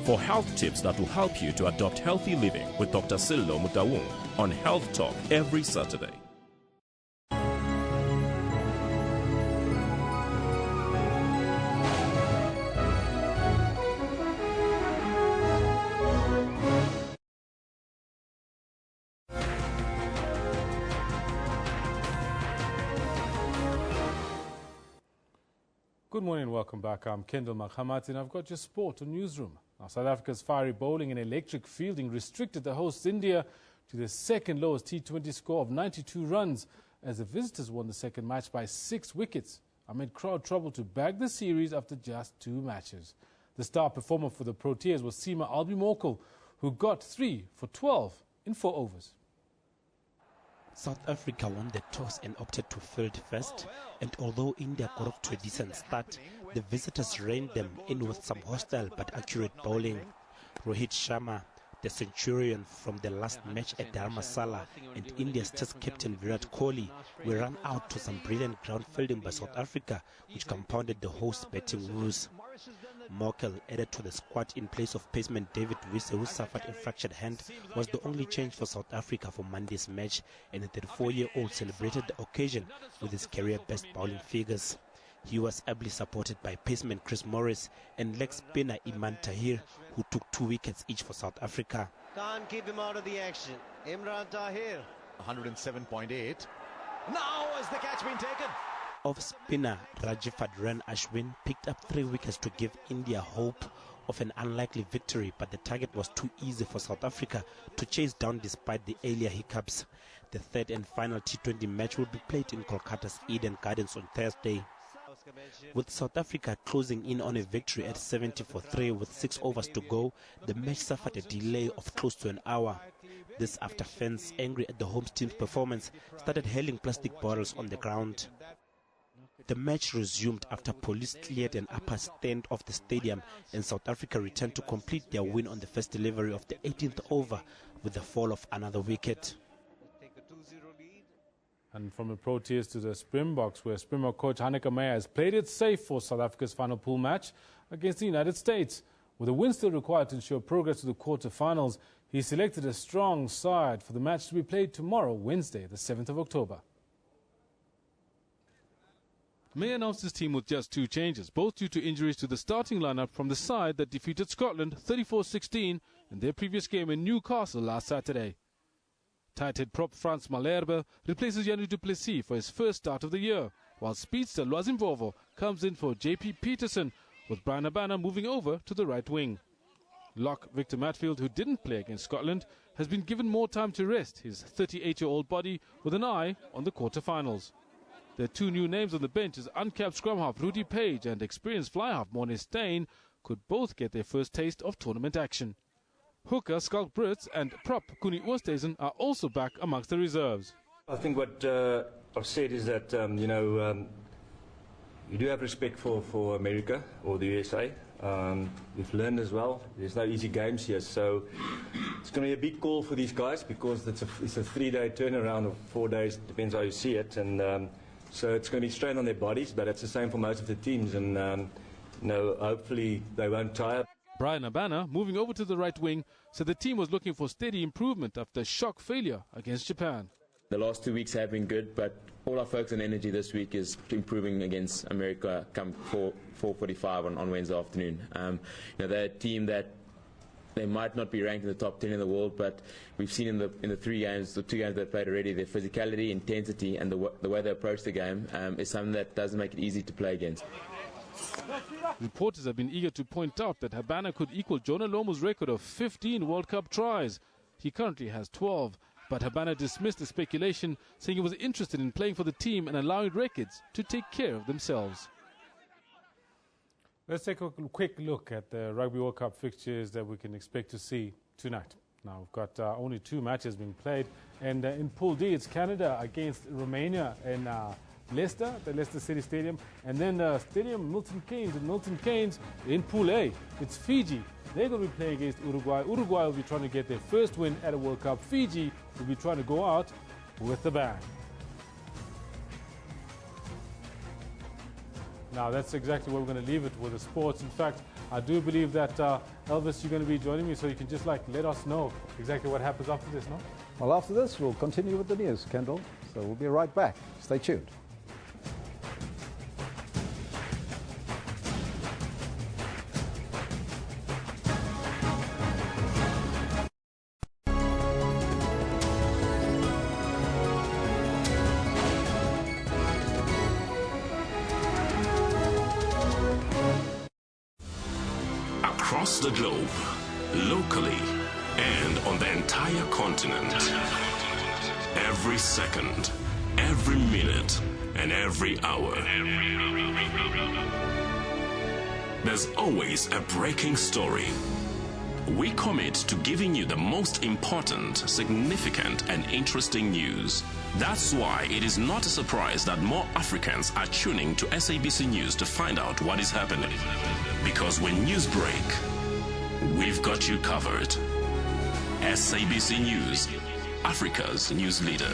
For health tips that will help you to adopt healthy living with Dr. Sillo Mutawung on Health Talk every Saturday. Good morning and welcome back. I'm Kendall Makhamat and I've got your sport on Newsroom. Now, South Africa's fiery bowling and electric fielding restricted the hosts India to their second lowest T20 score of 92 runs as the visitors won the second match by 6 wickets amid crowd trouble to bag the series after just 2 matches. The star performer for the Proteas was Seema Albimokal, who got 3 for 12 in 4 overs. South Africa won the toss and opted to field first, and although India got off to a decent start, the visitors reined them in with some hostile but accurate bowling. Rohit Sharma, the centurion from the last match at Dharmasala, and India's test captain Virat Kohli were run out to some brilliant ground fielding by South Africa, which compounded the host's batting woes. Mokel, added to the squad in place of paceman David Wiese, who suffered a fractured hand, was the only change for South Africa for Monday's match, and the 34-year-old celebrated the occasion with his career-best bowling figures. He was ably supported by paceman Chris Morris and leg spinner Iman Tahir, who took 2 wickets each for South Africa. Can't keep him out of the action. Imran Tahir. 107.8. Now has the catch been taken? Off spinner Rajiv Adran Ashwin picked up 3 wickets to give India hope of an unlikely victory, but the target was too easy for South Africa to chase down despite the earlier hiccups. The third and final T20 match will be played in Kolkata's Eden Gardens on Thursday. With South Africa closing in on a victory at 70 for 3 with 6 overs to go, the match suffered a delay of close to an hour. This after fans, angry at the home team's performance, started hurling plastic bottles on the ground. The match resumed after police cleared an upper stand of the stadium and South Africa returned to complete their win on the first delivery of the 18th over with the fall of another wicket. And from the Proteas to the Springboks, where Springbok coach Hanneke Meyer has played it safe for South Africa's final pool match against the United States. With a win still required to ensure progress to the quarterfinals, he selected a strong side for the match to be played tomorrow, Wednesday, the 7th of October. May announced his team with just 2 changes, both due to injuries to the starting lineup from the side that defeated Scotland 34-16 in their previous game in Newcastle last Saturday. Tight-head prop Frans Malherbe replaces Janu du Plessis for his first start of the year, while speedster Lwazimvovo comes in for JP Peterson, with Brian Abana moving over to the right wing. Lock Victor Matfield, who didn't play against Scotland, has been given more time to rest his 38-year-old body with an eye on the quarterfinals. The 2 new names on the bench as uncapped scrum half Rudy Page and experienced fly half Morne Steyn could both get their first taste of tournament action. Hooker Skalk Brits and prop Kuni Oosthuizen are also back amongst the reserves. I think what I've said is that, you do have respect for America or the USA. We've learned as well. There's no easy games here, so it's going to be a big call for these guys because it's a 3-day turnaround or 4 days, depends how you see it. And so it's going to be strain on their bodies, but it's the same for most of the teams, and hopefully they won't tire. Brian Abana, moving over to the right wing, said the team was looking for steady improvement after shock failure against Japan. The last 2 weeks have been good, but all our focus and energy this week is improving against America come 4:45 on Wednesday afternoon. They're a team that they might not be ranked in the top 10 in the world, but we've seen in the 2 games they've played already, their physicality, intensity, and the way they approach the game is something that doesn't make it easy to play against. Reporters have been eager to point out that Habana could equal Jonah Lomu's record of 15 World Cup tries. He currently has 12, but Habana dismissed the speculation, saying he was interested in playing for the team and allowing records to take care of themselves. Let's take a quick look at the Rugby World Cup fixtures that we can expect to see tonight. Now, we've got only 2 matches being played, and in Pool D, it's Canada against Romania in Leicester, the Leicester City Stadium, and then Stadium Milton Keynes in Milton Keynes. In Pool A, it's Fiji. They're going to be playing against Uruguay. Uruguay will be trying to get their first win at a World Cup. Fiji will be trying to go out with a bang. Now, that's exactly where we're going to leave it with the sports. In fact, I do believe that, Elvis, you're going to be joining me, so you can just let us know exactly what happens after this, no? Well, after this, we'll continue with the news, Kendall. So we'll be right back. Stay tuned. Across the globe, locally, and on the entire continent. Every second, every minute, and every hour. There's always a breaking story. We commit to giving you the most important, significant, and interesting news. That's why it is not a surprise that more Africans are tuning to SABC News to find out what is happening. Because when news break, we've got you covered. SABC News, Africa's news leader.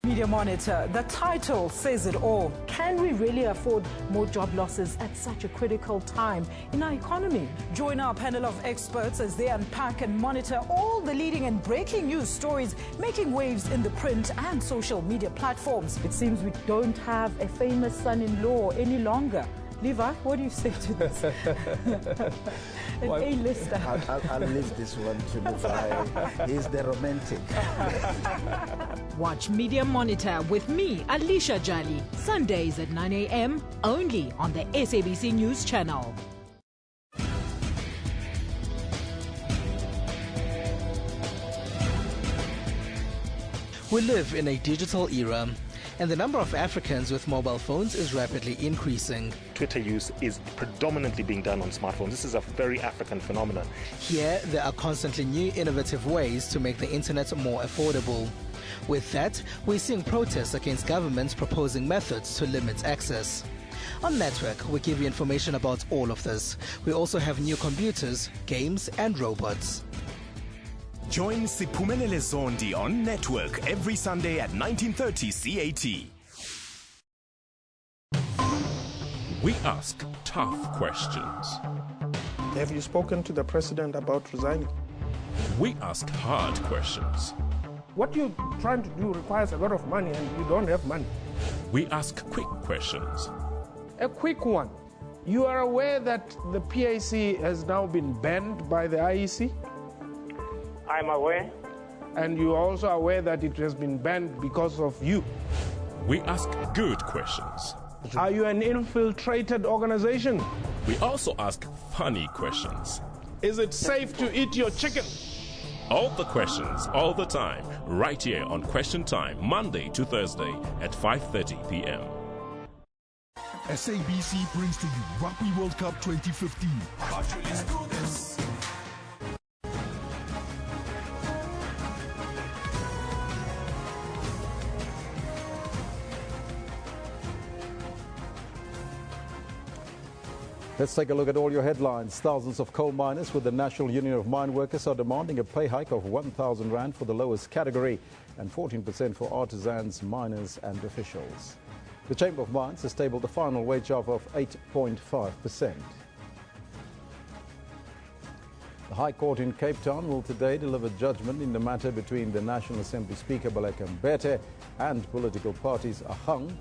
Media Monitor, the title says it all. Can we really afford more job losses at such a critical time in our economy? Join our panel of experts as they unpack and monitor all the leading and breaking news stories making waves in the print and social media platforms. It seems we don't have a famous son-in-law any longer. Levi, what do you say to this? An A-lister. I'll leave this one to Levi. He's the romantic. Watch Media Monitor with me, Alicia Jali, Sundays at 9 a.m. only on the SABC News channel. We live in a digital era, and the number of Africans with mobile phones is rapidly increasing. Twitter use is predominantly being done on smartphones. This is a very African phenomenon. Here, there are constantly new innovative ways to make the internet more affordable. With that, we're seeing protests against governments proposing methods to limit access. On Network, we give you information about all of this. We also have new computers, games, and robots. Join Siphumelele Zondi on Network every Sunday at 19:30 CAT. We ask tough questions. Have you spoken to the president about resigning? We ask hard questions. What you're trying to do requires a lot of money and you don't have money. We ask quick questions. A quick one. You are aware that the PIC has now been banned by the IEC? I'm aware. And you are also aware that it has been banned because of you? We ask good questions. Are you an infiltrated organization? We also ask funny questions. Is it safe to eat your chicken? All the questions, all the time, right here on Question Time, Monday to Thursday at 5:30 p.m. SABC brings to you Rugby World Cup 2015. Let's take a look at all your headlines. Thousands of coal miners with the National Union of Mine Workers are demanding a pay hike of 1,000 Rand for the lowest category and 14% for artisans, miners and officials. The Chamber of Mines has tabled a final wage of 8.5%. The High Court in Cape Town will today deliver judgment in the matter between the National Assembly Speaker Baleka Mbete and political parties Ahang,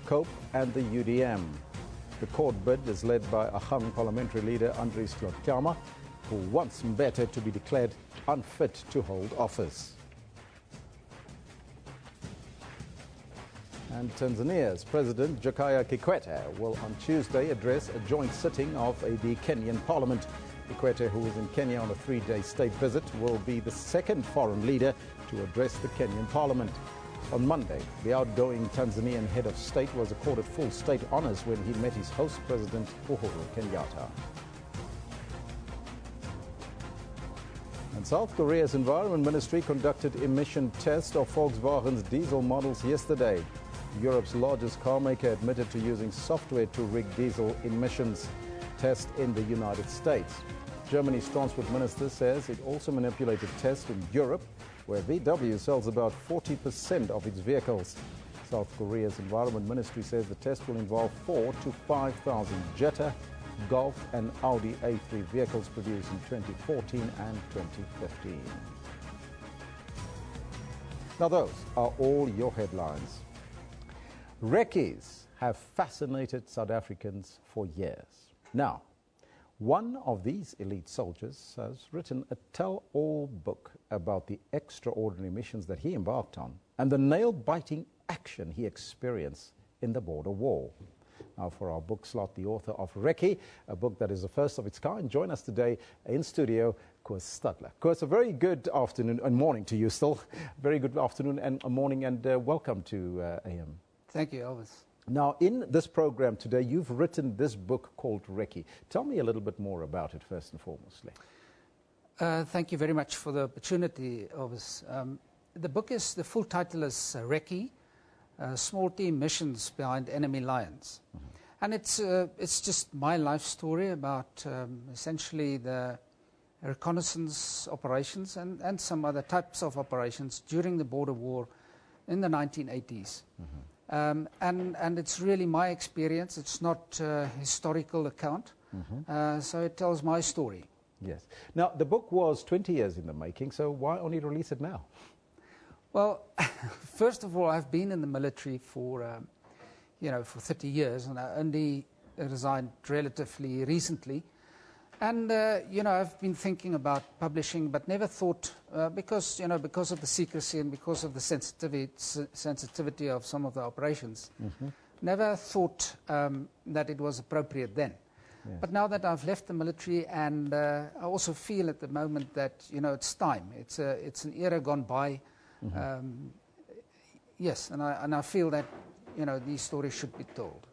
COPE and the UDM. The court bid is led by Ahang parliamentary leader Andries Tlotama, who wants Mbete to be declared unfit to hold office. And Tanzania's President Jakaya Kikwete will on Tuesday address a joint sitting of the Kenyan Parliament. Kikwete, who is in Kenya on a 3-day state visit, will be the second foreign leader to address the Kenyan Parliament. On Monday, the outgoing Tanzanian head of state was accorded full state honors when he met his host, President Uhuru Kenyatta. South Korea's Environment Ministry conducted emission tests of Volkswagen's diesel models yesterday. Europe's largest car maker admitted to using software to rig diesel emissions test in the United States. Germany's transport minister says it also manipulated tests in Europe, where VW sells about 40% of its vehicles. South Korea's Environment Ministry says the test will involve 4,000 to 5,000 Jetta, Golf and Audi A3 vehicles produced in 2014 and 2015. Now those are all your headlines. Recce's have fascinated South Africans for years. Now, one of these elite soldiers has written a tell-all book about the extraordinary missions that he embarked on and the nail-biting action he experienced in the border war. Now, for our book slot, the author of Recce, a book that is the first of its kind, join us today in studio, Koos Stadler. Koos, a very good afternoon and morning to you still. Very good afternoon and morning, and welcome to AM. Thank you, Elvis. Now, in this program today, you've written this book called Recce. Tell me a little bit more about it, first and foremostly. Thank you very much for the opportunity, Elvis. The full title is Recce, Small Team Missions Behind Enemy Lines. Mm-hmm. And it's just my life story about essentially the reconnaissance operations and some other types of operations during the border war in the 1980s. Mm-hmm. And it's really my experience. It's not a historical account. Mm-hmm. So it tells my story. Yes. Now, the book was 20 years in the making, so why only release it now? Well, first of all, I've been in the military for 30 years, and I only resigned relatively recently. And, I've been thinking about publishing, but never thought, because of the secrecy and because of the sensitivity of some of the operations, mm-hmm. never thought that it was appropriate then. Yes. But now that I've left the military, and I also feel at the moment that, it's time. It's an era gone by. Mm-hmm. Yes, and I feel that, these stories should be told.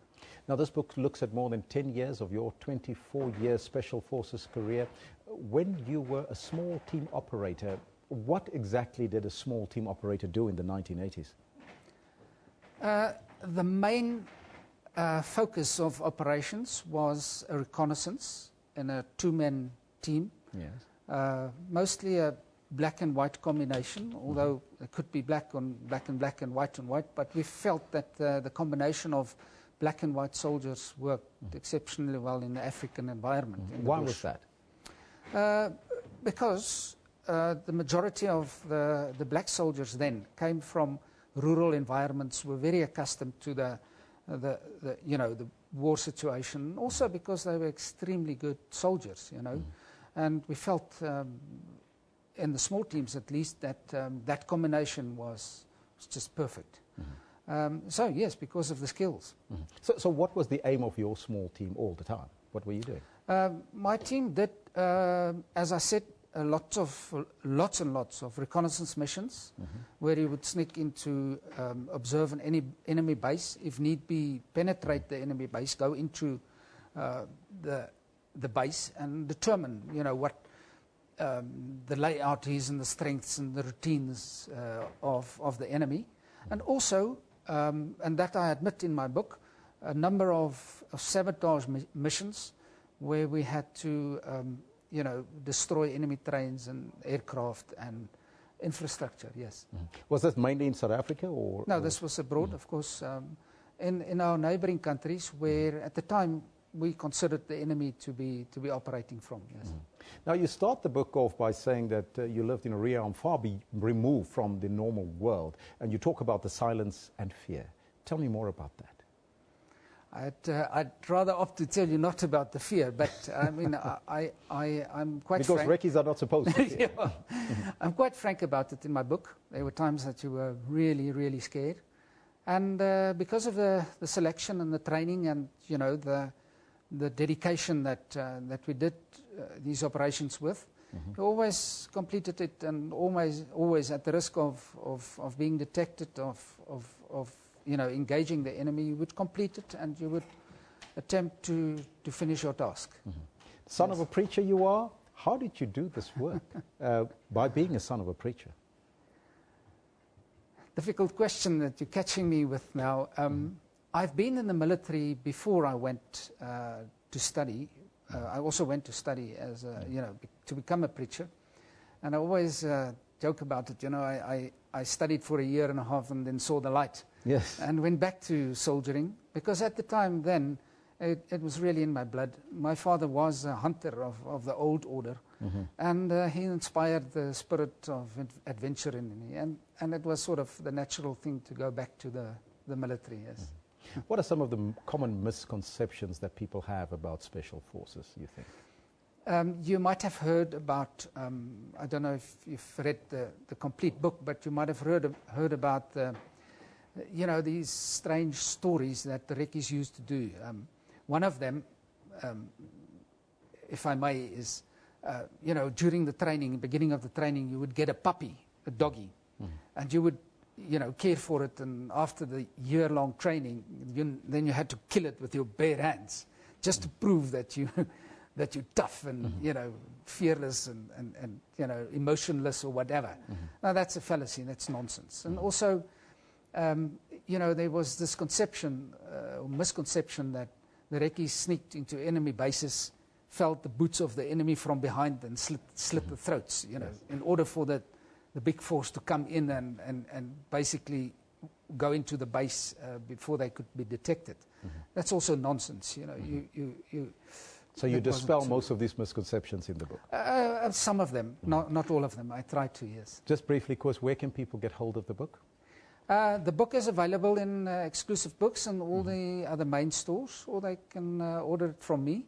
Now, this book looks at more than 10 years of your 24-year Special Forces career. When you were a small team operator, what exactly did a small team operator do in the 1980s? The main focus of operations was a reconnaissance in a two-man team. Yes. Mostly a black and white combination, although mm-hmm. it could be black and black and white, but we felt that the combination of black and white soldiers worked exceptionally well in the African environment. Mm-hmm. Why was that? Because the majority of the black soldiers then came from rural environments, were very accustomed to the war situation, also because they were extremely good soldiers, and we felt in the small teams at least that that combination was just perfect. Mm-hmm. So yes, because of the skills. Mm-hmm. So what was the aim of your small team all the time? What were you doing? My team did, as I said, lots and lots of reconnaissance missions, mm-hmm. where you would sneak into, observe an enemy base, if need be, penetrate the enemy base, go into the base and determine, what the layout is and the strengths and the routines of the enemy. And also, and that I admit in my book, a number of sabotage missions where we had to, destroy enemy trains and aircraft and infrastructure, yes. Mm-hmm. Was this mainly in South Africa? No, this was abroad, mm-hmm. of course, in our neighboring countries where at the time we considered the enemy to be operating from, yes. Mm-hmm. Now, you start the book off by saying that you lived in a realm far removed from the normal world, and you talk about the silence and fear. Tell me more about that. I'd rather opt to tell you not about the fear, but I mean, I'm quite frank. Because Recce's are not supposed to fear. Yeah. I'm quite frank about it in my book. There were times that you were really, really scared. And because of the selection and the training and, the dedication that we did these operations with, mm-hmm. we always completed it, and always at the risk of being detected, of engaging the enemy, you would complete it and you would attempt to finish your task. Mm-hmm. Son of a preacher you are, How did you do this work by being a son of a preacher? Difficult question that you're catching me with now. I've been in the military before I went to study. I also went to study as to become a preacher. And I always joke about it. You know, I studied for 1.5 years and then saw the light. Yes. And went back to soldiering because at the time then it was really in my blood. My father was a hunter of the old order, and he inspired the spirit of adventure in me. And it was sort of the natural thing to go back to the military. Yes. What are some of the common misconceptions that people have about special forces, you think? You might have heard about, I don't know if you've read the complete book, but you might have heard about, these strange stories that the Rekkies used to do. One of them, if I may, is, during the training, beginning of the training, you would get a puppy, a doggy, and you would, care for it, and after the year-long training, then you had to kill it with your bare hands, just to prove that you're tough and, fearless and emotionless or whatever. Now, that's a fallacy, that's nonsense. And also, there was this conception, or misconception that the Rekkies sneaked into enemy bases, felt the boots of the enemy from behind and slit the throats, in order for the big force to come in and basically go into the base before they could be detected. That's also nonsense, So you dispel most of these misconceptions in the book? Some of them, not all of them. I try to, yes. Just briefly, of course, where can people get hold of the book? The book is available in exclusive books and all the other main stores, or they can order it from me.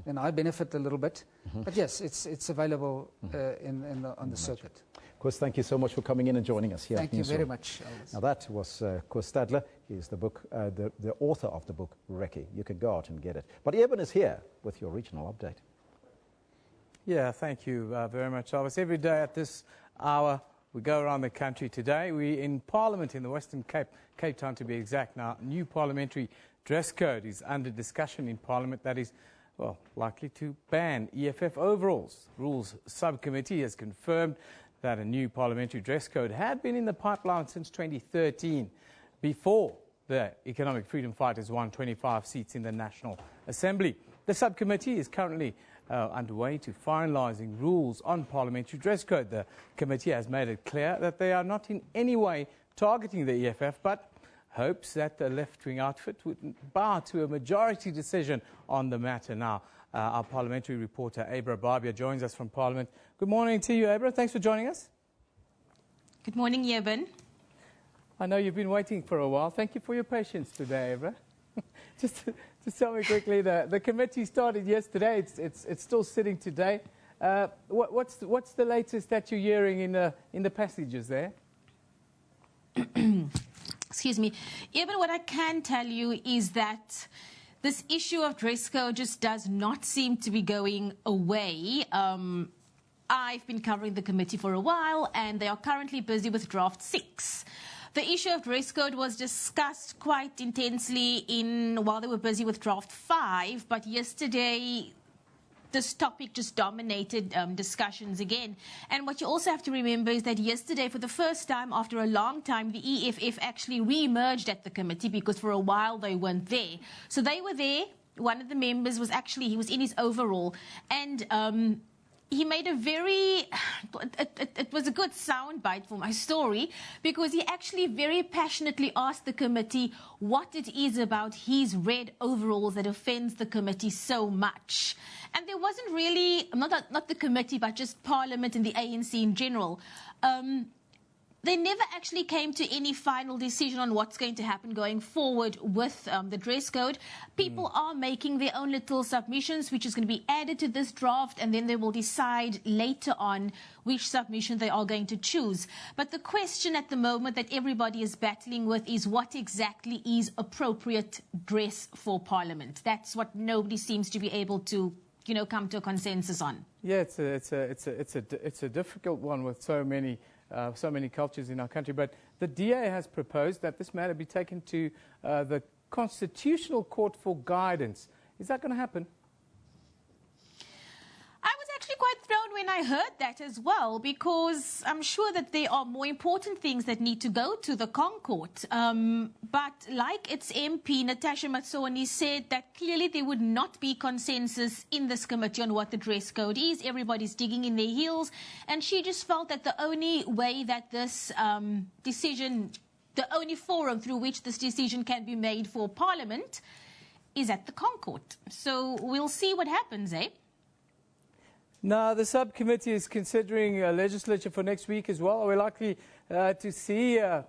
And I benefit a little bit. But yes, it's available on the circuit. Of course, thank you so much for coming in and joining us here. Thank you very much. Now that was Koos Stadler. He's the book, the author of the book Rekkie. You can go out and get it. But Eben is here with your regional update. Yeah, thank you very much, Elvis. Every day at this hour, we go around the country. Today, we're in Parliament in the Western Cape, Cape Town to be exact. Now, new parliamentary dress code is under discussion in Parliament that is, well, likely to ban EFF overalls. Rules Subcommittee has confirmed that a new parliamentary dress code had been in the pipeline since 2013, before the Economic Freedom Fighters won 25 seats in the National Assembly. The subcommittee is currently underway to finalising rules on parliamentary dress code. The committee has made it clear that they are not in any way targeting the EFF, but hopes that the left-wing outfit would bow to a majority decision on the matter. Now, our parliamentary reporter, Abra Barbia, joins us from Parliament. Good morning to you, Abra. Thanks for joining us. Good morning, Eben. I know you've been waiting for a while. Thank you for your patience today, Abra. Just tell me quickly, the committee started yesterday. It's still sitting today. What's the latest that you're hearing in the passages there? Excuse me. Eben, what I can tell you is that this issue of dress code just does not seem to be going away. I've been covering the committee for a while, and they are currently busy with draft 6. The issue of dress code was discussed quite intensely while they were busy with draft 5, but yesterday this topic just dominated discussions again. And what you also have to remember is that yesterday, for the first time after a long time, the EFF actually re-emerged at the committee, because for a while they weren't there. So they were there. One of the members was actually, he was in his overall, and he made a very, it was a good soundbite for my story, because he actually very passionately asked the committee what it is about his red overalls that offends the committee so much. And there wasn't really, not the committee, but just Parliament and the ANC in general. They never actually came to any final decision on what's going to happen going forward with the dress code. People are making their own little submissions, which is going to be added to this draft, and then they will decide later on which submission they are going to choose. But the question at the moment that everybody is battling with is what exactly is appropriate dress for Parliament. That's what nobody seems to be able to, come to a consensus on. Yeah, it's a difficult one with so many cultures in our country. But the DA has proposed that this matter be taken to the Constitutional Court for guidance. Is that going to happen? I was actually quite thrown I heard that as well, because I'm sure that there are more important things that need to go to the Concourt. But like its MP, Natasha Matsoni, said that clearly there would not be consensus in this committee on what the dress code is. Everybody's digging in their heels. And she just felt that the only way that this decision, the only forum through which this decision can be made for Parliament is at the Concourt. So we'll see what happens, eh? Now, the subcommittee is considering legislature for next week as well. Are we likely to see a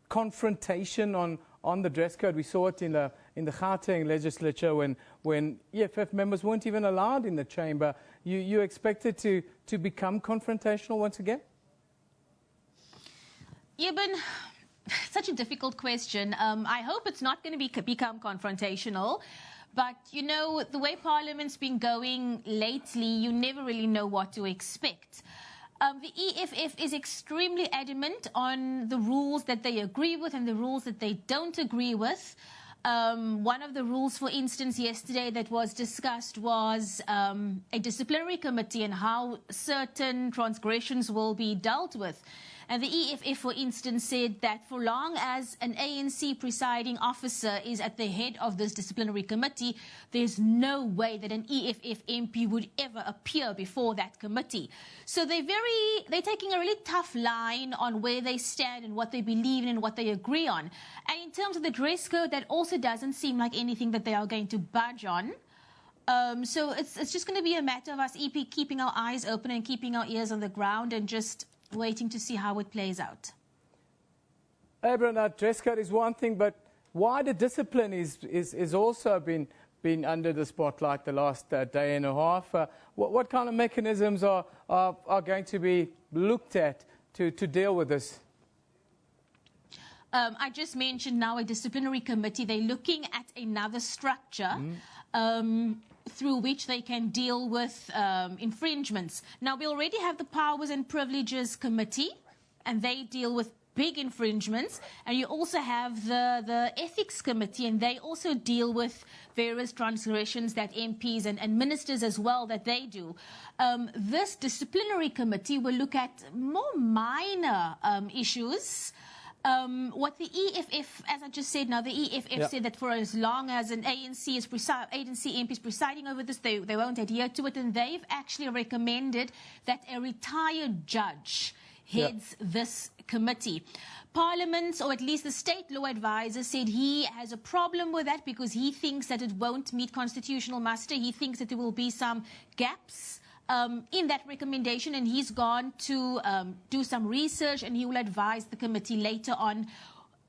confrontation on the dress code? We saw it in the Gauteng legislature when EFF members weren't even allowed in the chamber. You expect it to become confrontational once again? Eben, such a difficult question. I hope it's not going to become confrontational. But, you know, the way Parliament's been going lately, you never really know what to expect. The EFF is extremely adamant on the rules that they agree with and the rules that they don't agree with. One of the rules, for instance, yesterday that was discussed was a disciplinary committee and how certain transgressions will be dealt with. And the EFF, for instance, said that for long as an ANC presiding officer is at the head of this disciplinary committee, there's no way that an EFF MP would ever appear before that committee. So they're taking a really tough line on where they stand and what they believe in and what they agree on. And in terms of the dress code, that also doesn't seem like anything that they are going to budge on. So it's just going to be a matter of us keeping our eyes open and keeping our ears on the ground and just waiting to see how it plays out. Abra, dress code is one thing, but wider discipline is also been under the spotlight the last day and a half. What kind of mechanisms are going to be looked at to deal with this? I just mentioned now a disciplinary committee. They're looking at another structure through which they can deal with infringements. Now, we already have the Powers and Privileges Committee, and they deal with big infringements. And you also have the Ethics Committee, and they also deal with various transgressions that MPs and ministers as well that they do. This disciplinary committee will look at more minor issues. What the EFF, as I just said now, the EFF said that for as long as an ANC MP is presiding over this, they won't adhere to it, and they've actually recommended that a retired judge heads this committee. Parliament, or at least the state law advisor, said he has a problem with that because he thinks that it won't meet constitutional muster. He thinks that there will be some gaps in that recommendation, and he's gone to do some research, and he will advise the committee later on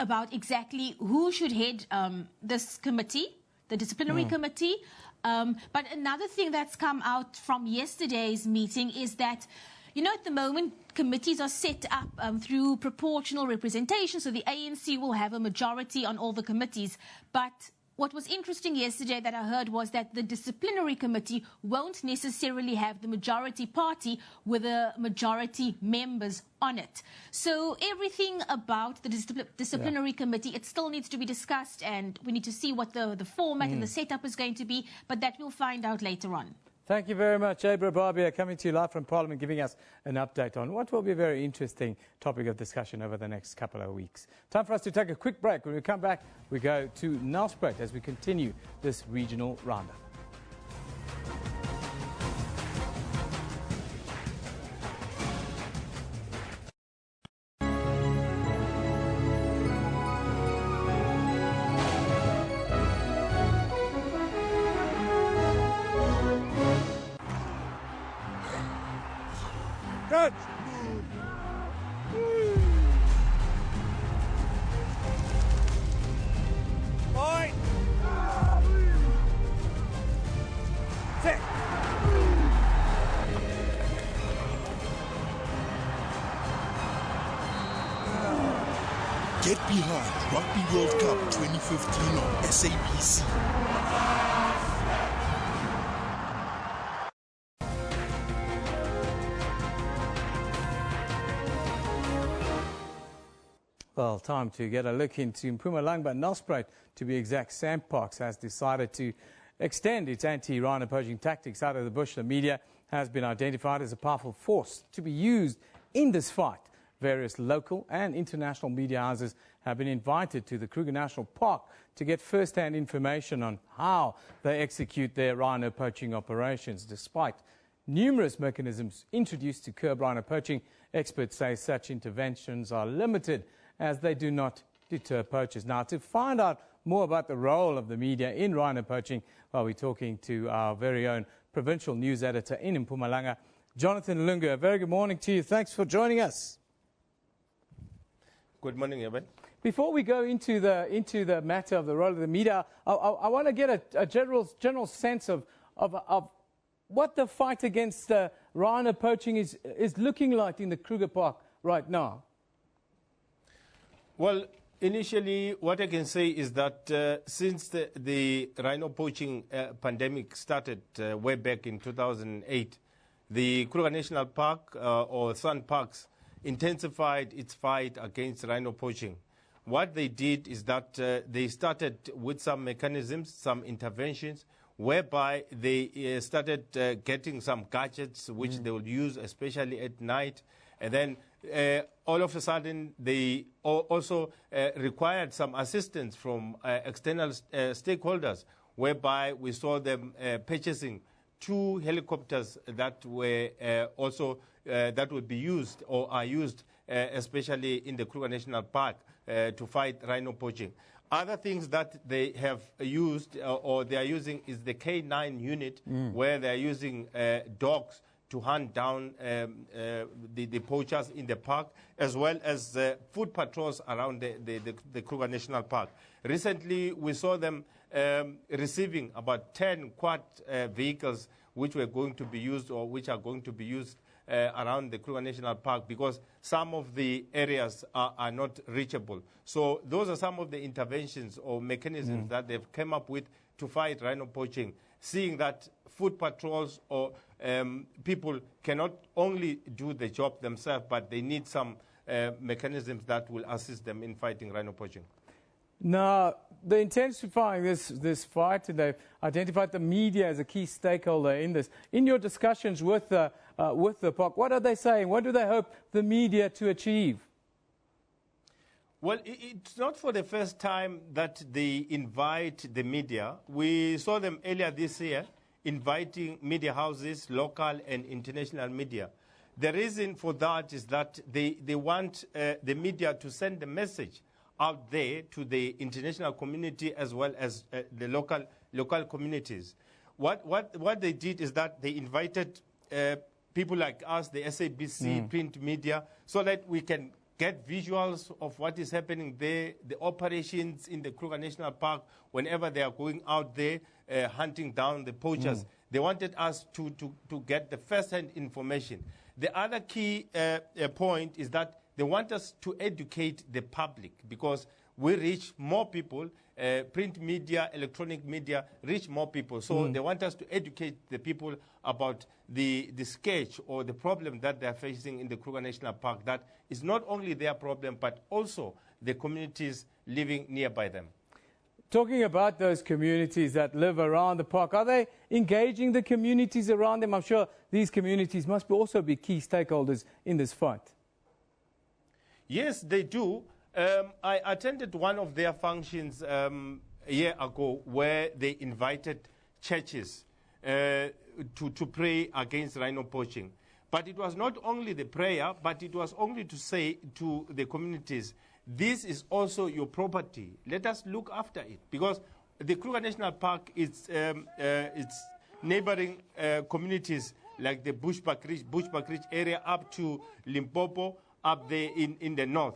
about exactly who should head this committee, the disciplinary committee. But another thing that's come out from yesterday's meeting is that, you know, at the moment, committees are set up through proportional representation, so the ANC will have a majority on all the committees. But what was interesting yesterday that I heard was that the disciplinary committee won't necessarily have the majority party with the majority members on it. So everything about the disciplinary committee, it still needs to be discussed, and we need to see what the format and the setup is going to be, but that we'll find out later on. Thank you very much. Abra Barbia coming to you live from Parliament, giving us an update on what will be a very interesting topic of discussion over the next couple of weeks. Time for us to take a quick break. When we come back, we go to Nelspruit as we continue this regional roundup. Good. Point. Six. Get behind Rugby World Cup 2015 on SABC. Well, time to get a look into Mpumalanga. Nelspruit, to be exact, Sandparks has decided to extend its anti-Iran opposing tactics out of the bush. The media has been identified as a powerful force to be used in this fight. Various local and international media houses have been invited to the Kruger National Park to get first-hand information on how they execute their rhino poaching operations. Despite numerous mechanisms introduced to curb rhino poaching, experts say such interventions are limited as they do not deter poachers. Now, to find out more about the role of the media in rhino poaching, we're talking to our very own provincial news editor in Mpumalanga, Jonathan Lungu. A very good morning to you. Thanks for joining us. Good morning, Evan. Before we go into the matter of the role of the media, I want to get a general sense of what the fight against rhino poaching is looking like in the Kruger Park right now. Well, initially, what I can say is that since the rhino poaching pandemic started way back in 2008, the Kruger National Park or Sun Parks intensified its fight against rhino poaching. What they did is that they started with some mechanisms, some interventions, whereby they started getting some gadgets which they would use, especially at night. And then all of a sudden, they also required some assistance from external stakeholders, whereby we saw them purchasing 2 helicopters that were also that would be used or are used, especially in the Kruger National Park, to fight rhino poaching. Other things that they have used or they are using is the K9 unit, where they are using dogs to hunt down the poachers in the park, as well as foot patrols around the Kruger National Park. Recently, we saw them receiving about 10 quad vehicles which were going to be used or which are going to be used around the Kruger National Park, because some of the areas are not reachable. So those are some of the interventions or mechanisms that they've come up with to fight rhino poaching, seeing that foot patrols or people cannot only do the job themselves, but they need some mechanisms that will assist them in fighting rhino poaching. Now, they're intensifying this fight, and they've identified the media as a key stakeholder in this. In your discussions with the park, what are they saying? What do they hope the media to achieve? Well, it's not for the first time that they invite the media. We saw them earlier this year inviting media houses, local and international media. The reason for that is that they want the media to send the message out there to the international community as well as the local communities. What they did is that they invited people like us, the SABC print media, so that we can get visuals of what is happening there, the operations in the Kruger National Park, whenever they are going out there hunting down the poachers. They wanted us to get the first-hand information. The other key point is that they want us to educate the public, because we reach more people, print media, electronic media reach more people. So they want us to educate the people about the sketch or the problem that they're facing in the Kruger National Park, that is not only their problem, but also the communities living nearby them. Talking about those communities that live around the park, are they engaging the communities around them? I'm sure these communities must also be key stakeholders in this fight. Yes, they do. I attended one of their functions a year ago, where they invited churches to pray against rhino poaching. But it was not only the prayer, but it was only to say to the communities, this is also your property. Let us look after it. Because the Kruger National Park is it's neighboring communities like the Bushbuck Ridge area up to Limpopo, up there in the north.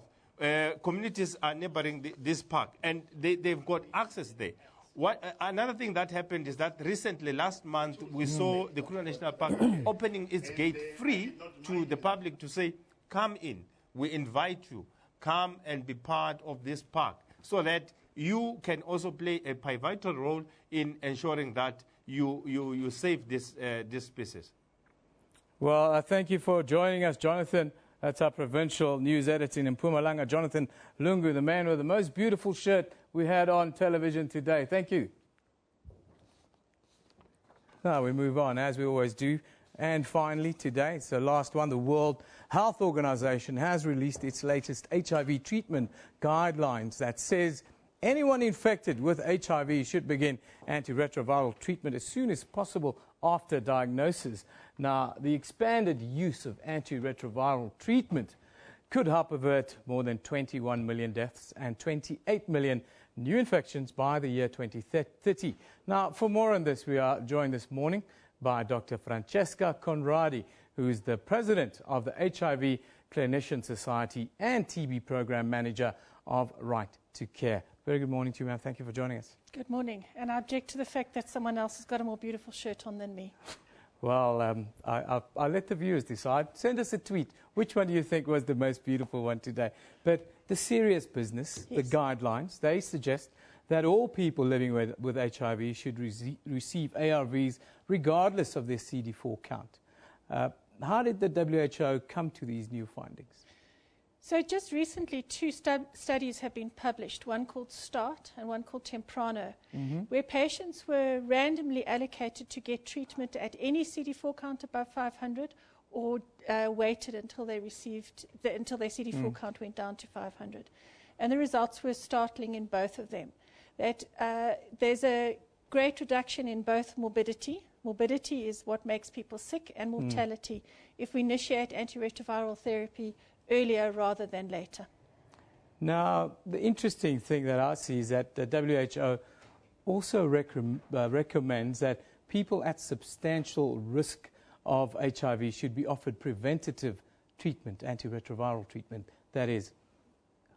Communities are neighboring this park, and they've got access there. Another thing that happened is that recently, last month, we saw the Kruger National Park opening its gate free to the public to say, come in, we invite you, come and be part of this park, so that you can also play a pivotal role in ensuring that you save this species. Well, thank you for joining us, Jonathan. That's our provincial news editor in Mpumalanga, Jonathan Lungu, the man with the most beautiful shirt we had on television today. Thank you. Now we move on, as we always do, And finally, today, it's the last one, the World Health Organization has released its latest HIV treatment guidelines that says anyone infected with HIV should begin antiretroviral treatment as soon as possible after diagnosis. Now, the expanded use of antiretroviral treatment could help avert more than 21 million deaths and 28 million new infections by the year 2030. Now, for more on this, we are joined this morning by Dr. Francesca Conradi, who is the president of the HIV Clinician Society and TB program manager of Right to Care. Very good morning to you, ma'am. Thank you for joining us. Good morning. And I object to the fact that someone else has got a more beautiful shirt on than me. Well, I'll let the viewers decide. Send us a tweet. Which one do you think was the most beautiful one today? But the serious business, yes, the guidelines, they suggest that all people living with HIV should receive ARVs regardless of their CD4 count. How did the WHO come to these new findings? So just recently, two studies have been published, one called START and one called Temprano, where patients were randomly allocated to get treatment at any CD4 count above 500 or waited until they until their CD4 count went down to 500. And the results were startling in both of them. That there's a great reduction in both morbidity. Morbidity is what makes people sick, and mortality if we initiate antiretroviral therapy earlier rather than later. Now, the interesting thing that I see is that the WHO also recommends that people at substantial risk of HIV should be offered preventative treatment, antiretroviral treatment. That is,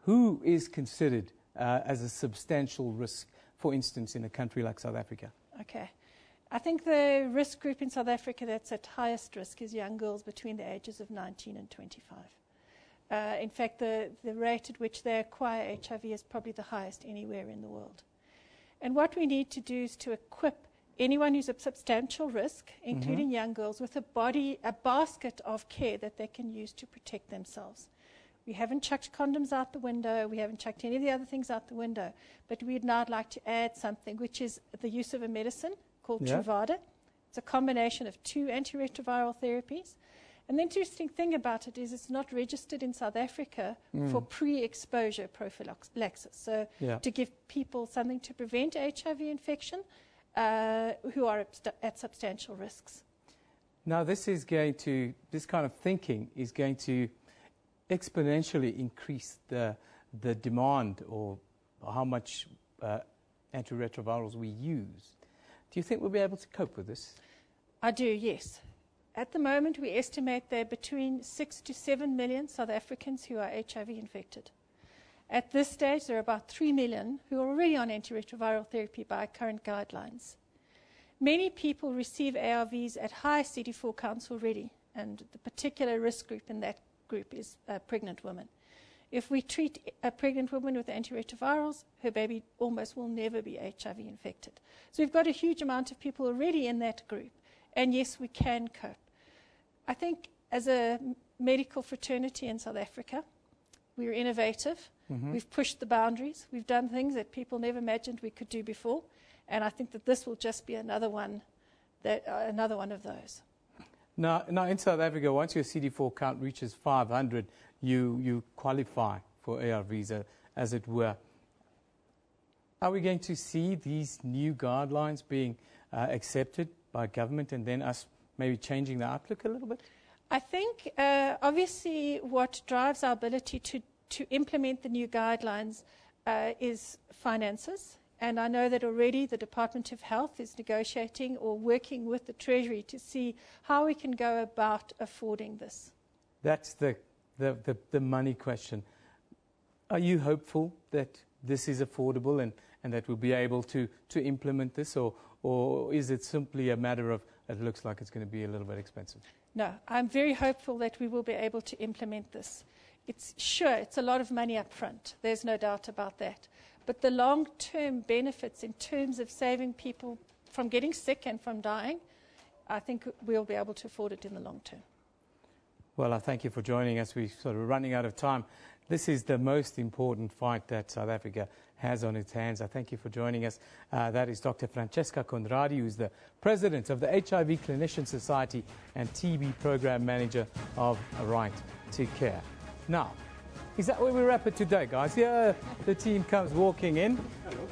who is considered as a substantial risk, for instance, in a country like South Africa? Okay. I think the risk group in South Africa that's at highest risk is young girls between the ages of 19 and 25. In fact, the rate at which they acquire HIV is probably the highest anywhere in the world. And what we need to do is to equip anyone who's at substantial risk, including young girls, with a basket of care that they can use to protect themselves. We haven't chucked condoms out the window. We haven't chucked any of the other things out the window. But we'd now like to add something, which is the use of a medicine called Truvada. It's a combination of two antiretroviral therapies. And the interesting thing about it is it's not registered in South Africa for pre-exposure prophylaxis. So to give people something to prevent HIV infection who are at substantial risks. Now, this kind of thinking is going to exponentially increase the demand or how much antiretrovirals we use. Do you think we'll be able to cope with this? I do, yes. At the moment, we estimate there are between 6 to 7 million South Africans who are HIV infected. At this stage, there are about 3 million who are already on antiretroviral therapy by current guidelines. Many people receive ARVs at high CD4 counts already, and the particular risk group in that group is pregnant women. If we treat a pregnant woman with antiretrovirals, her baby almost will never be HIV infected. So we've got a huge amount of people already in that group. And yes, we can cope. I think as a medical fraternity in South Africa, we're innovative. We've pushed the boundaries. We've done things that people never imagined we could do before. And I think that this will just be another one of those. Now, in South Africa, once your CD4 count reaches 500, you qualify for ARVs, as it were. Are we going to see these new guidelines being accepted by government and then us maybe changing the outlook a little bit? I think obviously what drives our ability to implement the new guidelines is finances. And I know that already the Department of Health is negotiating or working with the Treasury to see how we can go about affording this. That's the money question. Are you hopeful that this is affordable and that we'll be able to implement this, or is it simply a matter of it looks like it's going to be a little bit expensive? No, I'm very hopeful that we will be able to implement this. It's a lot of money up front. There's no doubt about that. But the long-term benefits in terms of saving people from getting sick and from dying, I think we'll be able to afford it in the long term. Well, I thank you for joining us. We're sort of running out of time. This is the most important fight that South Africa has on its hands. I thank you for joining us. That is Dr. Francesca Conradi, who is the president of the HIV Clinician Society and TB program manager of Right to Care. Now, is that where we wrap it today, guys? Here the team comes walking in. Hello.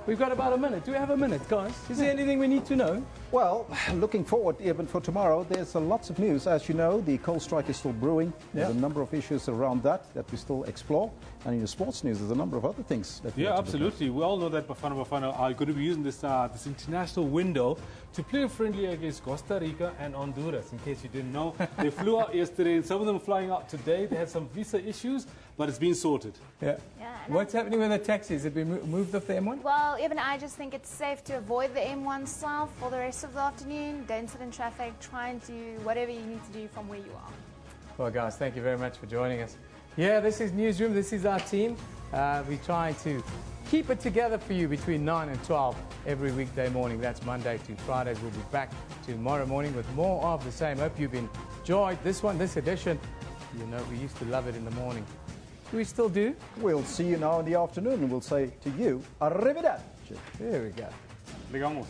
We've got about a minute. Do we have a minute, guys? Is there anything we need to know? Well, looking forward even for tomorrow, there's lots of news. As you know, the coal strike is still brewing. There's a number of issues around that we still explore. And in the sports news, there's a number of other things that we absolutely. We all know that Bafana are going to be using this this international window to play friendly against Costa Rica and Honduras. In case you didn't know, they flew out yesterday, and some of them are flying out today. They had some visa issues, but it's been sorted. Yeah. What's happening with the taxis? Have we moved off the M1? Well, even I just think it's safe to avoid the M1 south for the rest of the afternoon. Don't sit in traffic. Try and do whatever you need to do from where you are. Well, guys, thank you very much for joining us. Yeah, this is Newsroom. This is our team. We're trying to keep it together for you between 9 and 12 every weekday morning. That's Monday to Fridays. We'll be back tomorrow morning with more of the same. Hope you've enjoyed this edition. You know, we used to love it in the morning. Do we still do? We'll see you now in the afternoon, and we'll say to you, arrivederci. There we go. Ligamos.